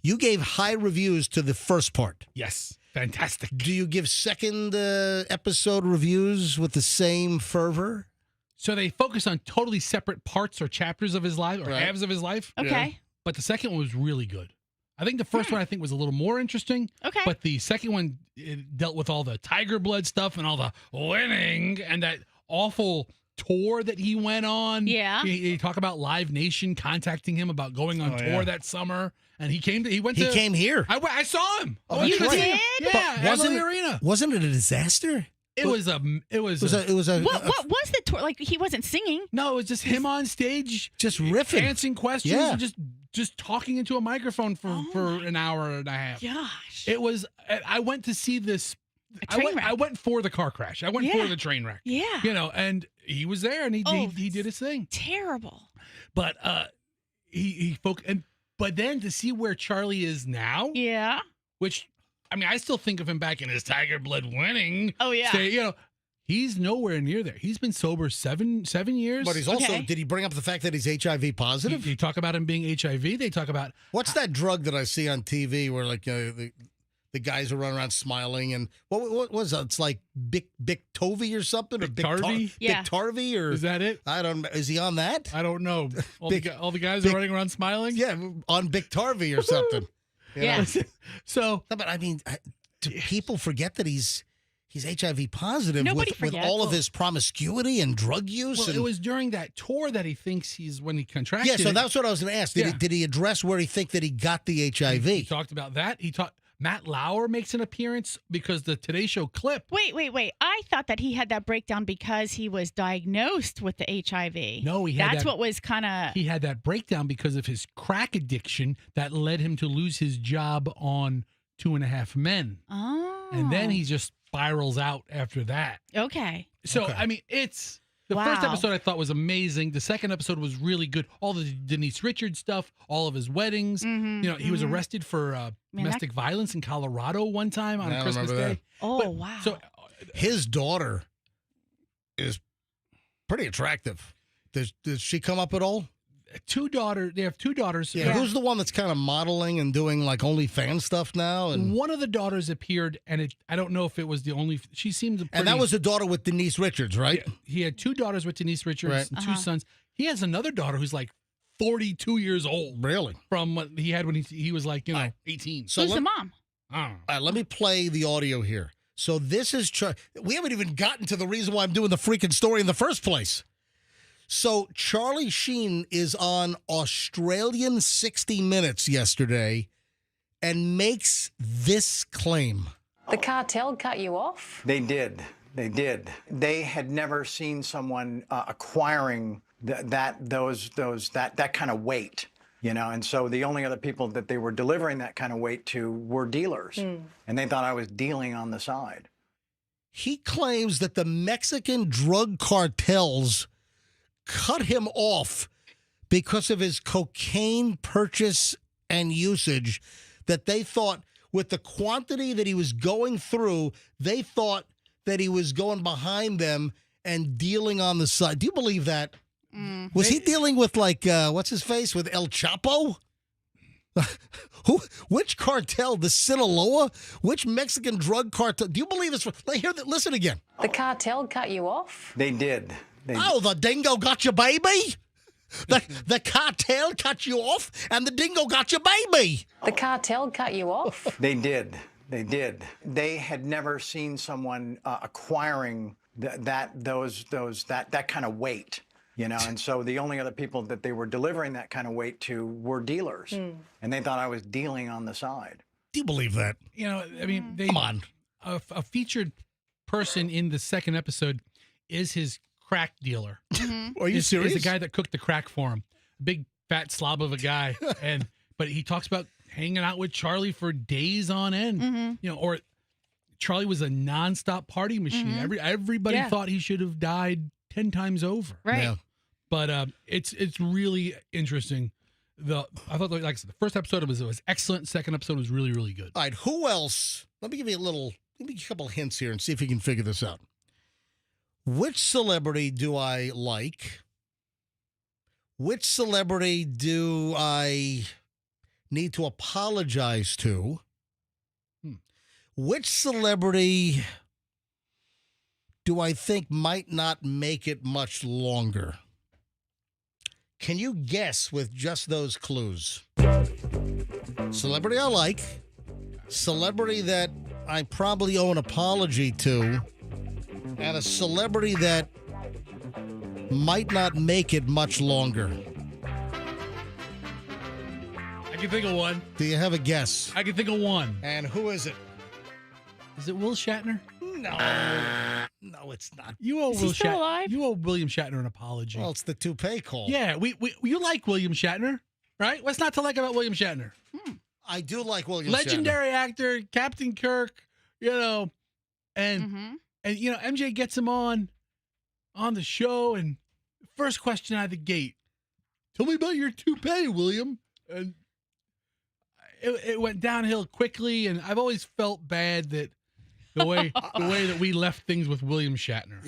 you gave high reviews to the first part. Yes. Fantastic. Do you give second episode reviews with the same fervor? So they focus on totally separate parts or chapters of his life or halves of his life. Okay. Yeah. But the second one was really good. I think the first one was a little more interesting. Okay. But the second one it dealt with all the tiger blood stuff and all the winning and that awful tour that he went on. Yeah. He talked about Live Nation contacting him about going on tour that summer. And he came here. I saw him. Oh, you did? Yeah, wasn't Emily Arena. Wasn't it a disaster? It was a what was the tour? Like, he wasn't singing? No, it was just him on stage, just riffing, answering questions, and just talking into a microphone for an hour and a half. Gosh, it was. I went to see this. I went for the car crash. I went for the train wreck. Yeah, and he was there, and he did his thing. Terrible. But he but then to see where Charlie is now, which. I mean, I still think of him back in his Tiger Blood winning. Oh, yeah. He's nowhere near there. He's been sober 7 years. But he's also, did he bring up the fact that he's HIV positive? They talk about him being HIV. They talk about. What's that drug that I see on TV where, like, the guys are running around smiling and what was it? It's like Biktarvy or something? Or Biktarvy? Biktarvy? Or is that it? I don't know. Is he on that? I don't know. All the guys are running around smiling? Yeah, on Biktarvy or something. Yeah. So, no, but I mean, do people forget that he's HIV positive with all of his promiscuity and drug use? Well, it was during that tour that he thinks when he contracted. Yeah, so that's what I was going to ask. Did he address where he think that he got the HIV? He talked about that. Matt Lauer makes an appearance because the Today Show clip. Wait. I thought that he had that breakdown because he was diagnosed with the HIV. No, That's what was kind of. He had that breakdown because of his crack addiction that led him to lose his job on 2.5 Men. Oh. And then he just spirals out after that. Okay. So, I mean, it's. The first episode I thought was amazing. The second episode was really good. All the Denise Richards stuff, all of his weddings. Mm-hmm, he was arrested for domestic violence in Colorado one time on Christmas Day. Oh, wow. So his daughter is pretty attractive. Does she come up at all? They have 2 daughters. Yeah. Who's the one that's kind of modeling and doing like OnlyFans stuff now? And one of the daughters appeared, and I don't know if it was the only. She seemed pretty, and that was the daughter with Denise Richards, right? Yeah, he had 2 daughters with Denise Richards and 2 sons. He has another daughter who's like 42 years old. Really? From what he had when he was like 18. So who's the mom? All right, let me play the audio here. So this is we haven't even gotten to the reason why I'm doing the freaking story in the first place. So Charlie Sheen is on Australian 60 Minutes yesterday and makes this claim. The cartel cut you off? They did. They did. They had never seen someone acquiring that kind of weight, and so the only other people that they were delivering that kind of weight to were dealers, and they thought I was dealing on the side. He claims that the Mexican drug cartels cut him off because of his cocaine purchase and usage, that they thought with the quantity that he was going through, they thought that he was going behind them and dealing on the side. Do you believe that? Was he dealing with what's his face, with El Chapo? Which cartel? The Sinaloa? Which Mexican drug cartel? Do you believe this? Listen again. The cartel cut you off? They did. The dingo got your baby? The cartel cut you off, and the dingo got your baby. The cartel cut you off? They did. They did. They had never seen someone acquiring that kind of weight, and so the only other people that they were delivering that kind of weight to were dealers, and they thought I was dealing on the side. Do you believe that? Come on. A featured person in the second episode is his crack dealer. Are you serious? Is the guy that cooked the crack for him. Big fat slob of a guy, but he talks about hanging out with Charlie for days on end. Or Charlie was a nonstop party machine. Everybody thought he should have died 10 times over. Right. Yeah. But it's really interesting. I thought, like I said, the first episode was excellent. Second episode was really, really good. All right, who else? Let me give you a couple hints here and see if you can figure this out. Which celebrity do I like? Which celebrity do I need to apologize to? Which celebrity do I think might not make it much longer? Can you guess with just those clues? Celebrity I like, celebrity that I probably owe an apology to, and a celebrity that might not make it much longer. I can think of one. Do you have a guess? I can think of one. And who is it? Is it Will Shatner? No, it's not. You owe Is he still alive? You owe William Shatner an apology. Well, it's the toupee call. Yeah, you like William Shatner, right? What's not to like about William Shatner? I do like William Legendary Shatner. actor, Captain Kirk, and MJ gets him on the show, and first question out of the gate, tell me about your toupee, William. And it went downhill quickly, and I've always felt bad that the way that we left things with William Shatner.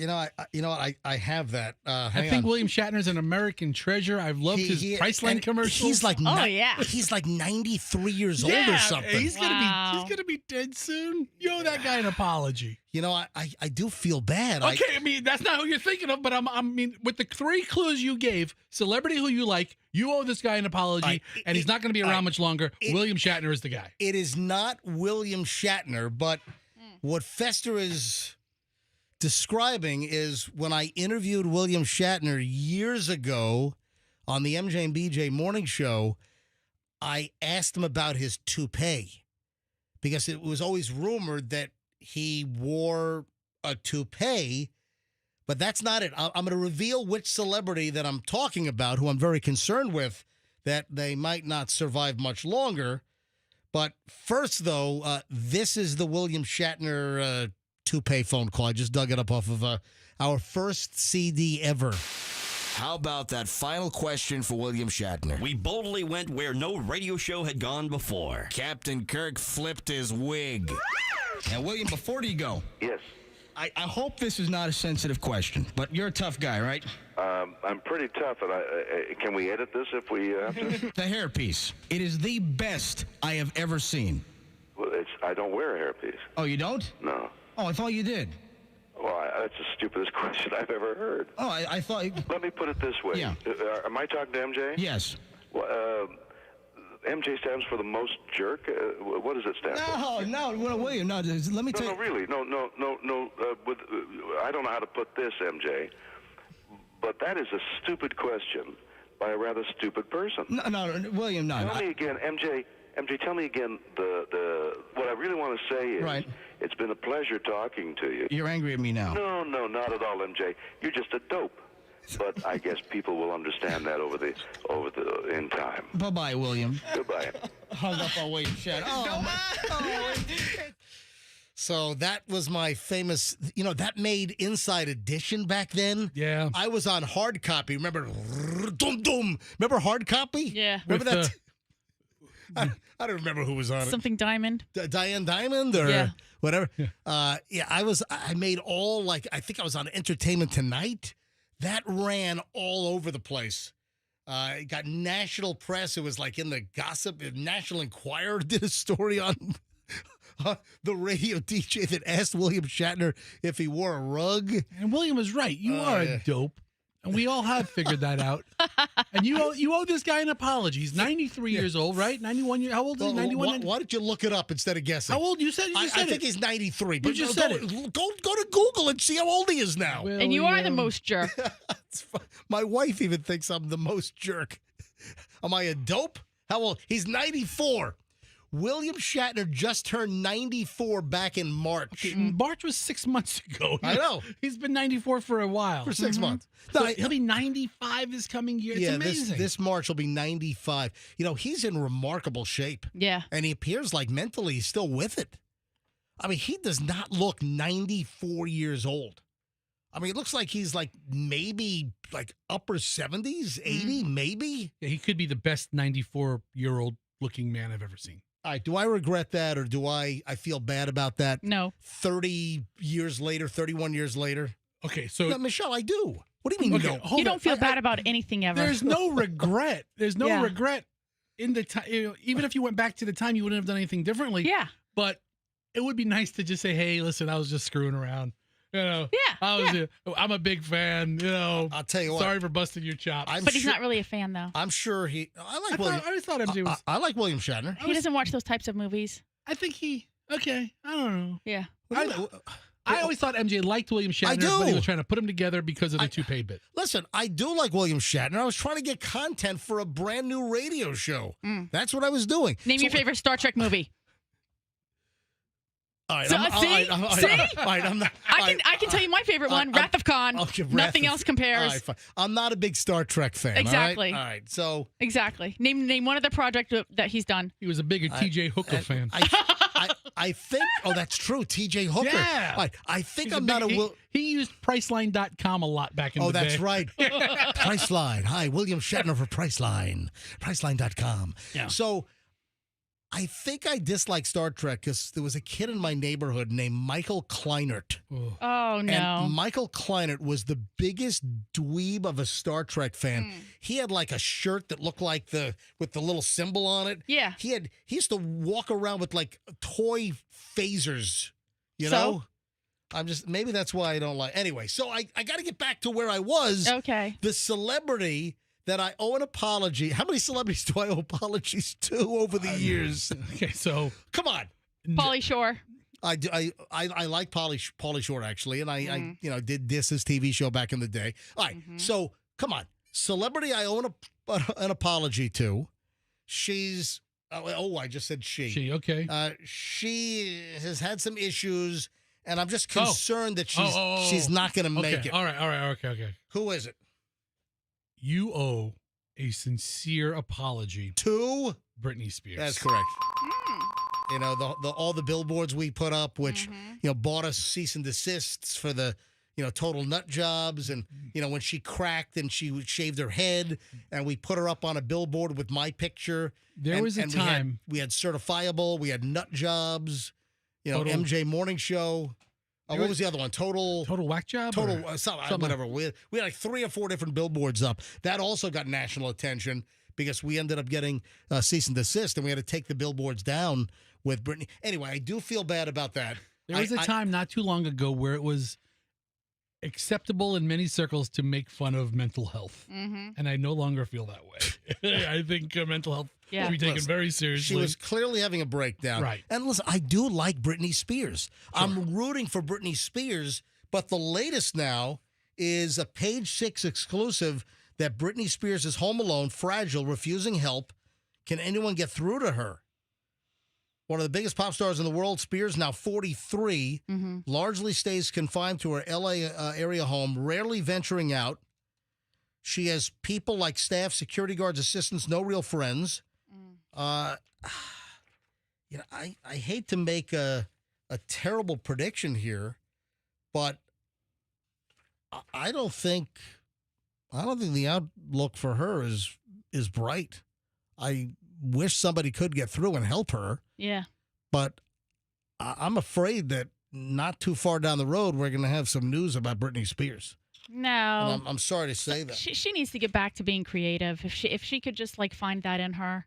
I have that. I think William Shatner's an American treasure. I've loved his Priceline commercials. He's like, he's like 93 years old or something. He's gonna be dead soon. You owe that guy an apology. I do feel bad. Okay, that's not who you're thinking of, but with the three clues you gave, celebrity who you like, you owe this guy an apology, and he's not going to be around much longer. William Shatner is the guy. It is not William Shatner, but what Fester is describing is when I interviewed William Shatner years ago on the MJ and BJ morning show, I asked him about his toupee because it was always rumored that he wore a toupee, but that's not it. I'm going to reveal which celebrity that I'm talking about, who I'm very concerned with, that they might not survive much longer. But first, though, this is the William Shatner toupee phone call. I just dug it up off of our first CD ever. How about that final question for William Shatner? We boldly went where no radio show had gone before. Captain Kirk flipped his wig. Now, William, before you go. Yes. I hope this is not a sensitive question, but you're a tough guy, right? I'm pretty tough, and can we edit this if we have to? The hairpiece. It is the best I have ever seen. Well, I don't wear a hairpiece. Oh, you don't? No. Oh, I thought you did. Well, that's the stupidest question I've ever heard. Oh, I thought... Let me put it this way. Yeah. Am I talking to MJ? Yes. Well, MJ stands for the most jerk. What does it stand for? No, William. No, let me tell you. No, really. No. I don't know how to put this, MJ. but that is a stupid question by a rather stupid person. No, William, no. Tell me again, MJ, tell me again what I really want to say is, Right. It's been a pleasure talking to you. You're angry at me now. No, not at all, MJ. You're just a dope. But I guess people will understand that in time. Bye-bye, William. Goodbye. Hung up on William Shatner. Oh, So that was my famous, that made Inside Edition back then. Yeah. I was on hard copy. Remember? Dum dum. Remember hard copy? Yeah. Remember that? I don't remember who was on it. Something Diamond. Diane Diamond or Yeah. whatever. I made all I think I was on Entertainment Tonight. That ran all over the place. It got national press. It was like in the gossip. National Enquirer did a story on the radio DJ that asked William Shatner if he wore a rug. And William was right. You are a dope. And we all have figured that out. And you owe this guy an apology. He's 93 years old, right? 91 years. How old is he? 91? Why did you look it up instead of guessing? How old? You said I it. think he's 93. You But just go, said it. Go to Google and see how old he is now. And you are the most jerk. My wife even thinks I'm the most jerk. Am I a dope? How old? He's 94. William Shatner just turned 94 back in March. Okay, March was 6 months ago. I know. He's been 94 for a while. For 6 months. So he'll be 95 this coming year. It's amazing. This March will be 95. He's in remarkable shape. Yeah. And he appears like mentally he's still with it. I mean, he does not look 94 years old. I mean, it looks like he's maybe upper 70s, 80, maybe. Yeah, he could be the best 94-year-old looking man I've ever seen. All right, do I regret that or do I feel bad about that? No. 30 years later, 31 years later? Okay, so... No, Michelle, I do. What do you mean you don't? You don't feel bad about anything ever. There's no regret. There's no Yeah. regret in the time. Even if you went back to the time, you wouldn't have done anything differently. Yeah. But it would be nice to just say, hey, listen, I was just screwing around. I'm a big fan. I'll tell you what. Sorry for busting your chops. But he's not really a fan, though. I'm sure he. I thought MJ was. I like William Shatner. He doesn't watch those types of movies. I think he. Okay, I don't know. Yeah. I always thought MJ liked William Shatner, I do. but he was trying to put them together because of the toupee bit. Listen, I do like William Shatner. I was trying to get content for a brand new radio show. That's what I was doing. Name your favorite Star Trek movie. All right, So, all see? right, I'm not. I can tell you my favorite one, Wrath of Khan. Nothing else compares. All right, fine. I'm not a big Star Trek fan. Exactly. All right, so Exactly. Name one other project that he's done. He was a bigger T.J. Hooker fan. I think. Oh, that's true. T.J. Hooker. Yeah. All right, I think He's I'm not a. He used Priceline.com a lot back in the day. Oh, that's right. Priceline. Hi, William Shatner for Priceline. Priceline.com. Yeah. So I think I dislike Star Trek because there was a kid in my neighborhood named Michael Kleinert. Oh, no. And Michael Kleinert was the biggest dweeb of a Star Trek fan. He had like a shirt that looked like with the little symbol on it. Yeah. He used to walk around with like toy phasers, you So? know? Maybe that's why I don't like. Anyway, so I got to get back to where I was. Okay. The celebrity that I owe an apology. How many celebrities do I owe apologies to over the years? Okay, so come on, Pauly Shore. I like Pauly Shore actually, and I did his TV show back in the day. All right, so come on, celebrity I owe an apology to. She's I just said she. She okay. She has had some issues, and I'm just concerned that she's not going to make it. All right, okay. Who is it? You owe a sincere apology to Britney Spears. That's correct. You know, all the billboards we put up, which bought us cease and desists for the total nut jobs, and when she cracked and she shaved her head, and we put her up on a billboard with my picture. There was a time we had certifiable, we had nut jobs, Total- MJ Morning Show. What was the other one? Total whack job. Total whatever. We had like 3 or 4 different billboards up. That also got national attention because we ended up getting cease and desist, and we had to take the billboards down with Britney. Anyway, I do feel bad about that. There was a time not too long ago where it was acceptable in many circles to make fun of mental health, and I no longer feel that way. I think mental health should be taken very seriously. She was clearly having a breakdown. Right. And listen, I do like Britney Spears. Sure. I'm rooting for Britney Spears, but the latest now is a Page 6 exclusive that Britney Spears is home alone, fragile, refusing help. Can anyone get through to her? One of the biggest pop stars in the world, Spears, now 43, largely stays confined to her L.A. Area home, rarely venturing out. She has people like staff, security guards, assistants, no real friends. I hate to make a terrible prediction here, but I don't think the outlook for her is bright. I wish somebody could get through and help her. Yeah. But I'm afraid that not too far down the road, we're going to have some news about Britney Spears. No. And I'm sorry to say that. She needs to get back to being creative. If she could just like find that in her,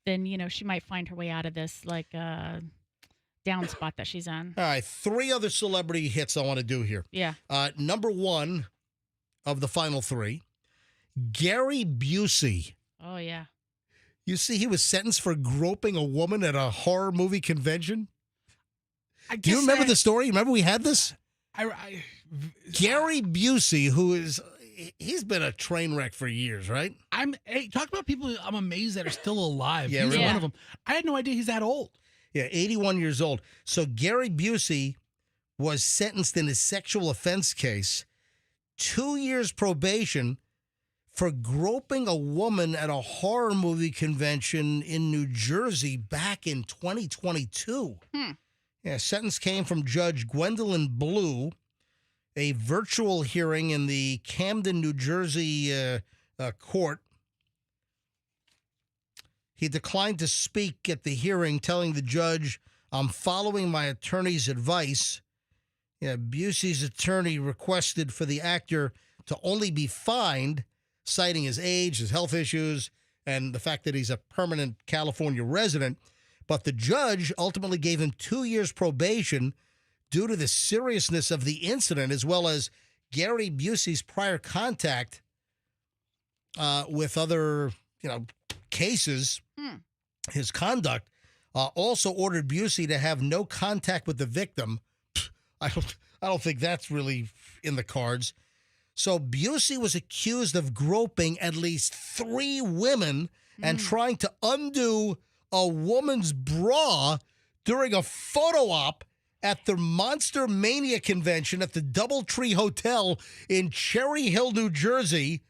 then, she might find her way out of this like down spot that she's in. All right. 3 other celebrity hits I want to do here. Yeah. Number 1 of the final 3, Gary Busey. Oh, yeah. You see, he was sentenced for groping a woman at a horror movie convention. Do you remember the story? Remember we had this? Gary Busey, he's been a train wreck for years, right? Talk about people I'm amazed that are still alive. Yeah, He's really. one of them. I had no idea he's that old. Yeah, 81 years old. So Gary Busey was sentenced in his sexual offense case, 2 years probation for groping a woman at a horror movie convention in New Jersey back in 2022. Yeah, sentence came from Judge Gwendolyn Blue, a virtual hearing in the Camden, New Jersey court. He declined to speak at the hearing, telling the judge, "I'm following my attorney's advice." Yeah, Busey's attorney requested for the actor to only be fined, citing his age, his health issues, and the fact that he's a permanent California resident. But the judge ultimately gave him 2 years probation due to the seriousness of the incident, as well as Gary Busey's prior contact with other, cases. His conduct also ordered Busey to have no contact with the victim. I don't think that's really in the cards. So Busey was accused of groping at least 3 women and trying to undo a woman's bra during a photo op at the Monster Mania convention at the Doubletree Hotel in Cherry Hill, New Jersey.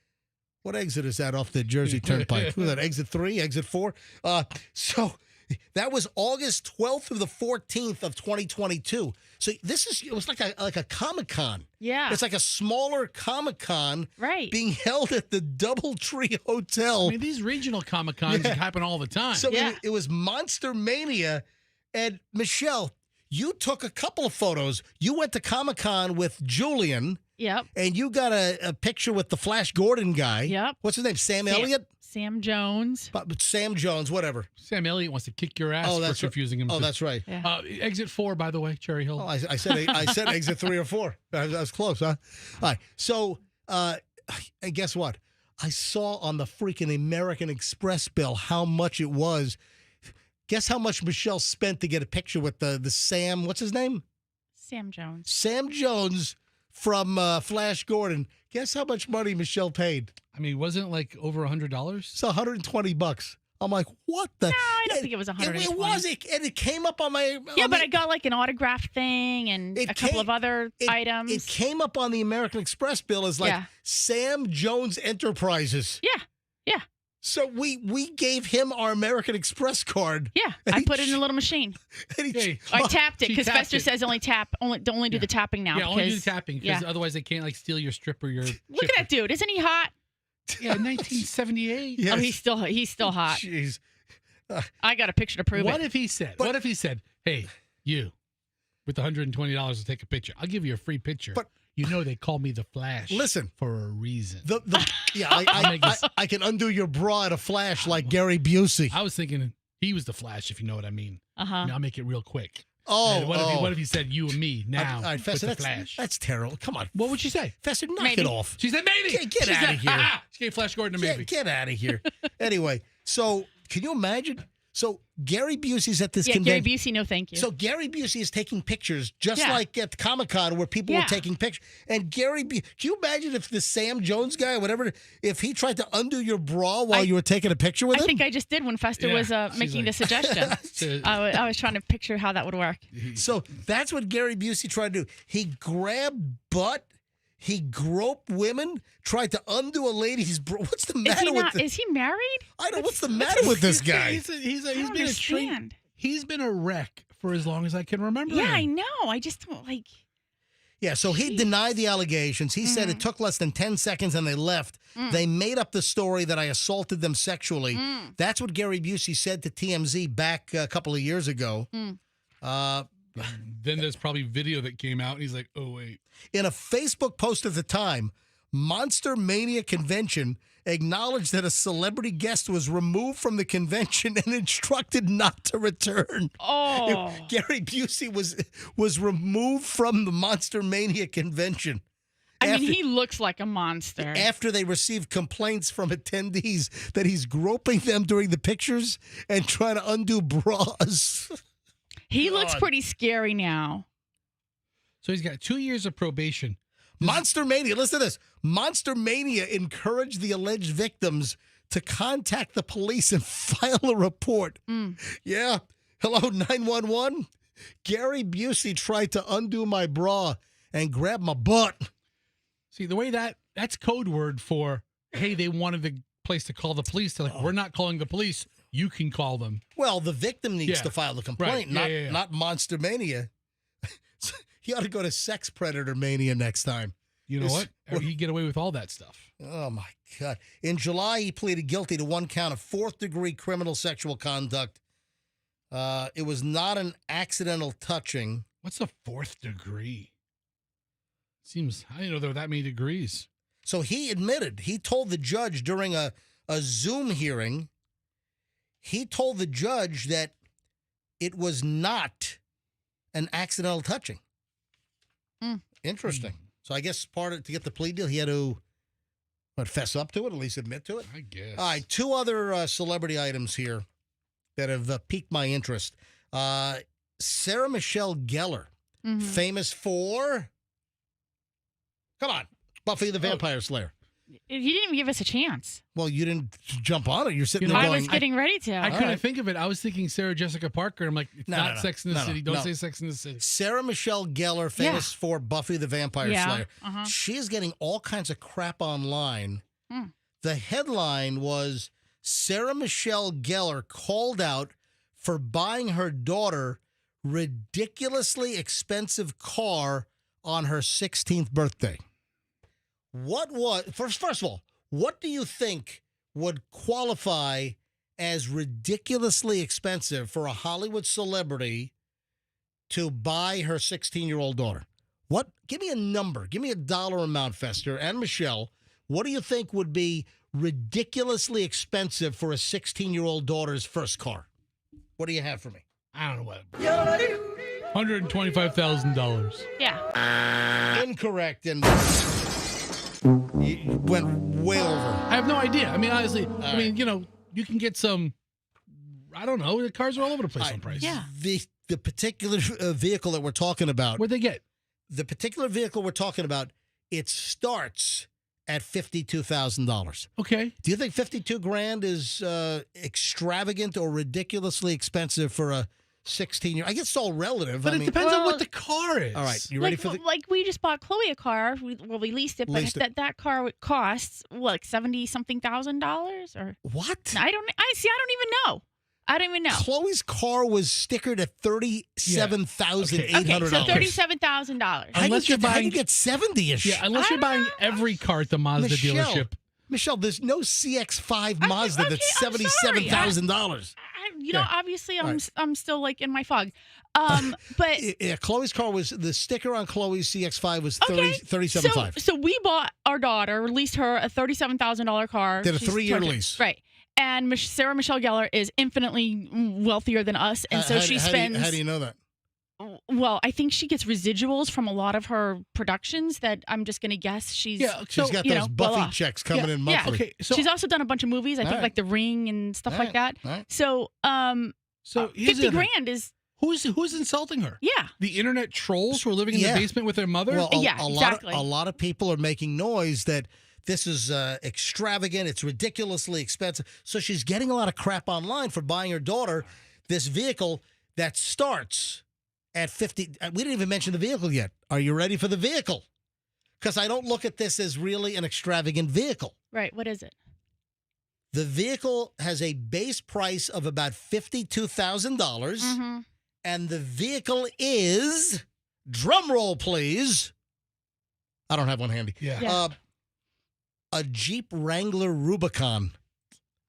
What exit is that off the Jersey Turnpike? Who's that, exit 3, exit 4? So that was August 12th through the 14th of 2022. So it was like a Comic-Con. Yeah. It's like a smaller Comic-Con right. being held at the Doubletree Hotel. I mean, these regional Comic-Cons happen all the time. So it was Monster Mania. And Michelle, you took a couple of photos. You went to Comic-Con with Julian. Yep. And you got a picture with the Flash Gordon guy. Yep. What's his name? Sam Elliott? Sam Jones. Sam Jones, whatever. Sam Elliott wants to kick your ass for confusing him. Oh, that's right. Yeah. Exit 4, by the way, Cherry Hill. Oh, I said exit 3 or 4. I was close, huh? All right. So, and guess what? I saw on the freaking American Express bill how much it was. Guess how much Michelle spent to get a picture with the Sam, what's his name? Sam Jones. Sam Jones from Flash Gordon. Guess how much money Michelle paid? I mean, wasn't it like over $100? It's $120. I'm like, what the? No, I don't think it was $120. It was. And it came up on my. But I got like an autograph thing and a couple of other items. It came up on the American Express bill as like Sam Jones Enterprises. Yeah. Yeah. So we gave him our American Express card. Yeah, I put it in a little machine. I tapped it because Fester says only do the tapping now. Yeah, only do the tapping because otherwise they can't like steal your strip or your. Look at that dude! Isn't he hot? Yeah, 1978. Yes. Oh, he's still hot. Jeez. I got a picture to prove What it. if he said? What if he said, "Hey, you, with $120 to take a picture, I'll give you a free picture." But you know they call me the Flash. Listen, for a reason. I can undo your bra at a flash like Gary Busey. I was thinking he was the Flash, if you know what I mean. I'll make it real quick. Oh, and what if he said you and me now? With the Flash. That's terrible. Come on. What would she say? Fester, knock it off. She said maybe. Get out of here. She gave Flash Gordon a maybe. Get out of here. Anyway, so can you imagine? So Gary Busey's at this Yeah, convention. Gary Busey, no thank you. So Gary Busey is taking pictures, just Yeah. like at Comic-Con where people were taking pictures. And can you imagine if the Sam Jones guy, whatever, if he tried to undo your bra while you were taking a picture with I him? think I just did when Fester was making the suggestion. I was trying to picture how that would work. So that's what Gary Busey tried to do. He grabbed butt. He groped women, tried to undo a lady's bra. What's the matter with this? Is he married? I know. What's the matter with this guy? He's been a wreck for as long as I can remember. Yeah, him. I know. I just don't like. Yeah, so he denied the allegations. He said it took less than 10 seconds and they left. They made up the story that I assaulted them sexually. That's what Gary Busey said to TMZ back a couple of years ago. Then there's probably video that came out, and he's like, oh, wait. In a Facebook post at the time, Monster Mania Convention acknowledged that a celebrity guest was removed from the convention and instructed not to return. Oh. Gary Busey was removed from the Monster Mania Convention. I mean, he looks like a monster. After they received complaints from attendees that he's groping them during the pictures and trying to undo bras. He looks pretty scary now. So he's got 2 years of probation. Monster Mania, listen to this. Monster Mania encouraged the alleged victims to contact the police and file a report. Yeah. Hello, 911. Gary Busey tried to undo my bra and grab my butt. See, the way that's code word for, hey, they wanted the place to call the police. They're like, we're not calling the police. You can call them. Well, the victim needs to file the complaint, Right. not Monster Mania. He ought to go to Sex Predator Mania next time. You know what? He get away with all that stuff. Oh, my God. In July, he pleaded guilty to one count of fourth-degree criminal sexual conduct. It was not an accidental touching. What's a fourth degree? Seems, I didn't know there were that many degrees. So he admitted, he told the judge during a Zoom hearing, he told the judge that it was not an accidental touching. Interesting. So I guess to get the plea deal, he had to fess up to it, at least admit to it. I guess. All right, two other celebrity items here that have piqued my interest. Sarah Michelle Gellar, famous for, come on, Buffy the Vampire Slayer. You didn't even give us a chance. Well, you didn't jump on it. You're sitting there I going, was getting ready to. I couldn't think of it. I was thinking Sarah Jessica Parker. I'm like, it's not Sex in the City. Don't say Sex in the City. Sarah Michelle Gellar, famous for Buffy the Vampire Slayer. Uh-huh. She is getting all kinds of crap online. The headline was Sarah Michelle Gellar called out for buying her daughter ridiculously expensive car on her 16th birthday. First of all, what do you think would qualify as ridiculously expensive for a Hollywood celebrity to buy her 16-year-old daughter? What? Give me a number. Give me a dollar amount, Fester and Michelle. What do you think would be ridiculously expensive for a 16-year-old daughter's first car? What do you have for me? I don't know what. $125,000. Yeah. Incorrect. And you went way over. I have no idea. I mean, honestly, you can get some, I don't know, the cars are all over the place on price. Yeah. The particular vehicle that we're talking about. What'd they get? The particular vehicle we're talking about, it starts at $52,000. Okay. Do you think $52,000 is extravagant or ridiculously expensive for a 16-year? I guess it's all relative. But it depends on what the car is. All right, you ready for the? Like we just bought Chloe a car. We leased it, but that car costs like $70-something thousand or what? I don't even know. I don't even know. Chloe's car was stickered at $37,800. Okay, so $37,000. Unless you're buying, how do you get 70-ish? Yeah, unless you're buying every car at the Mazda dealership. Michelle, there's no CX-5 Mazda that's $77,000. Obviously, I'm still like in my fog. But Chloe's car was the sticker on Chloe's CX-5 was $37,500. So we bought our daughter, leased her a $37,000 car. Did a 3-year lease, right? And Sarah Michelle Gellar is infinitely wealthier than us, and so she spends. How do you know that? Well, I think she gets residuals from a lot of her productions that I'm just going to guess she's. Yeah, she's got those Buffy checks coming in monthly. Okay, so she's also done a bunch of movies. I think like The Ring and stuff like that. Right. So, So $50,000 is. Who's insulting her? Yeah. The internet trolls who are living in the basement with their mother? Well, exactly. A lot of people are making noise that this is extravagant. It's ridiculously expensive. So she's getting a lot of crap online for buying her daughter this vehicle that starts at 50. We didn't even mention the vehicle yet. Are you ready for the vehicle? Because I don't look at this as really an extravagant vehicle. Right. What is it? The vehicle has a base price of about $52,000. And the vehicle is, drum roll, please. I don't have one handy. Yeah. A Jeep Wrangler Rubicon.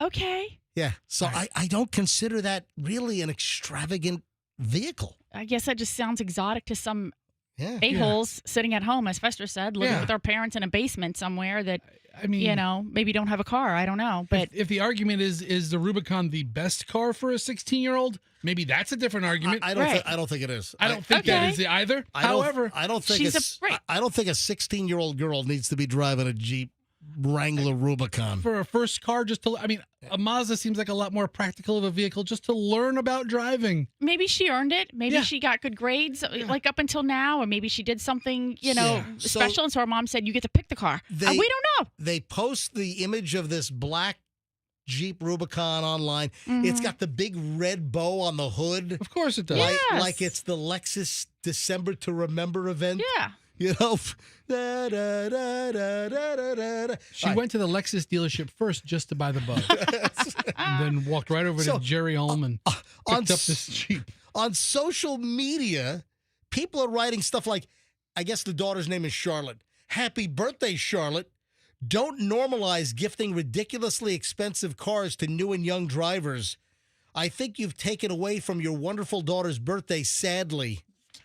Okay. Yeah. So I don't consider that really an extravagant vehicle. I guess that just sounds exotic to some a-holes sitting at home, as Fester said, living with their parents in a basement somewhere that, maybe don't have a car. I don't know. But if the argument is the Rubicon the best car for a 16-year-old, maybe that's a different argument. I don't think it is. I don't think that is either. However, I don't think a 16-year-old girl needs to be driving a Jeep Wrangler Rubicon. For a first car, a Mazda seems like a lot more practical of a vehicle just to learn about driving. maybe she earned it. Maybe she got good grades like up until now, or maybe she did something, special. And so her mom said, you get to pick the car. We don't know. They post the image of this black Jeep Rubicon online. It's got the big red bow on the hood. Of course it does. Like it's the Lexus December to Remember event. Yeah. You know? She went to the Lexus dealership first just to buy the bug. And then walked right over to Jerry Holm and picked up this Jeep. On social media, people are writing stuff like, I guess the daughter's name is Charlotte. Happy birthday, Charlotte. Don't normalize gifting ridiculously expensive cars to new and young drivers. I think you've taken away from your wonderful daughter's birthday, sadly.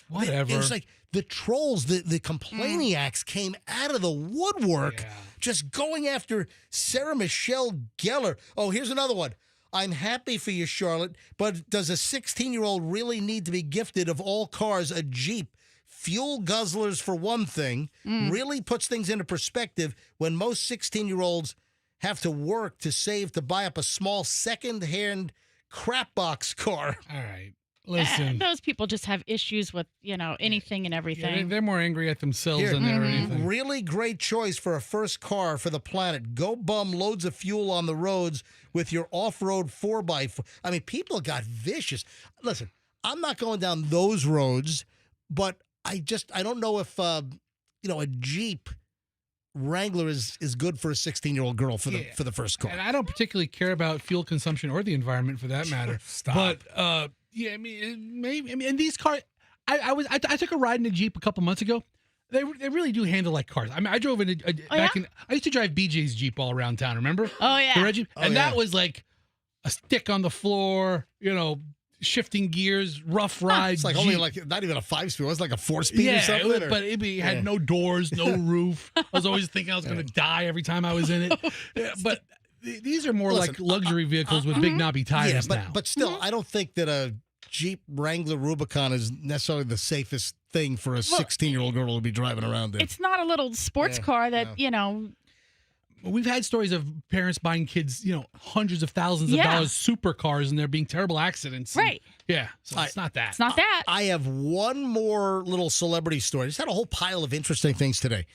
Whatever. It was like the trolls, the complainiacs came out of the woodwork, just going after Sarah Michelle Gellar. Oh, here's another one. I'm happy for you, Charlotte, but does a 16-year-old really need to be gifted, of all cars, a Jeep? Fuel guzzlers, for one thing, really puts things into perspective when most 16-year-olds have to work to save to buy up a small second-hand crap box car. All right. Listen. Those people just have issues with, anything and everything. Yeah, they're more angry at themselves than they're anything. Really great choice for a first car for the planet. Go bum loads of fuel on the roads with your off-road 4x4. I mean, people got vicious. Listen, I'm not going down those roads, but I don't know if, a Jeep Wrangler is good for a 16-year-old girl for the first car. And I don't particularly care about fuel consumption or the environment for that matter. Stop. But, and these cars, I took a ride in a Jeep a couple months ago. They really do handle like cars. I mean, I drove in I used to drive BJ's Jeep all around town, remember? Oh, yeah. The red Jeep? That was like a stick on the floor, shifting gears, rough ride. It's like Jeep. only not even a 5-speed. It was like a 4-speed or something. But it had no doors, no roof. I was always thinking I was going to die every time I was in it. But these are more like luxury vehicles with big knobby tires now. But still, I don't think that a Jeep Wrangler Rubicon is necessarily the safest thing for a 16-year-old girl to be driving around in. It's not a little sports car that, We've had stories of parents buying kids, hundreds of thousands of dollars supercars, and there being terrible accidents. Right. So it's not that. It's not that. I have one more little celebrity story. I just had a whole pile of interesting things today.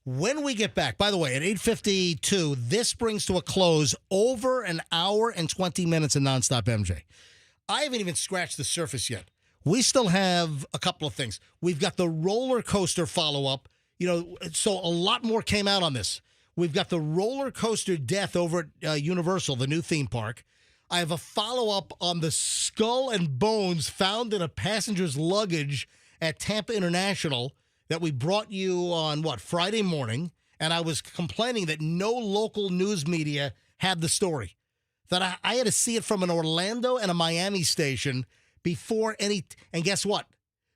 When we get back, by the way, at 8:52, this brings to a close over an hour and 20 minutes of nonstop MJ. I haven't even scratched the surface yet. We still have a couple of things. We've got the roller coaster follow-up. So a lot more came out on this. We've got the roller coaster death over at Universal, the new theme park. I have a follow-up on the skull and bones found in a passenger's luggage at Tampa International that we brought you on, Friday morning. And I was complaining that no local news media had the story. That I had to see it from an Orlando and a Miami station before any... And guess what?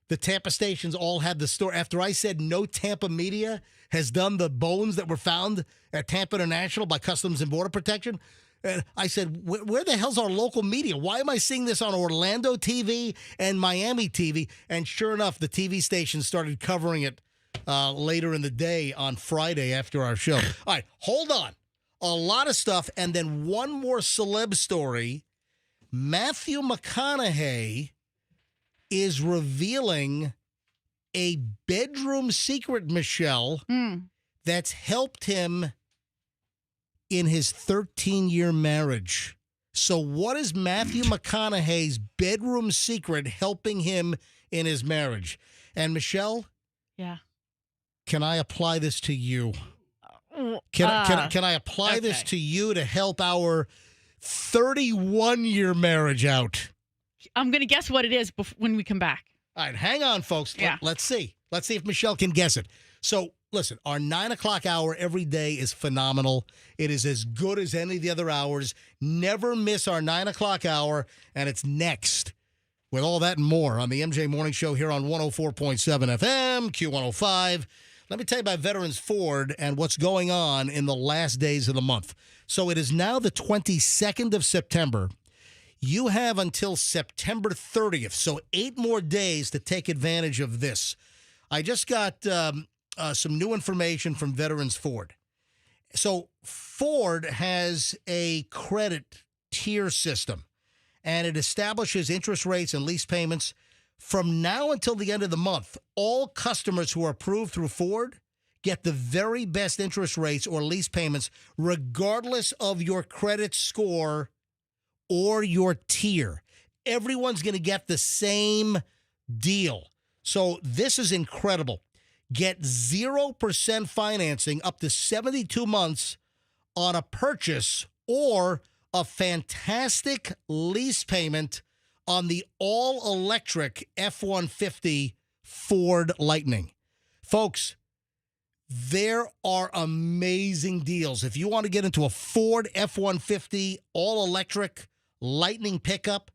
The Tampa stations all had the story. After I said no Tampa media has done the bones that were found at Tampa International by Customs and Border Protection, And I said, where the hell's our local media? Why am I seeing this on Orlando TV and Miami TV? And sure enough, the TV station started covering it later in the day on Friday after our show. All right, hold on. A lot of stuff, and then one more celeb story. Matthew McConaughey is revealing a bedroom secret, Michelle, that's helped him in his 13-year marriage. So what is Matthew McConaughey's bedroom secret helping him in his marriage? And Michelle? Yeah. Can I apply this to you? Can I apply this to you to help our 31-year marriage out? I'm going to guess what it is when we come back. All right, hang on, folks. Yeah. Let's see. Let's see if Michelle can guess it. So, listen, our 9 o'clock hour every day is phenomenal. It is as good as any of the other hours. Never miss our 9 o'clock hour, and it's next. With all that and more on the MJ Morning Show here on 104.7 FM, Q105. Let me tell you about Veterans Ford and what's going on in the last days of the month. So it is now the 22nd of September. You have until September 30th, so 8 more days to take advantage of this. I just got some new information from Veterans Ford. So Ford has a credit tier system, and it establishes interest rates and lease payments. From now until the end of the month, all customers who are approved through Ford get the very best interest rates or lease payments, regardless of your credit score or your tier. Everyone's going to get the same deal. So this is incredible. Get 0% financing up to 72 months on a purchase or a fantastic lease payment on the all-electric F-150 Ford Lightning. Folks, there are amazing deals. If you want to get into a Ford F-150 all-electric Lightning pickup,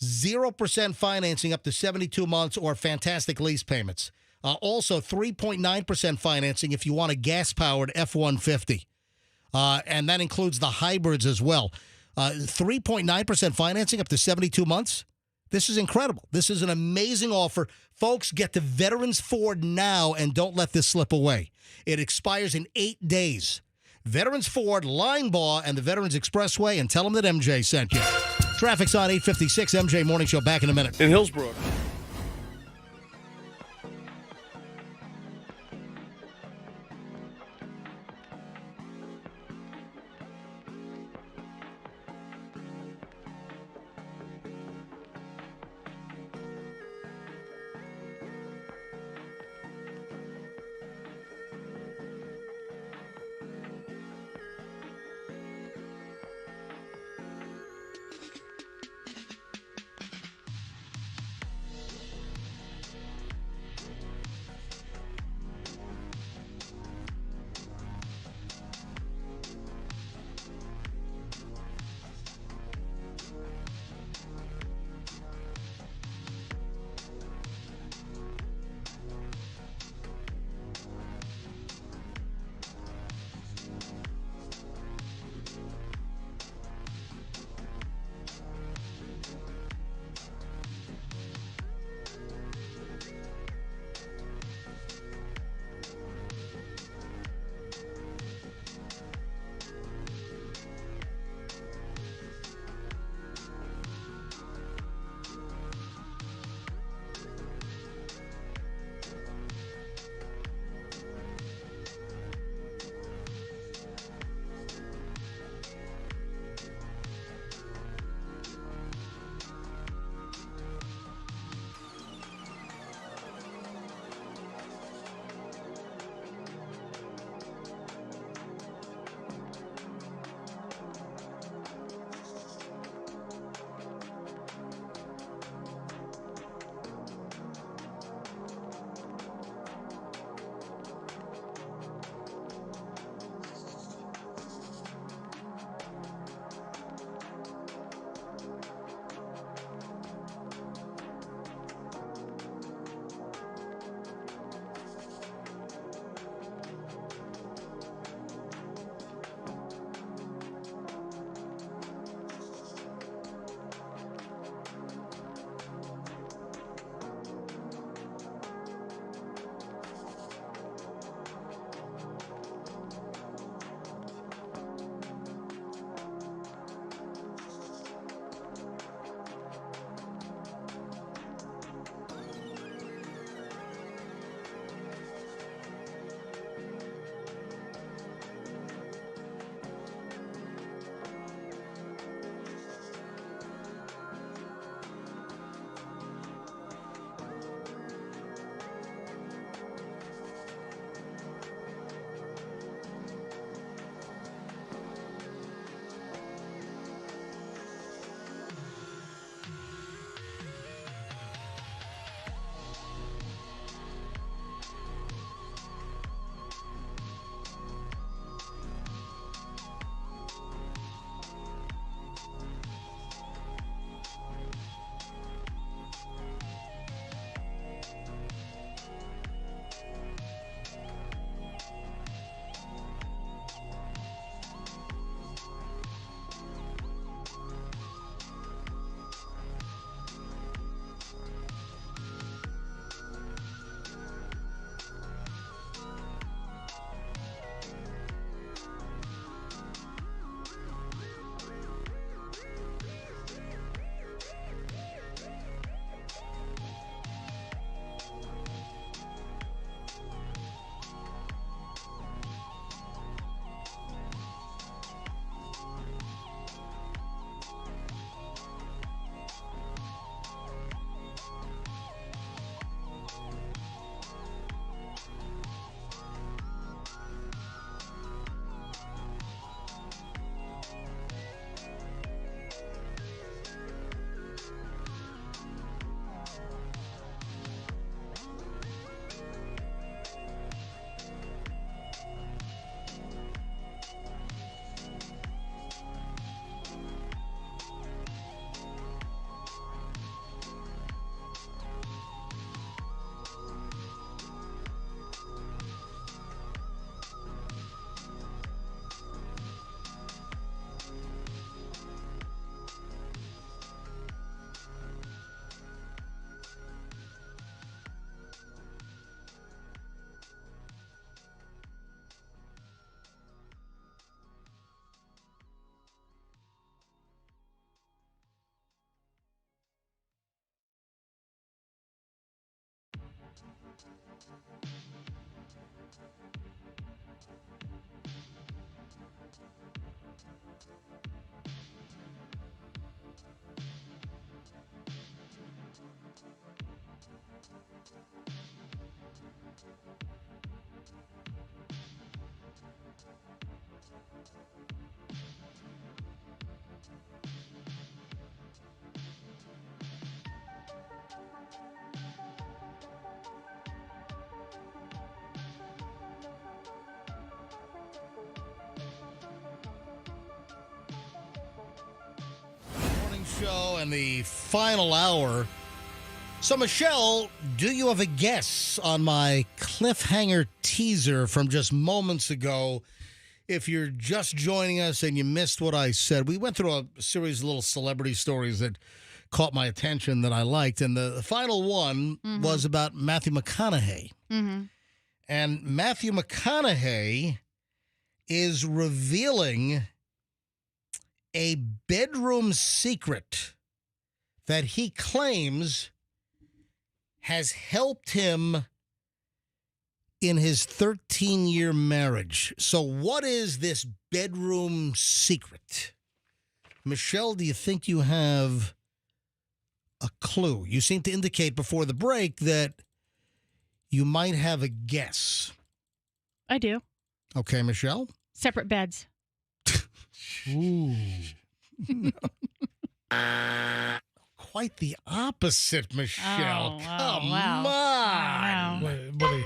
0% financing up to 72 months or fantastic lease payments. Also, 3.9% financing if you want a gas-powered F-150. And that includes the hybrids as well. 3.9% financing up to 72 months. This is incredible. This is an amazing offer. Folks, get to Veterans Ford now and don't let this slip away. It expires in 8 days. Veterans Ford, Linebaugh, and the Veterans Expressway, and tell them that MJ sent you. Traffic's on 856. MJ Morning Show back in a minute. In Hillsborough. Show and the final hour. So, Michelle, do you have a guess on my cliffhanger teaser from just moments ago? If you're just joining us and you missed what I said, we went through a series of little celebrity stories that caught my attention that I liked, and the final one was about Matthew McConaughey. And Matthew McConaughey is revealing a bedroom secret that he claims has helped him in his 13-year marriage. So what is this bedroom secret? Michelle, do you think you have a clue? You seem to indicate before the break that you might have a guess. I do. Okay, Michelle? Separate beds. Ooh. Quite the opposite, Michelle. Oh, Come wow. on. What,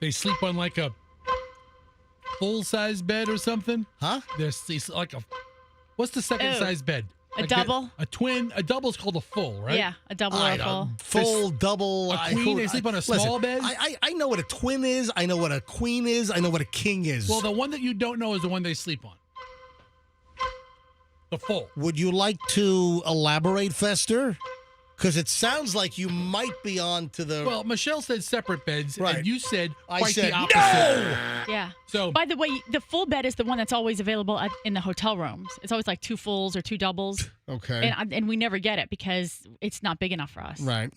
they sleep on like a full-size bed or something? Huh? There's like a... What's the second-size bed? A double? A twin? A double's called a full, right? Yeah, a double or a full. Full, double. A queen? They sleep on a small bed? I know what a twin is. I know what a queen is. I know what a king is. Well, the one that you don't know is the one they sleep on. The full. Would you like to elaborate, Fester? Because it sounds like you might be on to the... Well, Michelle said separate beds, and you said I quite said the opposite. no! Yeah. So, by the way, the full bed is the one that's always available in the hotel rooms. It's always like 2 fulls or 2 doubles. Okay. And we never get it because it's not big enough for us. Right.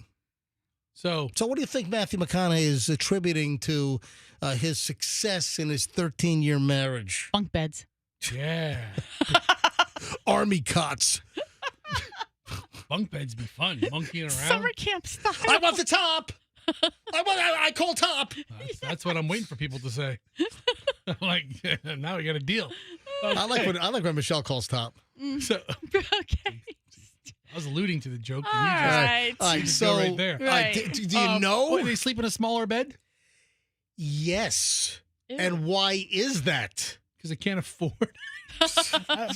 So what do you think Matthew McConaughey is attributing to his success in his 13-year marriage? Bunk beds. Yeah. Army cots. Bunk beds be fun, monkeying around. Summer camp style. I want the top. I call top. That's what I'm waiting for people to say. I'm like, now we got a deal. Okay. I like when Michelle calls top. So, okay. I was alluding to the joke. All right. All right. Go So, right there. Right. Do you know? What, they sleep in a smaller bed? Yes. Ew. And why is that? Because they can't afford.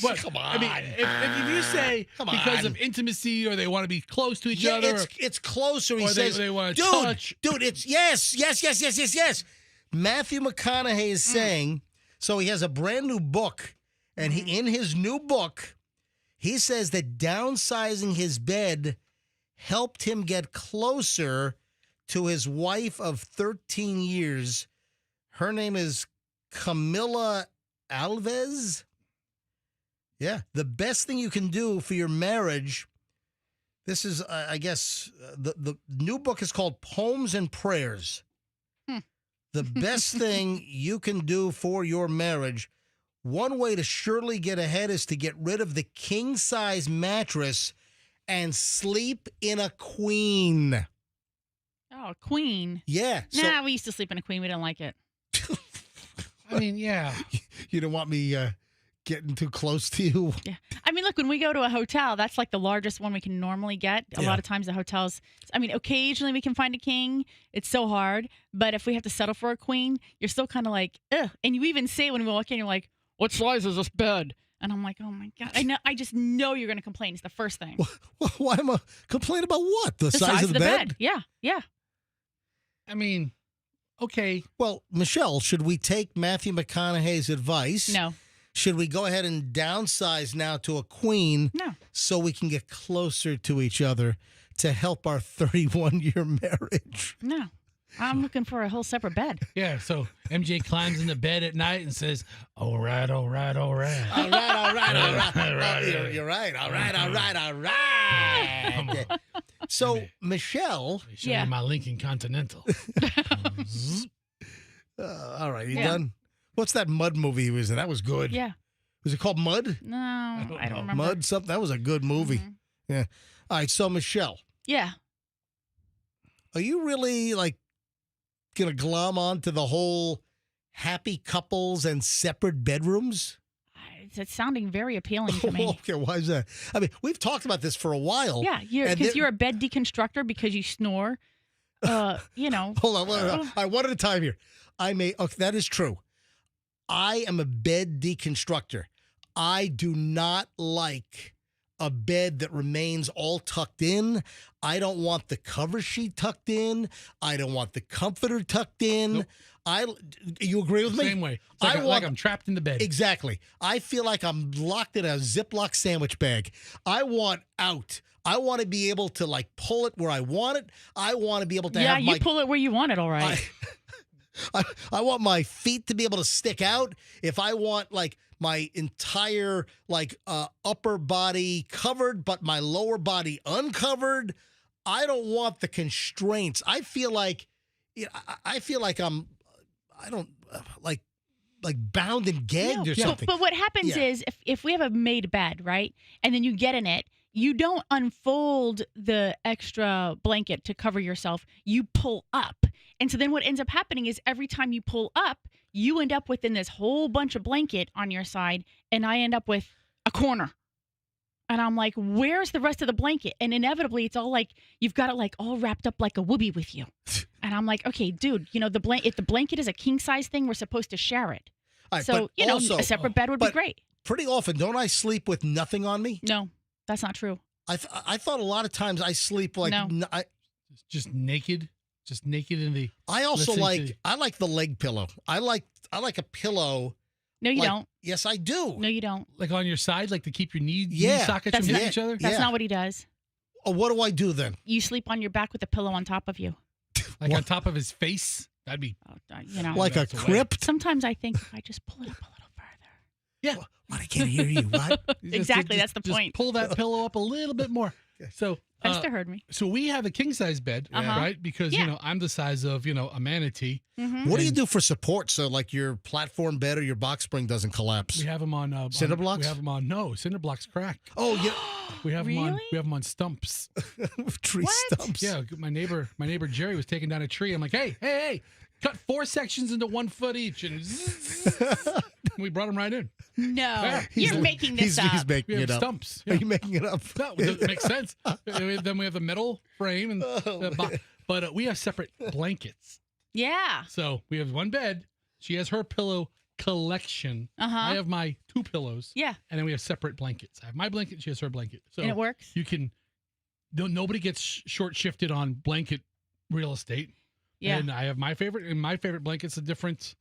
What? Come on. I mean, if you say because of intimacy or they want to be close to each other, it's closer. He or says, they want to dude, touch. it's yes. Matthew McConaughey is saying, so he has a brand new book, and in his new book, he says that downsizing his bed helped him get closer to his wife of 13 years. Her name is Camila Alves. Yeah, the best thing you can do for your marriage. This is, I guess, the new book is called Poems and Prayers. The best thing you can do for your marriage. One way to surely get ahead is to get rid of the king-size mattress and sleep in a queen. Oh, a queen. Yeah. Nah, we used to sleep in a queen. We didn't like it. I mean, yeah. You don't want me getting too close to you? Yeah. I mean, look, when we go to a hotel, that's like the largest one we can normally get. A lot of times the hotels, I mean, occasionally we can find a king. It's so hard. But if we have to settle for a queen, you're still kind of like, ugh. And you even say when we walk in, you're like, what size is this bed? And I'm like, oh my God. I just know you're going to complain. It's the first thing. Why am I complaining about what? The size of the bed? Yeah. Yeah. I mean, okay. Well, Michelle, should we take Matthew McConaughey's advice? No. Should we go ahead and downsize now to a queen? No. So we can get closer to each other to help our 31-year marriage? No. I'm looking for a whole separate bed. Yeah, so MJ climbs into bed at night and says, all right. All right. You're right. All right. So, Michelle. Show you my Lincoln Continental. All right, you done? What's that Mud movie he was in? That was good. Yeah. Was it called Mud? No, I don't remember. Mud something? That was a good movie. Yeah. All right, so Michelle. Yeah. Are you really, like, going to glom on to the whole happy couples and separate bedrooms? It's sounding very appealing to me. Okay, why is that? I mean, we've talked about this for a while. Yeah, because you're a bed deconstructor because you snore. You know. Hold on. All right, one at a time here. That is true. I am a bed deconstructor. I do not like a bed that remains all tucked in. I don't want the cover sheet tucked in. I don't want the comforter tucked in. Nope. You agree with me? Same way. It's like I'm trapped in the bed. Exactly. I feel like I'm locked in a Ziploc sandwich bag. I want out. I want to be able to, like, pull it where I want it. I want to be able to have you pull it where you want it, all right. I want my feet to be able to stick out. If I want, like, my entire, like, upper body covered, but my lower body uncovered, I don't want the constraints. I feel like I'm, like bound and gagged or something. But what happens is if we have a made bed, right, and then you get in it, you don't unfold the extra blanket to cover yourself. You pull up. And so then what ends up happening is every time you pull up, you end up within this whole bunch of blanket on your side, and I end up with a corner. And I'm like, where's the rest of the blanket? And inevitably, it's all like, you've got it like all wrapped up like a whoopee with you. And I'm like, okay, dude, you know, if the blanket is a king size thing, we're supposed to share it. Right, so, you know, a separate bed would be great. Pretty often, don't I sleep with nothing on me? No, that's not true. I thought a lot of times I sleep like just naked. Just naked in the. I also I like the leg pillow. I like a pillow. No, you don't. Yes, I do. No, you don't. Like on your side, like to keep your knee sockets from hitting each other? That's not what he does. Oh, what do I do then? You sleep on your back with a pillow on top of you. Like on top of his face? That'd be. You know. Like a crypt? Sometimes I think if I just pull it up a little further. Yeah. What? I can't hear you. What? Exactly. That's the point. Pull that pillow up a little bit more. So. Esther heard me. So we have a king size bed, right? Because you know I'm the size of a manatee. Mm-hmm. What do you do for support so like your platform bed or your box spring doesn't collapse? We have them on cinder blocks. We have them on cinder blocks crack. Oh yeah, we have them on. We have them on stumps. Tree stumps. Yeah, my neighbor Jerry was taking down a tree. I'm like, hey, cut 4 sections into 1 foot each, and we brought them right in. No, you're making this up. He's making it up. Stumps. Yeah. Are you making it up? No, it makes sense. Then we have the metal frame, and but we have separate blankets. Yeah. So we have one bed. She has her pillow collection. I have my 2 pillows. Yeah. And then we have separate blankets. I have my blanket. She has her blanket. So and it works. You can. Nobody gets short shifted on blanket real estate. Yeah. And I have my favorite, and my favorite blanket's a different.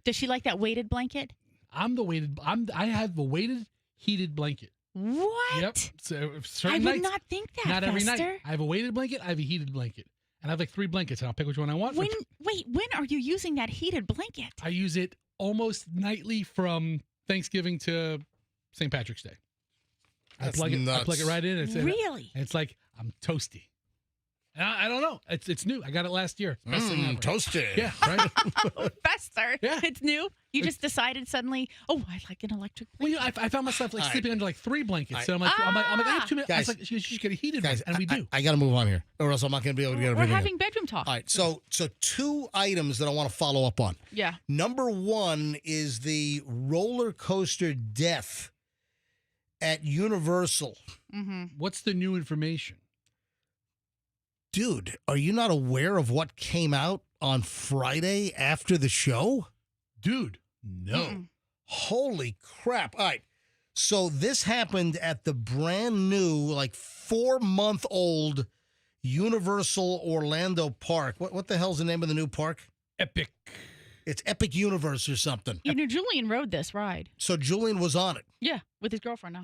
Does she like that weighted blanket? I have the weighted heated blanket. What? Yep. So certain I would nights, not think that. Not every Fester. night. I have a weighted blanket. I have a heated blanket, and I have like 3 blankets, and I'll pick which one I want. When are you using that heated blanket? I use it almost nightly from Thanksgiving to St. Patrick's Day. I plug it right in. Really? It's like I'm toasty. I don't know. It's new. I got it last year. Best thing ever. Toasty. Yeah, right. Fester. Yeah. It's new. You just decided suddenly, I like an electric blanket. Well, I found myself like sleeping under like 3 blankets. So I'm like, I have too many. Guys, I was like, you should get a heated one, and we do. I got to move on here, or else I'm not going to be able to get everything. We're having bedroom talk. All right. So 2 items that I want to follow up on. Yeah. Number 1 is the roller coaster death at Universal. Mm-hmm. What's the new information? Dude, are you not aware of what came out on Friday after the show? Dude, no. Mm-mm. Holy crap. All right. So this happened at the brand new, like 4-month-old Universal Orlando Park. What the hell's the name of the new park? Epic. It's Epic Universe or something. You know, Julian rode this ride. So Julian was on it. Yeah, with his girlfriend,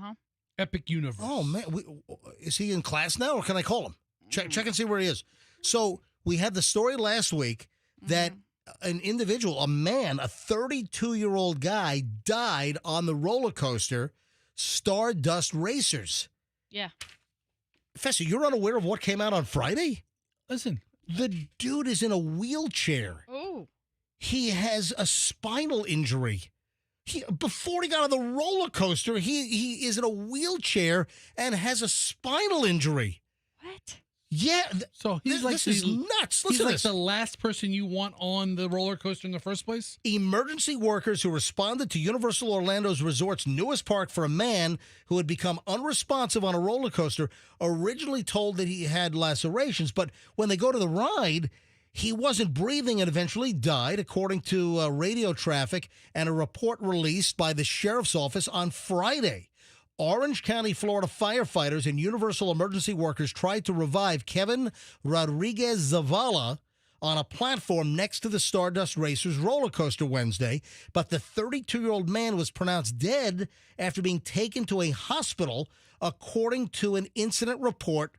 Epic Universe. Oh, man. Is he in class now, or can I call him? Check and see where he is. So we had the story last week that an individual, a man, a 32-year-old guy, died on the roller coaster Stardust Racers. Yeah. Fessy, you're unaware of what came out on Friday? Listen. The dude is in a wheelchair. Oh. He has a spinal injury. Before he got on the roller coaster, he is in a wheelchair and has a spinal injury. What? Yeah. So he's this is nuts. Listen He's to like this. the last person you want on the roller coaster in the first place? Emergency workers who responded to Universal Orlando's resort's newest park for a man who had become unresponsive on a roller coaster originally told that he had lacerations, but when they go to the ride, he wasn't breathing and eventually died, according to radio traffic and a report released by the sheriff's office on Friday. Orange County, Florida firefighters and Universal emergency workers tried to revive Kevin Rodriguez Zavala on a platform next to the Stardust Racers roller coaster Wednesday, but the 32-year-old man was pronounced dead after being taken to a hospital, according to an incident report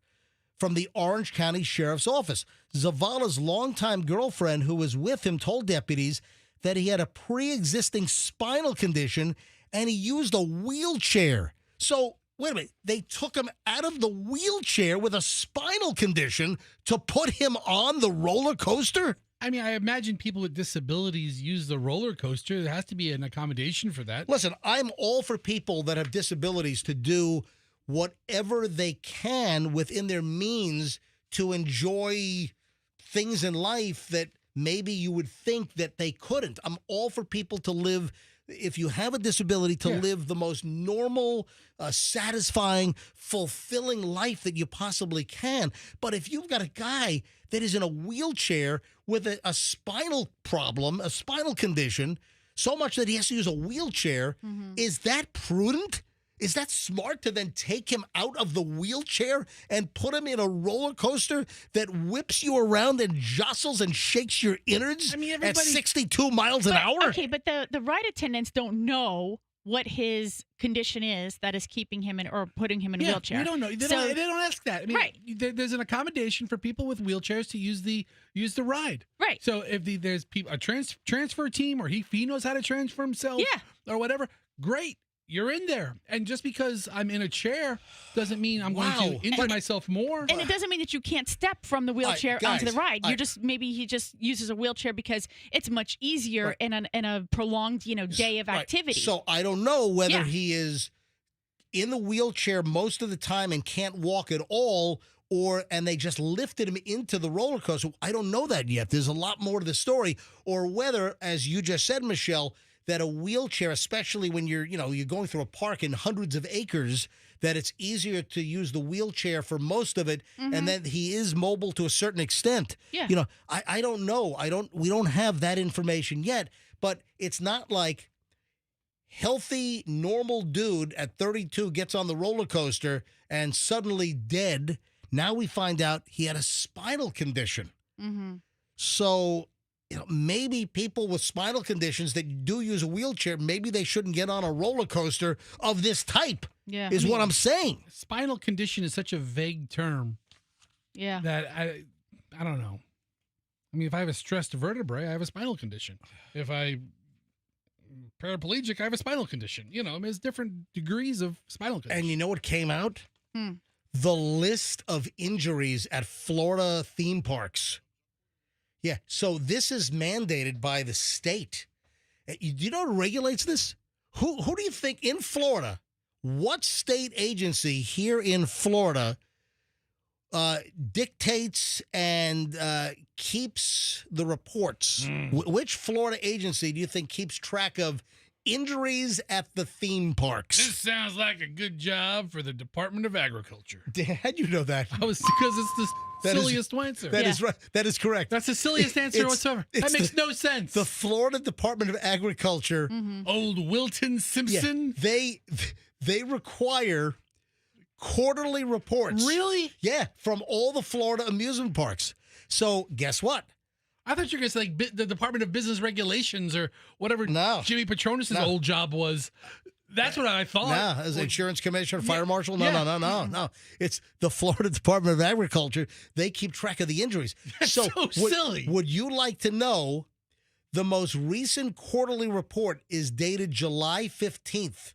from the Orange County Sheriff's Office. Zavala's longtime girlfriend, who was with him, told deputies that he had a pre-existing spinal condition and he used a wheelchair. So, wait a minute, they took him out of the wheelchair with a spinal condition to put him on the roller coaster? I mean, I imagine people with disabilities use the roller coaster. There has to be an accommodation for that. Listen, I'm all for people that have disabilities to do whatever they can within their means to enjoy things in life that maybe you would think that they couldn't. I'm all for people to live, if you have a disability, to live the most normal, satisfying, fulfilling life that you possibly can. But if you've got a guy that is in a wheelchair with a spinal problem, a spinal condition, so much that he has to use a wheelchair, is that prudent? Is that smart to then take him out of the wheelchair and put him in a roller coaster that whips you around and jostles and shakes your innards at 62 miles an hour? Okay, but the ride attendants don't know what his condition is that is keeping him in or putting him in a wheelchair. We don't know. They don't ask that. I mean, there's an accommodation for people with wheelchairs to use the ride. Right. So if there's people a transfer team or he knows how to transfer himself, or whatever, great. You're in there. And just because I'm in a chair doesn't mean I'm going to injure myself more. And it doesn't mean that you can't step from the wheelchair onto the ride. Maybe he just uses a wheelchair because it's much easier in a prolonged, day of activity. So I don't know whether he is in the wheelchair most of the time and can't walk at all, and they just lifted him into the roller coaster. I don't know that yet. There's a lot more to the story. Or whether, as you just said, Michelle, that a wheelchair, especially when you're going through a park in hundreds of acres, that it's easier to use the wheelchair for most of it, and that he is mobile to a certain extent. Yeah. I don't know. We don't have that information yet, but it's not like healthy, normal dude at 32 gets on the roller coaster and suddenly dead. Now we find out he had a spinal condition. So maybe people with spinal conditions that do use a wheelchair, maybe they shouldn't get on a roller coaster of this type. Yeah, is what I'm saying. Spinal condition is such a vague term. Yeah. That I don't know. I mean, if I have a stressed vertebrae, I have a spinal condition. If I'm paraplegic, I have a spinal condition. There's different degrees of spinal condition. And you know what came out? The list of injuries at Florida theme parks. Yeah, so this is mandated by the state. Do you know who regulates this? Who do you think in Florida? What state agency here in Florida dictates and keeps the reports? Which Florida agency do you think keeps track of injuries at the theme parks? This sounds like a good job for the Department of Agriculture. How'd you know that? Because it's the silliest answer. That is right. That is correct. That's the silliest answer whatsoever. That makes no sense. The Florida Department of Agriculture, old Wilton Simpson. They require quarterly reports. Really? Yeah, from all the Florida amusement parks. So guess what? I thought you were going to say the Department of Business Regulations or whatever Jimmy Petronis' old job was. That's what I thought. No, as insurance commissioner, fire marshal. No. It's the Florida Department of Agriculture. They keep track of the injuries. That's so silly. Would you like to know the most recent quarterly report is dated July 15th?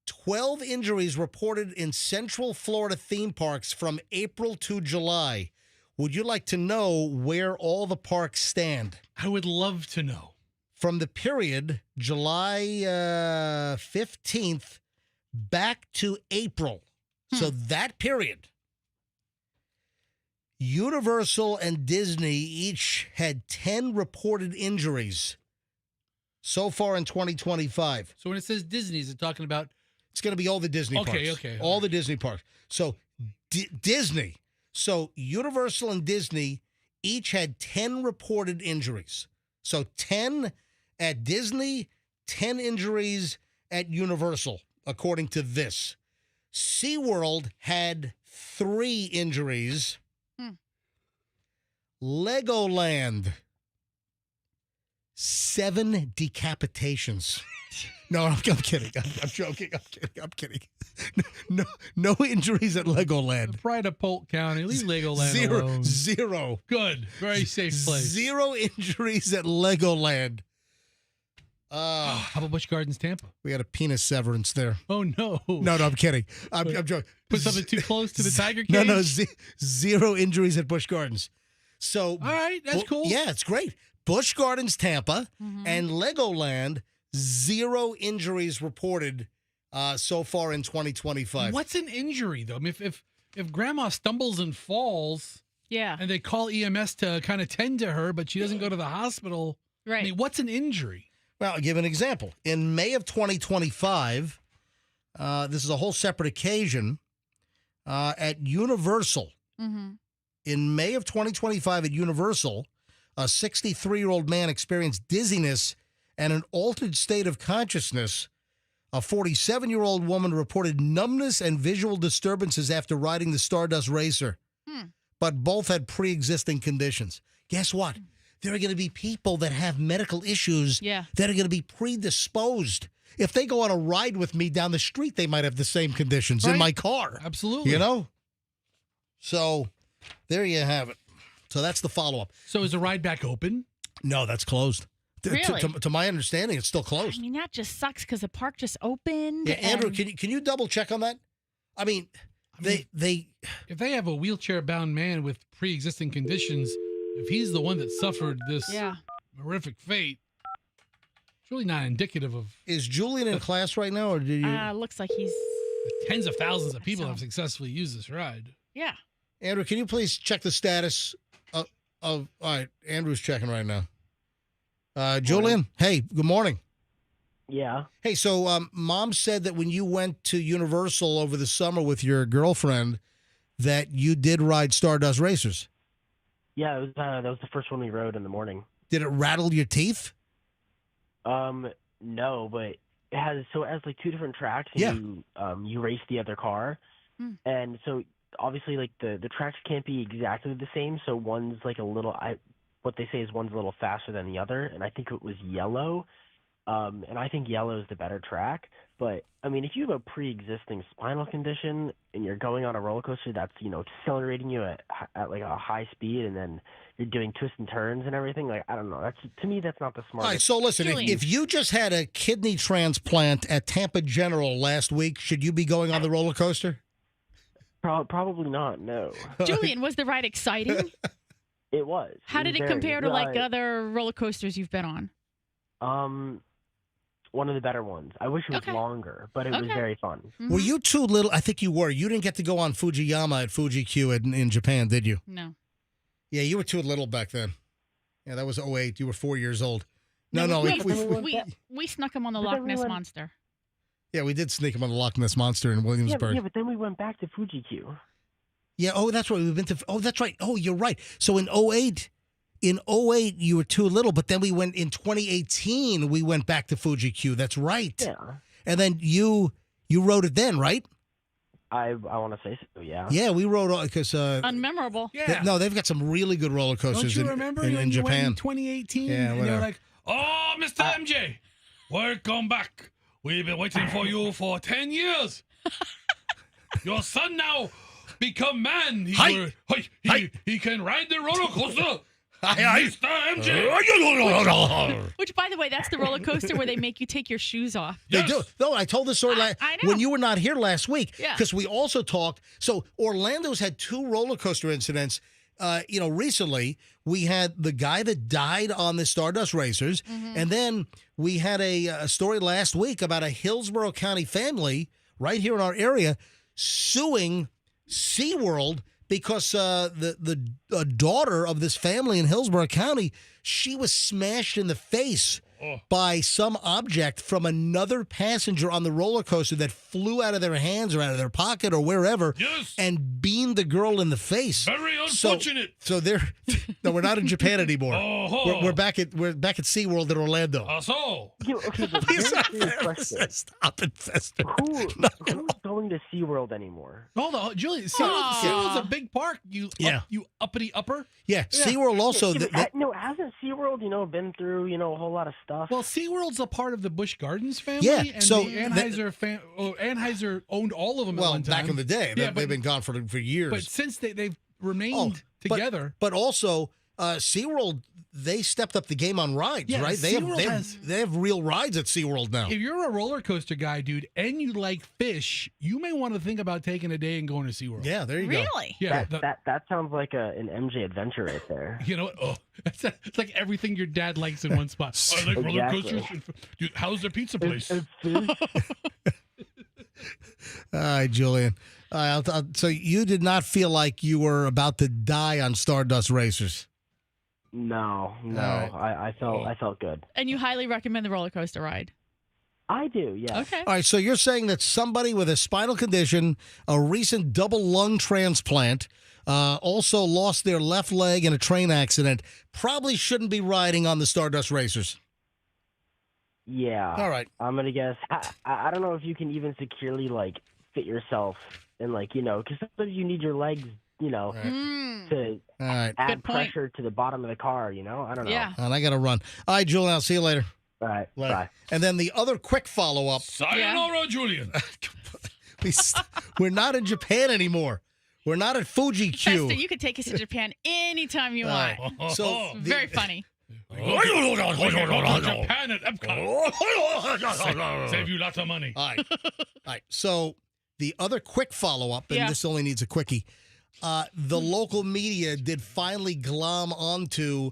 12 injuries reported in Central Florida theme parks from April to July. Would you like to know where all the parks stand? I would love to know. From the period July 15th back to April. So that period. Universal and Disney each had 10 reported injuries so far in 2025. So when it says Disney, is it talking about? It's going to be all the Disney parks. Okay. All the Disney parks. So Disney. So Universal and Disney each had 10 reported injuries. So 10 at Disney, 10 injuries at Universal, according to this. SeaWorld had 3 injuries. Legoland, 7 decapitations. No, I'm kidding. I'm joking. I'm kidding. No injuries at Legoland. The pride of Polk County. Leave Legoland alone. Zero. Good. Very safe place. 0 injuries at Legoland. How about Busch Gardens, Tampa? We had a penis severance there. Oh, no. No, I'm kidding. I'm joking. Put something too close to the tiger cage? No, 0 injuries at Busch Gardens. So, all right, that's cool. Yeah, it's great. Busch Gardens, Tampa, and Legoland, 0 injuries reported so far in 2025. What's an injury, though? I mean, if grandma stumbles and falls, and they call EMS to kind of tend to her, but she doesn't go to the hospital, right? I mean, what's an injury? Well, I'll give an example. In May of 2025, this is a whole separate occasion, at Universal. In May of 2025 at Universal, a 63-year-old man experienced dizziness and an altered state of consciousness. A 47-year-old woman reported numbness and visual disturbances after riding the Stardust Racer. But both had pre-existing conditions. Guess what? There are going to be people that have medical issues that are going to be predisposed. If they go on a ride with me down the street, they might have the same conditions in my car. Absolutely. You know? So there you have it. So that's the follow-up. So is the ride back open? No, that's closed. Really? To my understanding, it's still closed. I mean, that just sucks because the park just opened. Yeah, Andrew, can you double check on that? I mean, if they have a wheelchair-bound man with pre-existing conditions, if he's the one that suffered this horrific fate, it's really not indicative of. Is Julian in class right now, or did you? Looks like he's. Tens of thousands of people have successfully used this ride. Yeah. Andrew, can you please check the status of all right, Andrew's checking right now. Julian, hey, good morning. Yeah. Hey, so Mom said that when you went to Universal over the summer with your girlfriend, that you did ride Stardust Racers. Yeah, it was, that was the first one we rode in the morning. Did it rattle your teeth? No, but it has like 2 different tracks, and you race the other car, and so obviously like the tracks can't be exactly the same. So one's like a little, what they say is one's a little faster than the other, and I think it was yellow, and I think yellow is the better track. But I mean, if you have a pre-existing spinal condition and you're going on a roller coaster that's accelerating you at like a high speed, and then you're doing twists and turns and everything, like I don't know. To me, that's not the smartest. All right, so listen, if you just had a kidney transplant at Tampa General last week, should you be going on the roller coaster? Probably not. No. Julian, was the ride exciting? It was. How did it compare to like other roller coasters you've been on? One of the better ones. I wish it was longer, but it was very fun. Were you too little? I think you were. You didn't get to go on Fujiyama at Fuji-Q in Japan, did you? No. Yeah, you were too little back then. Yeah, that was 2008. You were 4 years old. We snuck him on the Loch Ness Monster. Yeah, we did sneak him on the Loch Ness Monster in Williamsburg. Yeah, but then we went back to Fuji-Q. Yeah, that's right. We've been to. Oh, that's right. Oh, you're right. So in 2008, you were too little, but then we went in 2018. We went back to Fuji-Q. That's right. Yeah. And then you rode it then, right? I want to say so. Yeah. Yeah, we rode because unmemorable. Yeah. They've got some really good roller coasters. Don't you remember in you Japan? Went in 2018? Yeah, and they were like, "Oh, Mr. MJ, welcome back. We've been waiting for you for 10 years. Your son now become man. He can ride the roller coaster. Which, by the way, that's the roller coaster where they make you take your shoes off. They do. No, I told this story I know. when you were not here last week. Yeah. Because we also talked. So Orlando's had 2 roller coaster incidents. Recently we had the guy that died on the Stardust Racers, and then we had a story last week about a Hillsborough County family right here in our area suing SeaWorld because the daughter of this family in Hillsborough County, she was smashed in the face by some object from another passenger on the roller coaster that flew out of their hands or out of their pocket or wherever and beamed the girl in the face. Very unfortunate. So no, we're not in Japan anymore. We're back at SeaWorld in Orlando. So. Okay, but very serious question. Stop it, Fester. Who's going to SeaWorld anymore? Hold on, Julian. SeaWorld's a big park. You uppity upper. Yeah, SeaWorld also. Hasn't SeaWorld, been through, a whole lot of stuff? Well, SeaWorld's a part of the Busch Gardens family. Yeah, and so the Anheuser Anheuser owned all of them at one time. Back in the day. They've been gone for years. But since they've remained together. But also, SeaWorld, they stepped up the game on rides, right? They have real rides at SeaWorld now. If you're a roller coaster guy, dude, and you like fish, you may want to think about taking a day and going to SeaWorld. Yeah, there you go. Really? Yeah. That sounds like an MJ adventure right there. You know what? Oh, it's like everything your dad likes in one spot. I like roller coasters. Dude, how's their pizza place? All right, Julian. So you did not feel like you were about to die on Stardust Racers? No. Right. I felt good. And you highly recommend the roller coaster ride? I do, yeah. Okay. All right, so you're saying that somebody with a spinal condition, a recent double lung transplant, also lost their left leg in a train accident, probably shouldn't be riding on the Stardust Racers. Yeah. All right. I'm going to guess. I don't know if you can even securely, fit yourself and, because sometimes you need your legs, to add pressure to the bottom of the car, I don't know. Yeah. And I got to run. All right, Julian, I'll see you later. All right. Bye. And then the other quick follow-up. Sayonara, Julian. We're not in Japan anymore. We're not at Fuji Q. Fester, you could take us to Japan anytime you want. So Very funny. Japan at Epcot. Save you lots of money. All right. So the other quick follow-up, and this only needs a quickie. The local media did finally glom onto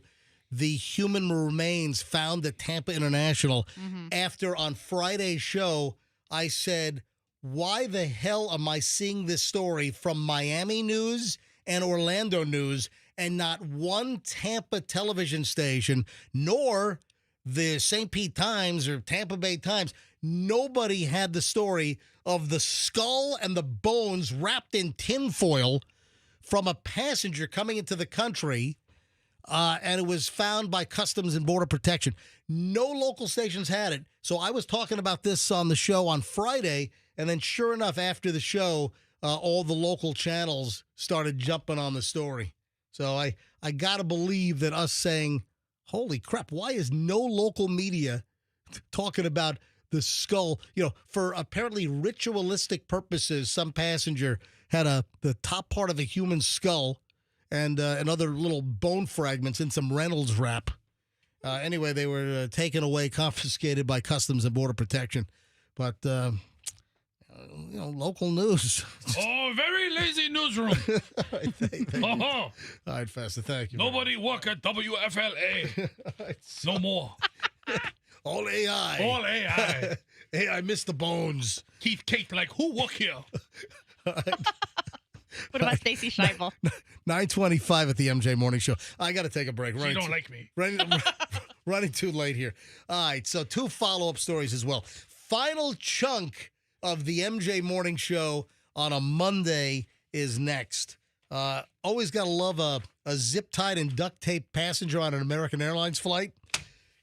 the human remains found at Tampa International after on Friday's show I said, why the hell am I seeing this story from Miami News and Orlando News and not one Tampa television station, nor the St. Pete Times or Tampa Bay Times? Nobody had the story of the skull and the bones wrapped in tinfoil from a passenger coming into the country, and it was found by Customs and Border Protection. No local stations had it. So I was talking about this on the show on Friday, and then sure enough, after the show, all the local channels started jumping on the story. So I got to believe that us saying, holy crap, why is no local media talking about the skull? For apparently ritualistic purposes, some passenger had the top part of a human skull and other little bone fragments in some Reynolds wrap. Anyway, they were taken away, confiscated by Customs and Border Protection. But, local news. Oh, very lazy newsroom. All right, Fester, thank you. Nobody work at WFLA. No more. All AI. All AI. Hey, I missed the bones. Keith Kate, who work here? What about Stacey Scheibel? 9:25 at the MJ Morning Show. I got to take a break. She don't like me. Running too late here. All right, so 2 follow-up stories as well. Final chunk of the MJ Morning Show on a Monday is next. Always got to love a zip-tied and duct-taped passenger on an American Airlines flight.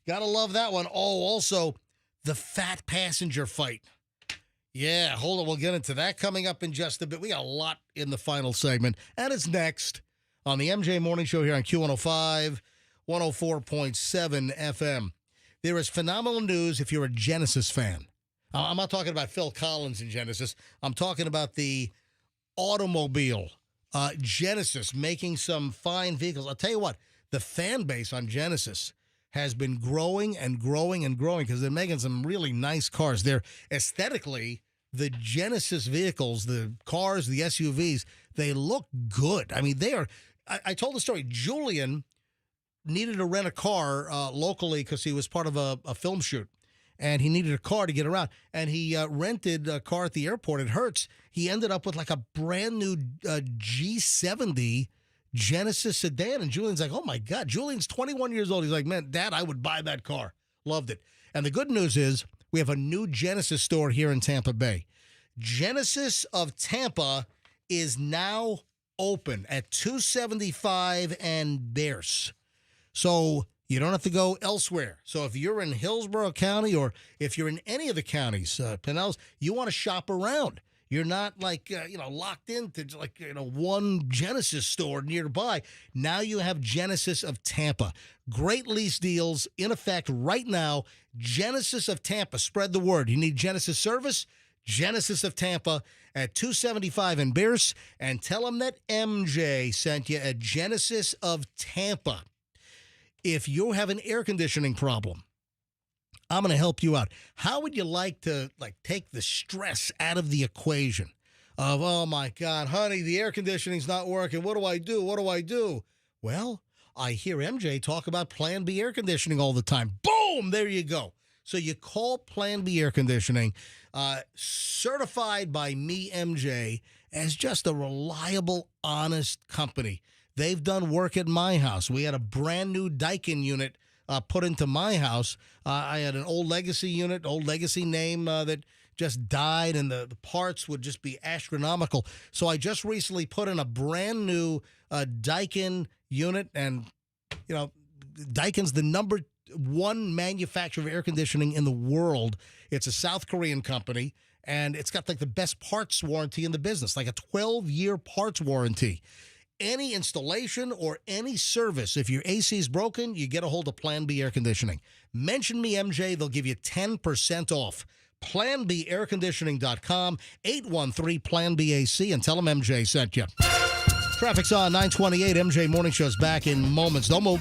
Got to love that one. Oh, also, the fat passenger fight. Yeah, hold on. We'll get into that coming up in just a bit. We got a lot in the final segment. And it's next on the MJ Morning Show here on Q105, 104.7 FM. There is phenomenal news if you're a Genesis fan. I'm not talking about Phil Collins in Genesis. I'm talking about the automobile. Genesis making some fine vehicles. I'll tell you what, the fan base on Genesis has been growing and growing and growing because they're making some really nice cars. They're aesthetically, the Genesis vehicles, the cars, the SUVs, they look good. I mean, they are. I told the story. Julian needed to rent a car locally because he was part of a film shoot. And he needed a car to get around. And he rented a car at the airport at Hertz. He ended up with like a brand new G70 Genesis sedan. And Julian's like, oh my God. Julian's 21 years old. He's like, man, Dad, I would buy that car. Loved it. And the good news is we have a new Genesis store here in Tampa Bay. Genesis of Tampa is now open at 275 and Bears. So you don't have to go elsewhere. So if you're in Hillsborough County or if you're in any of the counties, Pinellas, you want to shop around. You're not like, locked into like, one Genesis store nearby. Now you have Genesis of Tampa. Great lease deals in effect right now. Genesis of Tampa. Spread the word. You need Genesis service? Genesis of Tampa at 275 in Bears. And tell them that MJ sent you at Genesis of Tampa. If you have an air conditioning problem, I'm going to help you out. How would you like to take the stress out of the equation of, oh my God, honey, the air conditioning's not working. What do I do? What do I do? Well, I hear MJ talk about Plan B air conditioning all the time. Boom, there you go. So you call Plan B air conditioning, certified by me, MJ, as just a reliable, honest company. They've done work at my house. We had a brand new Daikin unit put into my house. I had an old legacy unit, old legacy name that just died, and the parts would just be astronomical. So I just recently put in a brand new Daikin unit, and Daikin's the number one manufacturer of air conditioning in the world. It's a South Korean company, and it's got like the best parts warranty in the business, like a 12-year parts warranty. Any installation or any service, if your AC is broken, you get a hold of Plan B Air Conditioning. Mention me, MJ. They'll give you 10% off. PlanBAirConditioning.com, 813-PLAN-BAC, and tell them MJ sent you. Traffic's on 928. MJ Morning Show's back in moments. Don't move.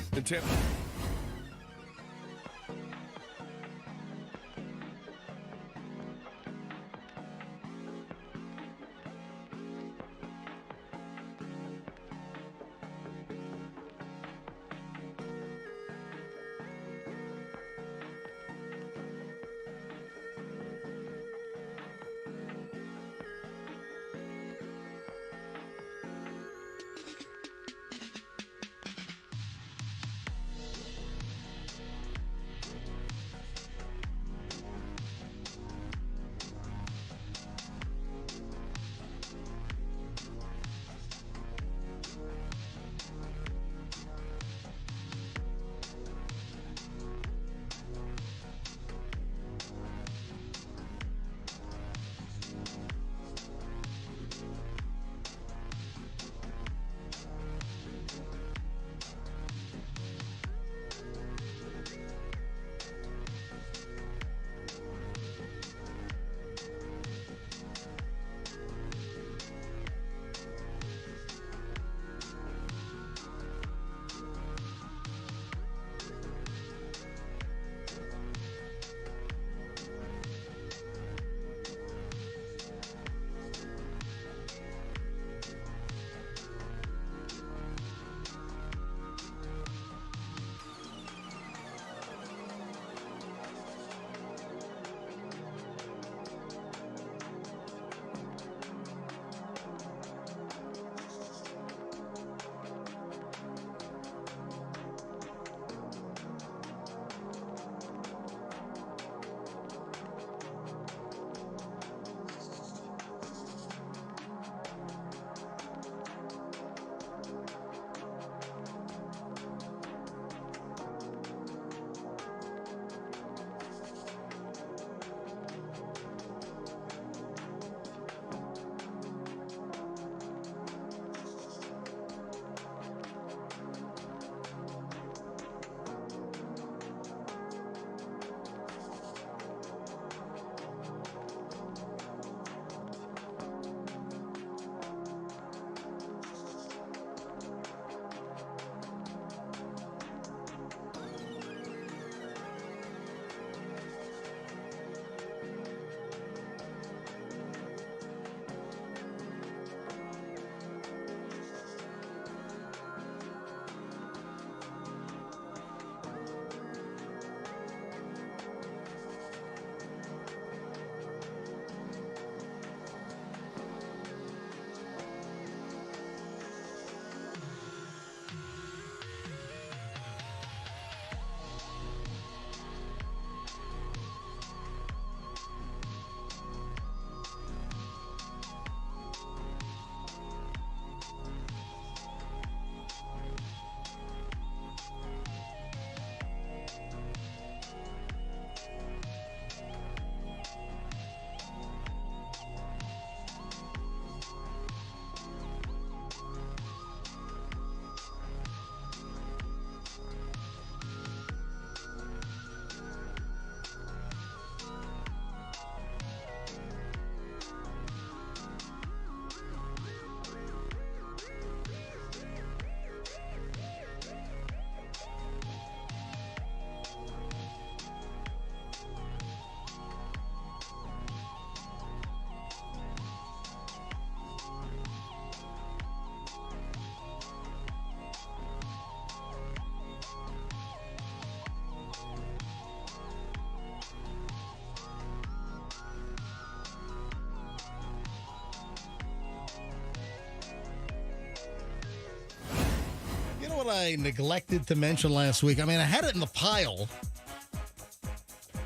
I neglected to mention last week? I mean, I had it in the pile.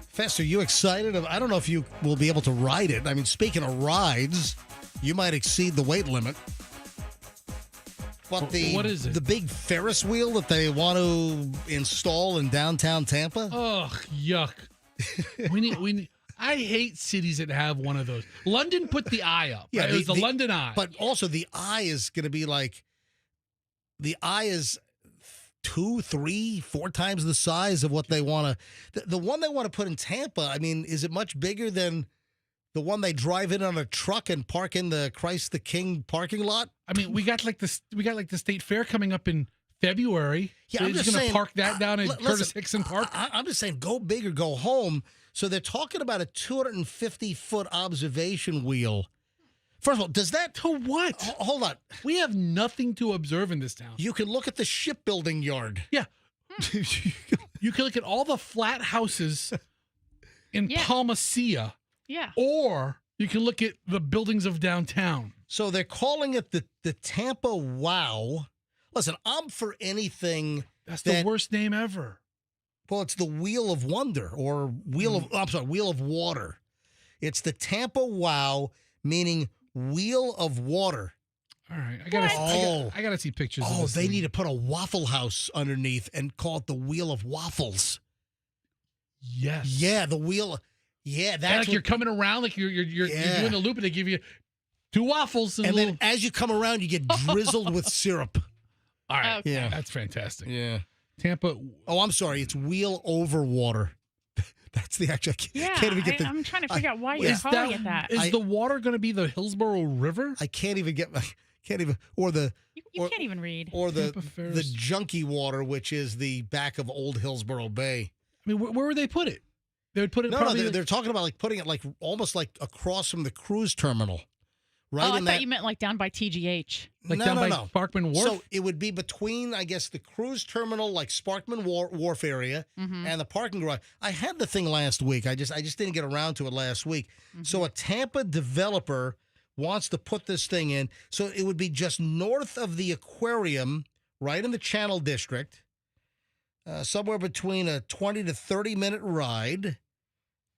Fester, you excited? I don't know if you will be able to ride it. I mean, speaking of rides, you might exceed the weight limit. But what is it? The big Ferris wheel that they want to install in downtown Tampa? Ugh, yuck. we need. I hate cities that have one of those. London put the eye up. Yeah, right? It was the London Eye. But also the eye is going to be like, the eye is 2, 3, 4 times the size of what they want to. The one they want to put in Tampa, I mean, is it much bigger than the one they drive in on a truck and park in the Christ the King parking lot? I mean, we got like the state fair coming up in February. Yeah, so I'm just going saying, to park that down in listen, Curtis Hickson Park. I'm just saying, go big or go home. So they're talking about a 250-foot observation wheel. First of all, does that... To what? Hold on. We have nothing to observe in this town. You can look at the shipbuilding yard. Yeah. You can look at all the flat houses in Palmacia. Yeah. Or you can look at the buildings of downtown. So they're calling it the Tampa Wow. Listen, I'm for anything. That's the worst name ever. Well, it's the Wheel of Wonder or Wheel of Water. It's the Tampa Wow, meaning Wheel of Water. All right, I gotta see pictures. Oh, of this they thing. need to put a Waffle House underneath and call it the Wheel of Waffles. Yes. Yeah, the wheel. Yeah, that's like you're coming around, like you're doing the loop, and they give you 2 waffles, and then as you come around, you get drizzled with syrup. All right, Okay. Yeah, that's fantastic. Yeah, Tampa. Oh, I'm sorry, it's Wheel Over Water. That's the actual. Yeah, Can't even get I'm trying to figure out why you're calling it that. Is the water going to be the Hillsborough River? I can't even get. Can't even or the. You can't even read. Or the junkie water, which is the back of Old Hillsborough Bay. I mean, where would they put it? They would put it. No, they're talking about like putting it like almost like across from the cruise terminal, right? Oh, I thought you meant like down by TGH. Like down by Sparkman Wharf? So it would be between, I guess, the cruise terminal, like Sparkman Wharf area, and the parking garage. I had the thing last week. I just didn't get around to it last week. So a Tampa developer wants to put this thing in. So it would be just north of the aquarium, right in the Channel District, somewhere between a 20 to 30-minute ride.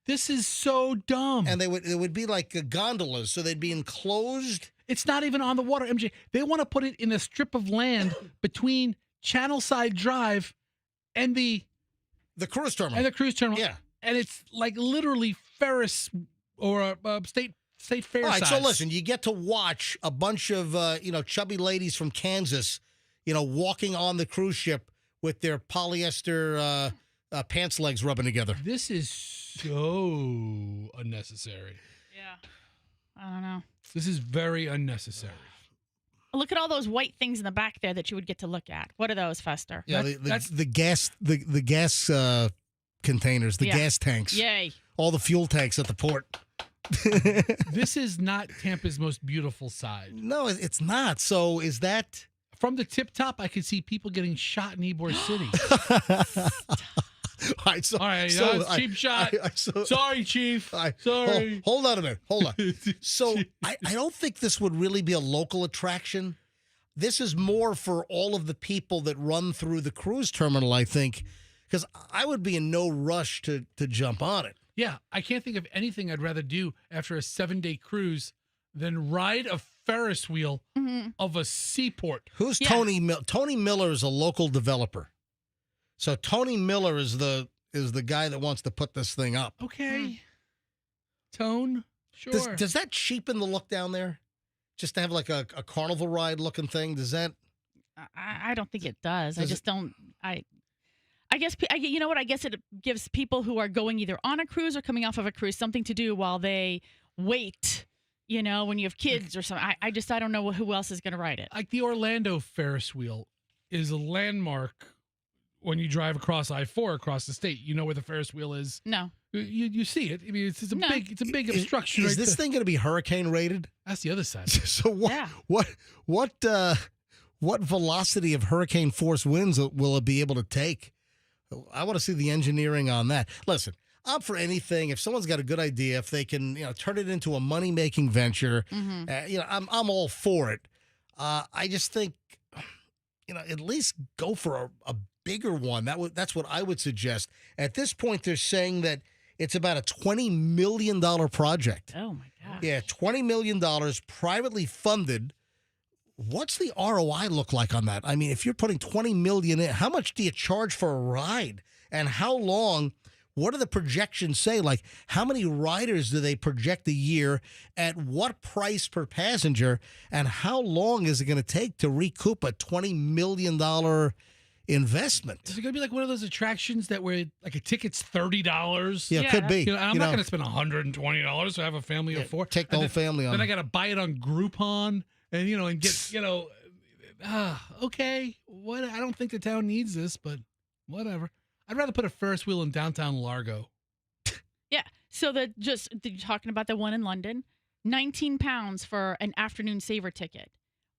This is so dumb. And it would be like gondolas, so they'd be enclosed. It's not even on the water, MJ. They want to put it in a strip of land between Channelside Drive and the cruise terminal. And the cruise terminal. Yeah. And it's like literally Ferris or state fair All right, size. so listen, you get to watch a bunch of chubby ladies from Kansas, walking on the cruise ship with their polyester pants legs rubbing together. This is so unnecessary. Yeah. I don't know. This is very unnecessary. Look at all those white things in the back there that you would get to look at. What are those, Fester? Yeah, the gas containers, the gas tanks. Yay. All the fuel tanks at the port. This is not Tampa's most beautiful side. No, it's not. So is that... From the tip top, I could see people getting shot in Ybor City. All right, cheap shot. Sorry, Chief. Sorry. Hold on a minute. Hold on. So I don't think this would really be a local attraction. This is more for all of the people that run through the cruise terminal, I think, because I would be in no rush to jump on it. Yeah, I can't think of anything I'd rather do after a 7-day cruise than ride a Ferris wheel of a seaport. Who's Tony Miller? Tony Miller is a local developer. So Tony Miller is the guy that wants to put this thing up. Okay. Tone, sure. Does that cheapen the look down there? Just to have like a carnival ride looking thing? Does that? I don't think it does. I just don't. I guess you know what? I guess it gives people who are going either on a cruise or coming off of a cruise something to do while they wait. When you have kids or something. I don't know who else is going to ride it. Like the Orlando Ferris wheel is a landmark when you drive across I-4 across the state. You know where the Ferris wheel is. No. You see it. I mean, it's a big obstruction. Is this thing going to be hurricane rated? That's the other side. So what velocity of hurricane force winds will it be able to take? I want to see the engineering on that. Listen, I'm for anything. If someone's got a good idea, if they can, turn it into a money-making venture, I'm all for it. I just think at least go for a bigger one. That's what I would suggest. At this point, they're saying that it's about a $20 million project. Oh, my gosh. Yeah, $20 million privately funded. What's the ROI look like on that? I mean, if you're putting $20 million in, how much do you charge for a ride? And how long? What do the projections say? Like, how many riders do they project a year? At what price per passenger? And how long is it going to take to recoup a $20 million investment? Is it going to be like one of those attractions that where like a ticket's $30? Yeah, it could be. I'm not going to spend $120 to have a family of four. Take the whole family on. Then I got to buy it on Groupon and and get okay. What? I don't think the town needs this, but whatever. I'd rather put a Ferris wheel in downtown Largo. Yeah. So you're talking about the one in London, £19 for an afternoon saver ticket,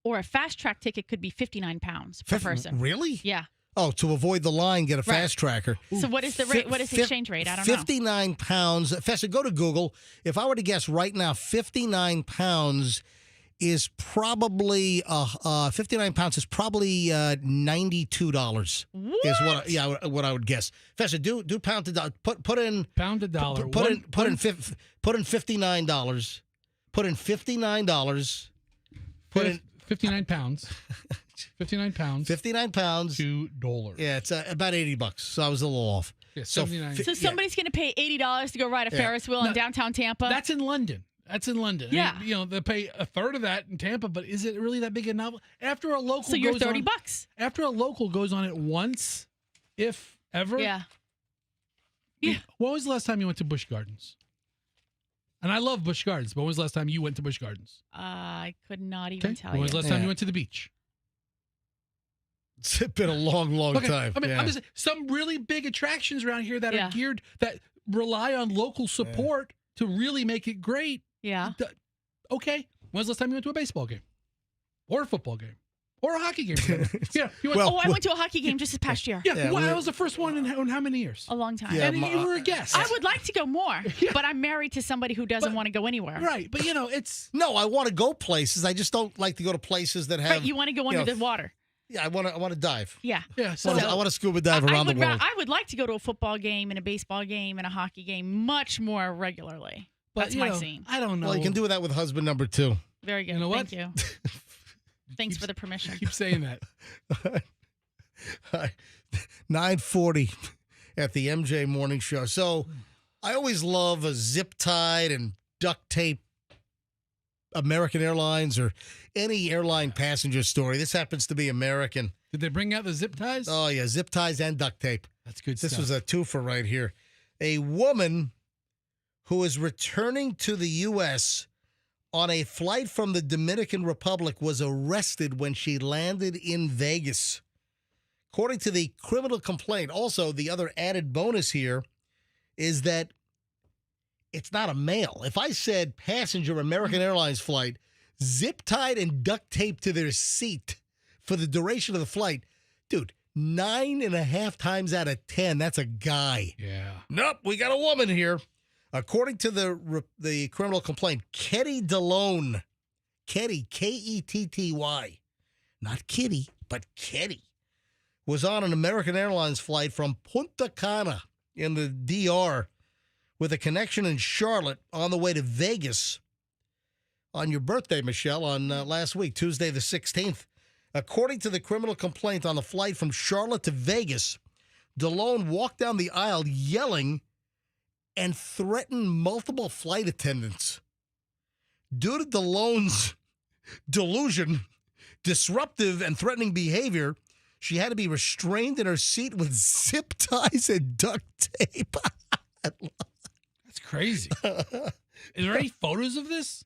or a fast track ticket could be £59 per person. Really? Yeah. Oh, to avoid the line, get a fast tracker. So what is the rate? What is the exchange rate? I don't know. £59. Fessa, go to Google. If I were to guess right now, £59 is probably £59 is probably $92. What? Is what I would guess. Fessa, do pound to dollar. Put in pound to dollar. Put in $59. Put in $59. Put in 59 pounds. 59 pounds. 59 pounds. $2. Yeah, it's about $80. So I was a little off. Yeah, 79. So somebody's going to pay $80 to go ride a Ferris wheel in downtown Tampa? That's in London. Yeah. I mean, they pay a third of that in Tampa, but is it really that big a novel? After a local So you're $30. After a local goes on it once, if ever. Yeah. Yeah. When was the last time you went to Busch Gardens? And I love Busch Gardens, but when was the last time you went to Busch Gardens? I could not even tell When you. was the last time you went to the beach? It's been a long time. I mean, I'm just saying, some really big attractions around here that are geared, that rely on local support to really make it great. Yeah. Okay. When was the last time you went to a baseball game? Or a football game? Or a hockey game? Yeah. I went to a hockey game just this past year. Yeah. Well, that was the first one in how many years? A long time. Yeah, and you were a guest. I would like to go more, but I'm married to somebody who doesn't want to go anywhere. Right. But, it's... No, I want to go places. I just don't like to go to places that have... Right, you want to go under the water. Yeah, I want to dive. Yeah. Yeah. So I want to scuba dive around the world. I would like to go to a football game and a baseball game and a hockey game much more regularly. But, that's my scene. I don't know. Well, you can do that with husband number 2. Very good. You know what? Thank you. Thanks for the permission. Keep saying that. 9:40 at the MJ Morning Show. So I always love a zip tied and duct tape American Airlines or any airline passenger story. This happens to be American. Did they bring out the zip ties? Oh, yeah, zip ties and duct tape. That's good This stuff. was a twofer right here. A woman who is returning to the U.S. on a flight from the Dominican Republic was arrested when she landed in Vegas. According to the criminal complaint, also the other added bonus here is that it's not a male. If I said passenger American Airlines flight, zip tied and duct taped to their seat for the duration of the flight, dude, 9.5 times out of 10, that's a guy. Yeah. Nope, we got a woman here. According to the criminal complaint, Ketty DeLone, Ketty, Ketty, not Kitty, but Ketty, was on an American Airlines flight from Punta Cana in the DR with a connection in Charlotte on the way to Vegas on your birthday, Michelle, on last week, Tuesday the 16th. According to the criminal complaint, on the flight from Charlotte to Vegas, DeLone walked down the aisle yelling and threatened multiple flight attendants. Due to DeLone's delusion, disruptive and threatening behavior, she had to be restrained in her seat with zip ties and duct tape. That's crazy. Is there any photos of this?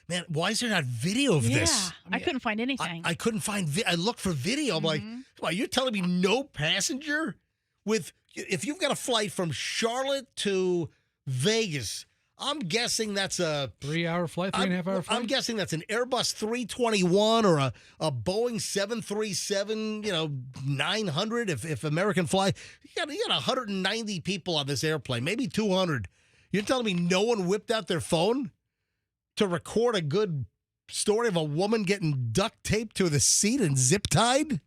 Man, why is there not video of this? I couldn't find anything. I couldn't find I looked for video. I'm like, wow, you're telling me no passenger with, if you've got a flight from Charlotte to Vegas, I'm guessing that's a 3-hour flight, 3.5-hour flight. I'm guessing that's an Airbus 321 or a Boeing 737, 900. If American fly, you got 190 people on this airplane, maybe 200. You're telling me no one whipped out their phone to record a good story of a woman getting duct taped to the seat and zip tied?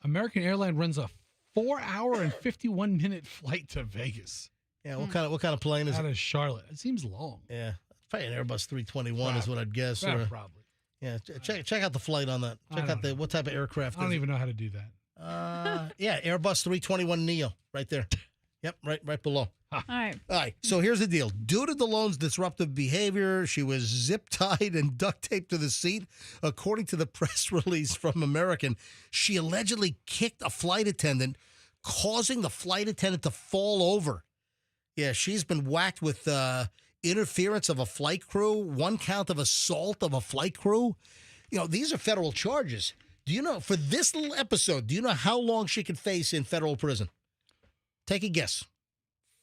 American Airline runs a 4-hour and 51-minute flight to Vegas. Yeah, what kind of plane is Out it? of Charlotte. It seems long. Yeah, probably an Airbus 321 is what I'd guess. Yeah, or a- probably. Yeah, check out the flight on that. Check out what type of aircraft. I don't is it? even know how to do that. Yeah, Airbus 321 Neo, right there. Yep, right below. All right. All right, so here's the deal. Due to Delhone's disruptive behavior, she was zip-tied and duct taped to the seat. According to the press release from American, she allegedly kicked a flight attendant, causing the flight attendant to fall over. Yeah, she's been whacked with interference of a flight crew, 1 count of assault of a flight crew. You know, these are federal charges. Do you know, for this little episode, do you know how long she could face in federal prison? Take a guess.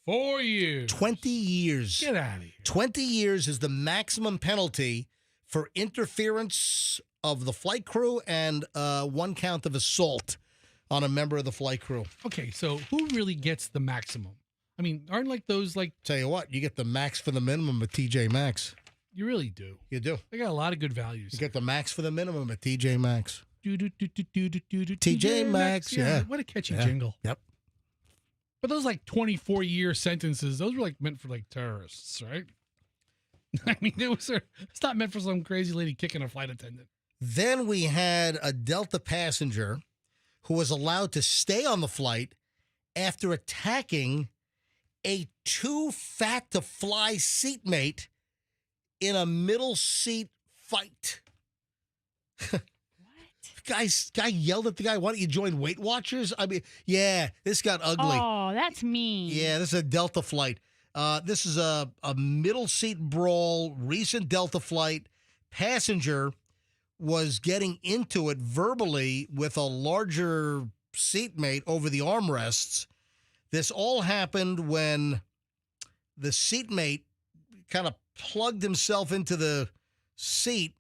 4 years. 20 years. Get out of here. 20 years is the maximum penalty for interference of the flight crew and 1 count of assault on a member of the flight crew. Okay, so who really gets the maximum? I mean, aren't like those like... Tell you what, you get the max for the minimum at TJ Maxx. You really do. You do. They got a lot of good values. You get the max for the minimum at TJ Maxx. TJ TJ Maxx, yeah. What a catchy Yeah. jingle. Yep. But those like 24-year sentences, those were like meant for like terrorists, right? I mean, it's not meant for some crazy lady kicking a flight attendant. Then we had a Delta passenger who was allowed to stay on the flight after attacking a too fat to fly seatmate in a middle seat fight. Guy yelled at the guy, why don't you join Weight Watchers? I mean, yeah, this got ugly. Oh, that's mean. Yeah, this is a Delta flight. This is a middle seat brawl, recent Delta flight. Passenger was getting into it verbally with a larger seatmate over the armrests. This all happened when the seatmate kind of plugged himself into the seat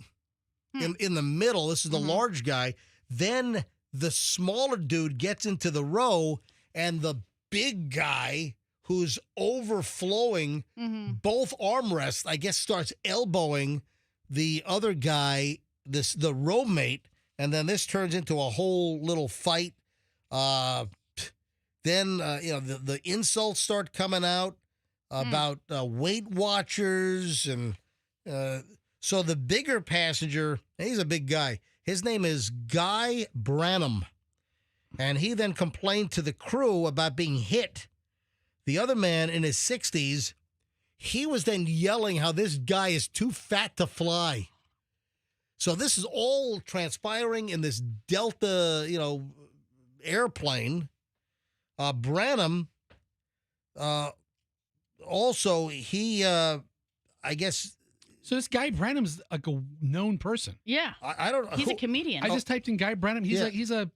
in the middle. This is the large guy. Then the smaller dude gets into the row, and the big guy who's overflowing both armrests, I guess, starts elbowing the other guy, the row mate, and then this turns into a whole little fight. Then the insults start coming out about Weight Watchers, and so the bigger passenger, he's a big guy. His name is Guy Branham, and he then complained to the crew about being hit. The other man in his 60s, he was then yelling how this guy is too fat to fly. So this is all transpiring in this Delta, airplane. Branham, also, he, I guess. So this Guy Branham's like a known person. Yeah. I don't know. He's a comedian. I just typed in Guy Branham. He's Yeah. he's a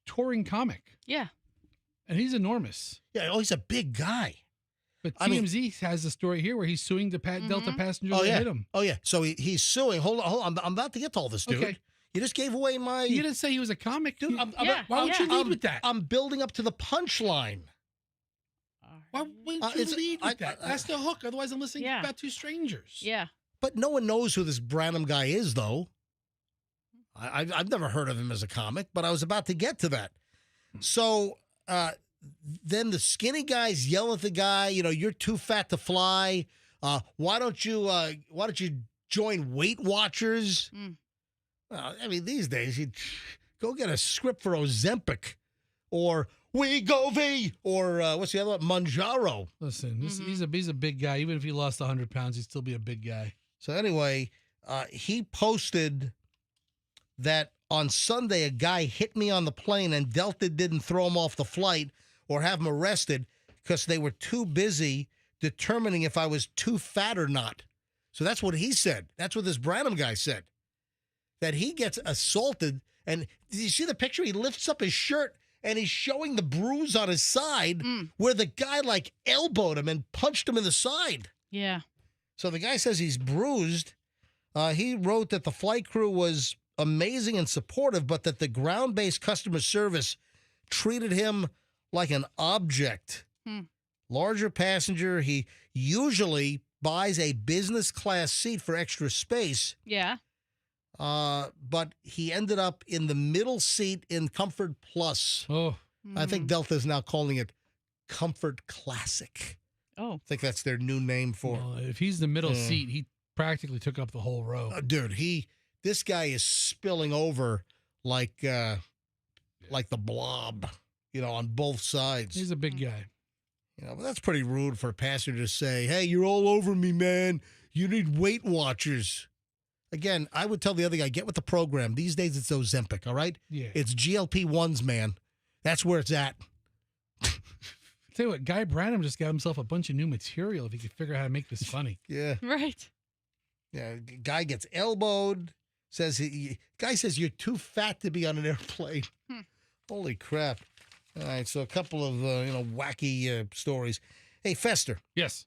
touring comic. Yeah. And he's enormous. Yeah, he's a big guy. But I mean- TMZ has a story here where he's suing the Delta passenger that hit him. Oh, yeah. So he's suing. Hold on. I'm about to get to all this, dude. Okay. You just gave away my... You didn't say he was a comic, Dude, why would you lead with that? I'm building up to the punchline. Why wouldn't you lead with that? That's the hook. Otherwise, I'm listening about two strangers. Yeah. But no one knows who this Branham guy is, though. I've never heard of him as a comic, but I was about to get to that. So then the skinny guy's yelling at the guy, you're too fat to fly. Why don't you join Weight Watchers? I mean, these days, you'd go get a script for Ozempic or Wegovy or what's the other one? Manjaro. Listen, he's a big guy. Even if he lost 100 pounds, he'd still be a big guy. So anyway, he posted that on Sunday, a guy hit me on the plane and Delta didn't throw him off the flight or have him arrested because they were too busy determining if I was too fat or not. So that's what he said. That's what this Branham guy said. That he gets assaulted. And did you see the picture? He lifts up his shirt and he's showing the bruise on his side where the guy elbowed him and punched him in the side. Yeah. So the guy says he's bruised. He wrote that the flight crew was amazing and supportive, but that the ground-based customer service treated him like an object. Larger passenger, he usually buys a business class seat for extra space. Yeah. but he ended up in the middle seat in Comfort Plus. Oh. I think Delta is now calling it Comfort Classic. Oh. I think that's their new name for it. Well, if he's the middle seat, he practically took up the whole row. Dude, this guy is spilling over like the Blob, on both sides. He's a big guy. But that's pretty rude for a passenger to say, "Hey, you're all over me, man. You need Weight Watchers." Again, I would tell the other guy, get with the program. These days it's Ozempic, all right? Yeah. It's GLP-1s, man. That's where it's at. Tell you what, Guy Branum just got himself a bunch of new material if he could figure out how to make this funny. Yeah. Right. Yeah, guy gets elbowed. Guy says you're too fat to be on an airplane. Holy crap. All right, so a couple of, wacky stories. Hey, Fester. Yes.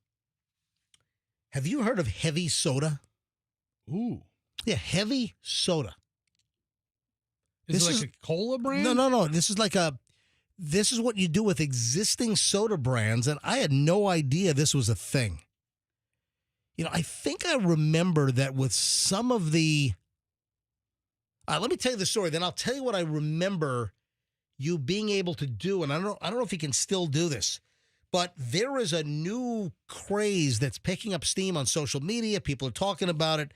Have you heard of heavy soda? Ooh. Yeah, heavy soda. Is it like a cola brand? No. This is what you do with existing soda brands, and I had no idea this was a thing. I think I remember that with some of the... let me tell you the story, then I'll tell you what I remember you being able to do, and I don't know if you can still do this, but there is a new craze that's picking up steam on social media. People are talking about it,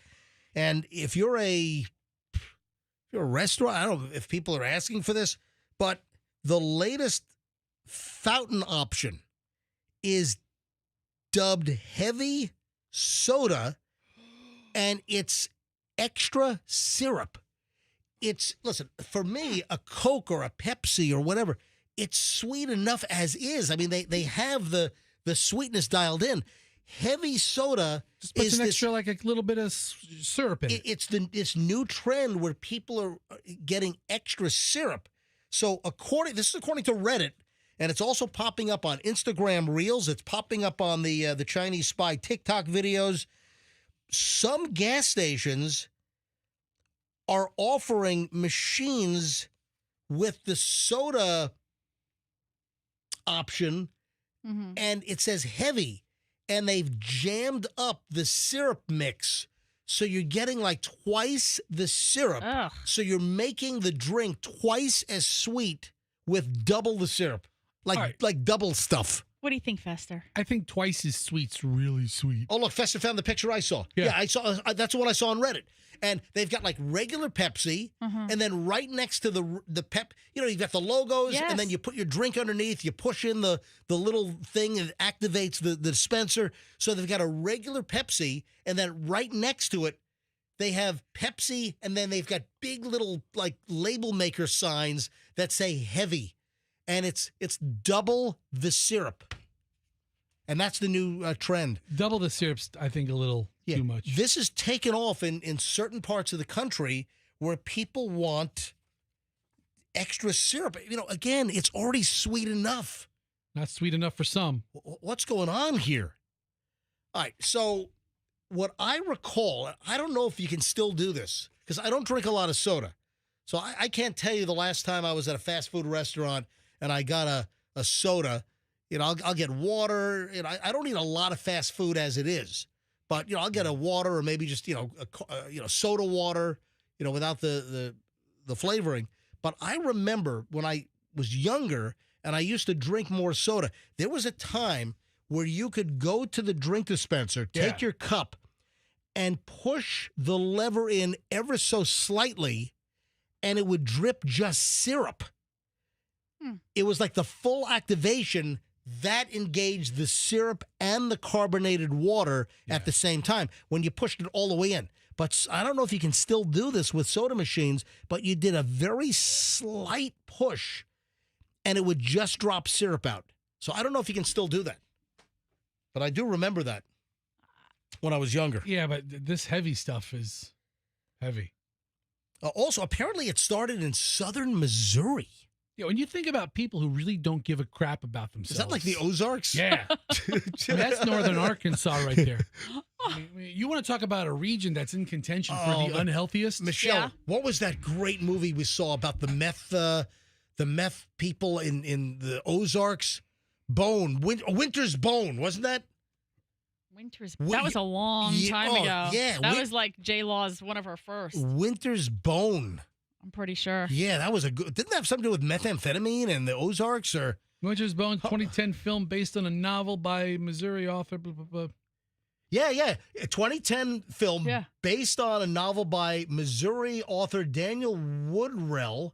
and if you're a restaurant, I don't know if people are asking for this, but the latest fountain option is dubbed heavy soda, and it's extra syrup. Listen, for me, a Coke or a Pepsi or whatever, it's sweet enough as is. I mean, they have the sweetness dialed in. Heavy soda just puts an extra, like a little bit of syrup in it. It's this new trend where people are getting extra syrup. So this is according to Reddit, and it's also popping up on Instagram Reels. It's popping up on the Chinese Spy TikTok videos. Some gas stations are offering machines with the soda option, and it says heavy, and they've jammed up the syrup mix. So you're getting like twice the syrup. Ugh. So you're making the drink twice as sweet with double the syrup, like double stuff. What do you think, Fester? I think twice as sweet's really sweet. Oh, look, Fester found the picture I saw. Yeah, I saw. That's what I saw on Reddit. And they've got like regular Pepsi, and then right next to the Pep, you've got the logos, and then you put your drink underneath. You push in the little thing and it activates the dispenser. So they've got a regular Pepsi, and then right next to it, they have Pepsi, and then they've got big little like label maker signs that say heavy, and it's double the syrup. And that's the new trend. Double the syrup's, I think, a little too much. This is taken off in certain parts of the country where people want extra syrup. Again, it's already sweet enough. Not sweet enough for some. What's going on here? All right, so what I recall, I don't know if you can still do this because I don't drink a lot of soda. So I can't tell you the last time I was at a fast food restaurant and I got a soda. I'll get water. I don't eat a lot of fast food as it is, but I'll get a water or maybe just soda water, without the flavoring. But I remember when I was younger and I used to drink more soda. There was a time where you could go to the drink dispenser, take your cup, and push the lever in ever so slightly, and it would drip just syrup. It was like the full activation that engaged the syrup and the carbonated water at the same time when you pushed it all the way in. But I don't know if you can still do this with soda machines, but you did a very slight push and it would just drop syrup out. So I don't know if you can still do that. But I do remember that when I was younger. Yeah, but this heavy stuff is heavy. Also, apparently it started in southern Missouri. Yeah, when you think about people who really don't give a crap about themselves. Is that like the Ozarks? Yeah. That's northern Arkansas right there. You want to talk about a region that's in contention for the unhealthiest? Michelle, what was that great movie we saw about the meth people in the Ozarks? Winter's Bone, wasn't that? That was a long time ago. Yeah. That was like J-Law's one of her first. Winter's Bone. I'm pretty sure. Yeah, that was a good. Didn't that have something to do with methamphetamine and the Ozarks or? Winter's Bone, 2010 film based on a novel by Missouri author. Blah, blah, blah. Yeah. A 2010 film based on a novel by Missouri author Daniel Woodrell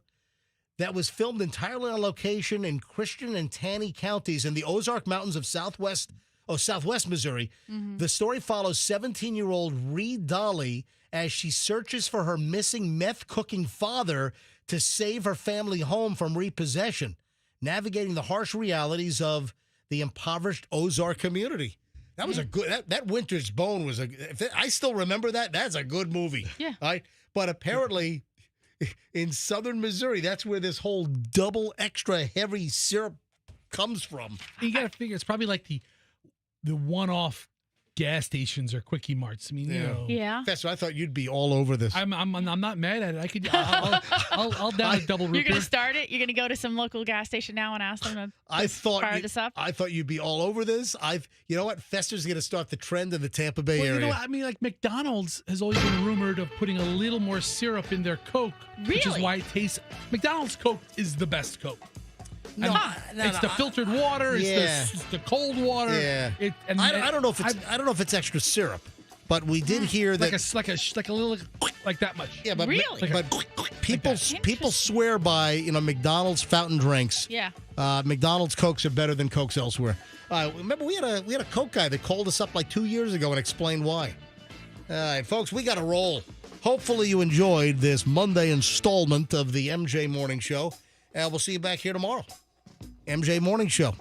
that was filmed entirely on location in Christian and Taney counties in the Ozark Mountains of southwest Missouri. Mm-hmm. The story follows 17-year-old Reed Dolly as she searches for her missing meth-cooking father to save her family home from repossession, navigating the harsh realities of the impoverished Ozark community. That was a good. That Winter's Bone was a. I still remember that. That's a good movie. Yeah. Right. But apparently, in southern Missouri, that's where this whole double extra heavy syrup comes from. You got to figure it's probably like the one-off gas stations or quickie marts. I mean, you know. Yeah. Professor, I thought you'd be all over this. I'm not mad at it. I could. I'll down a double root You're going beer. to start it? You're going to go to some local gas station now and ask them to fire this up? I thought you'd be all over this. You know what? Fester's going to start the trend in the Tampa Bay area. You know what? I mean, like McDonald's has always been rumored of putting a little more syrup in their Coke, which is why it tastes. McDonald's Coke is the best Coke. It's the filtered water. It's the cold water. Yeah. I don't know if it's extra syrup, but we did hear that like a little like that much. Yeah, but Really? but people swear by McDonald's fountain drinks. Yeah. McDonald's Cokes are better than Cokes elsewhere. Remember we had a Coke guy that called us up like 2 years ago and explained why. All right, folks, we got to roll. Hopefully you enjoyed this Monday installment of the MJ Morning Show, and we'll see you back here tomorrow. MJ Morning Show.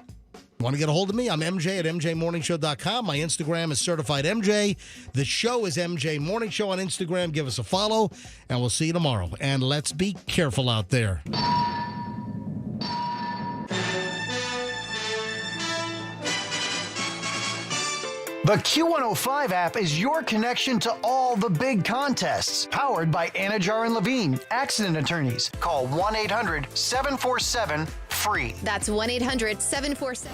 Want to get a hold of me? I'm MJ at MJMorningshow.com. My Instagram is Certified MJ. The show is MJ Morning Show on Instagram. Give us a follow, and we'll see you tomorrow. And let's be careful out there. The Q105 app is your connection to all the big contests. Powered by Anajar and Levine, accident attorneys. Call 1-800-747-FREE. That's 1-800-747.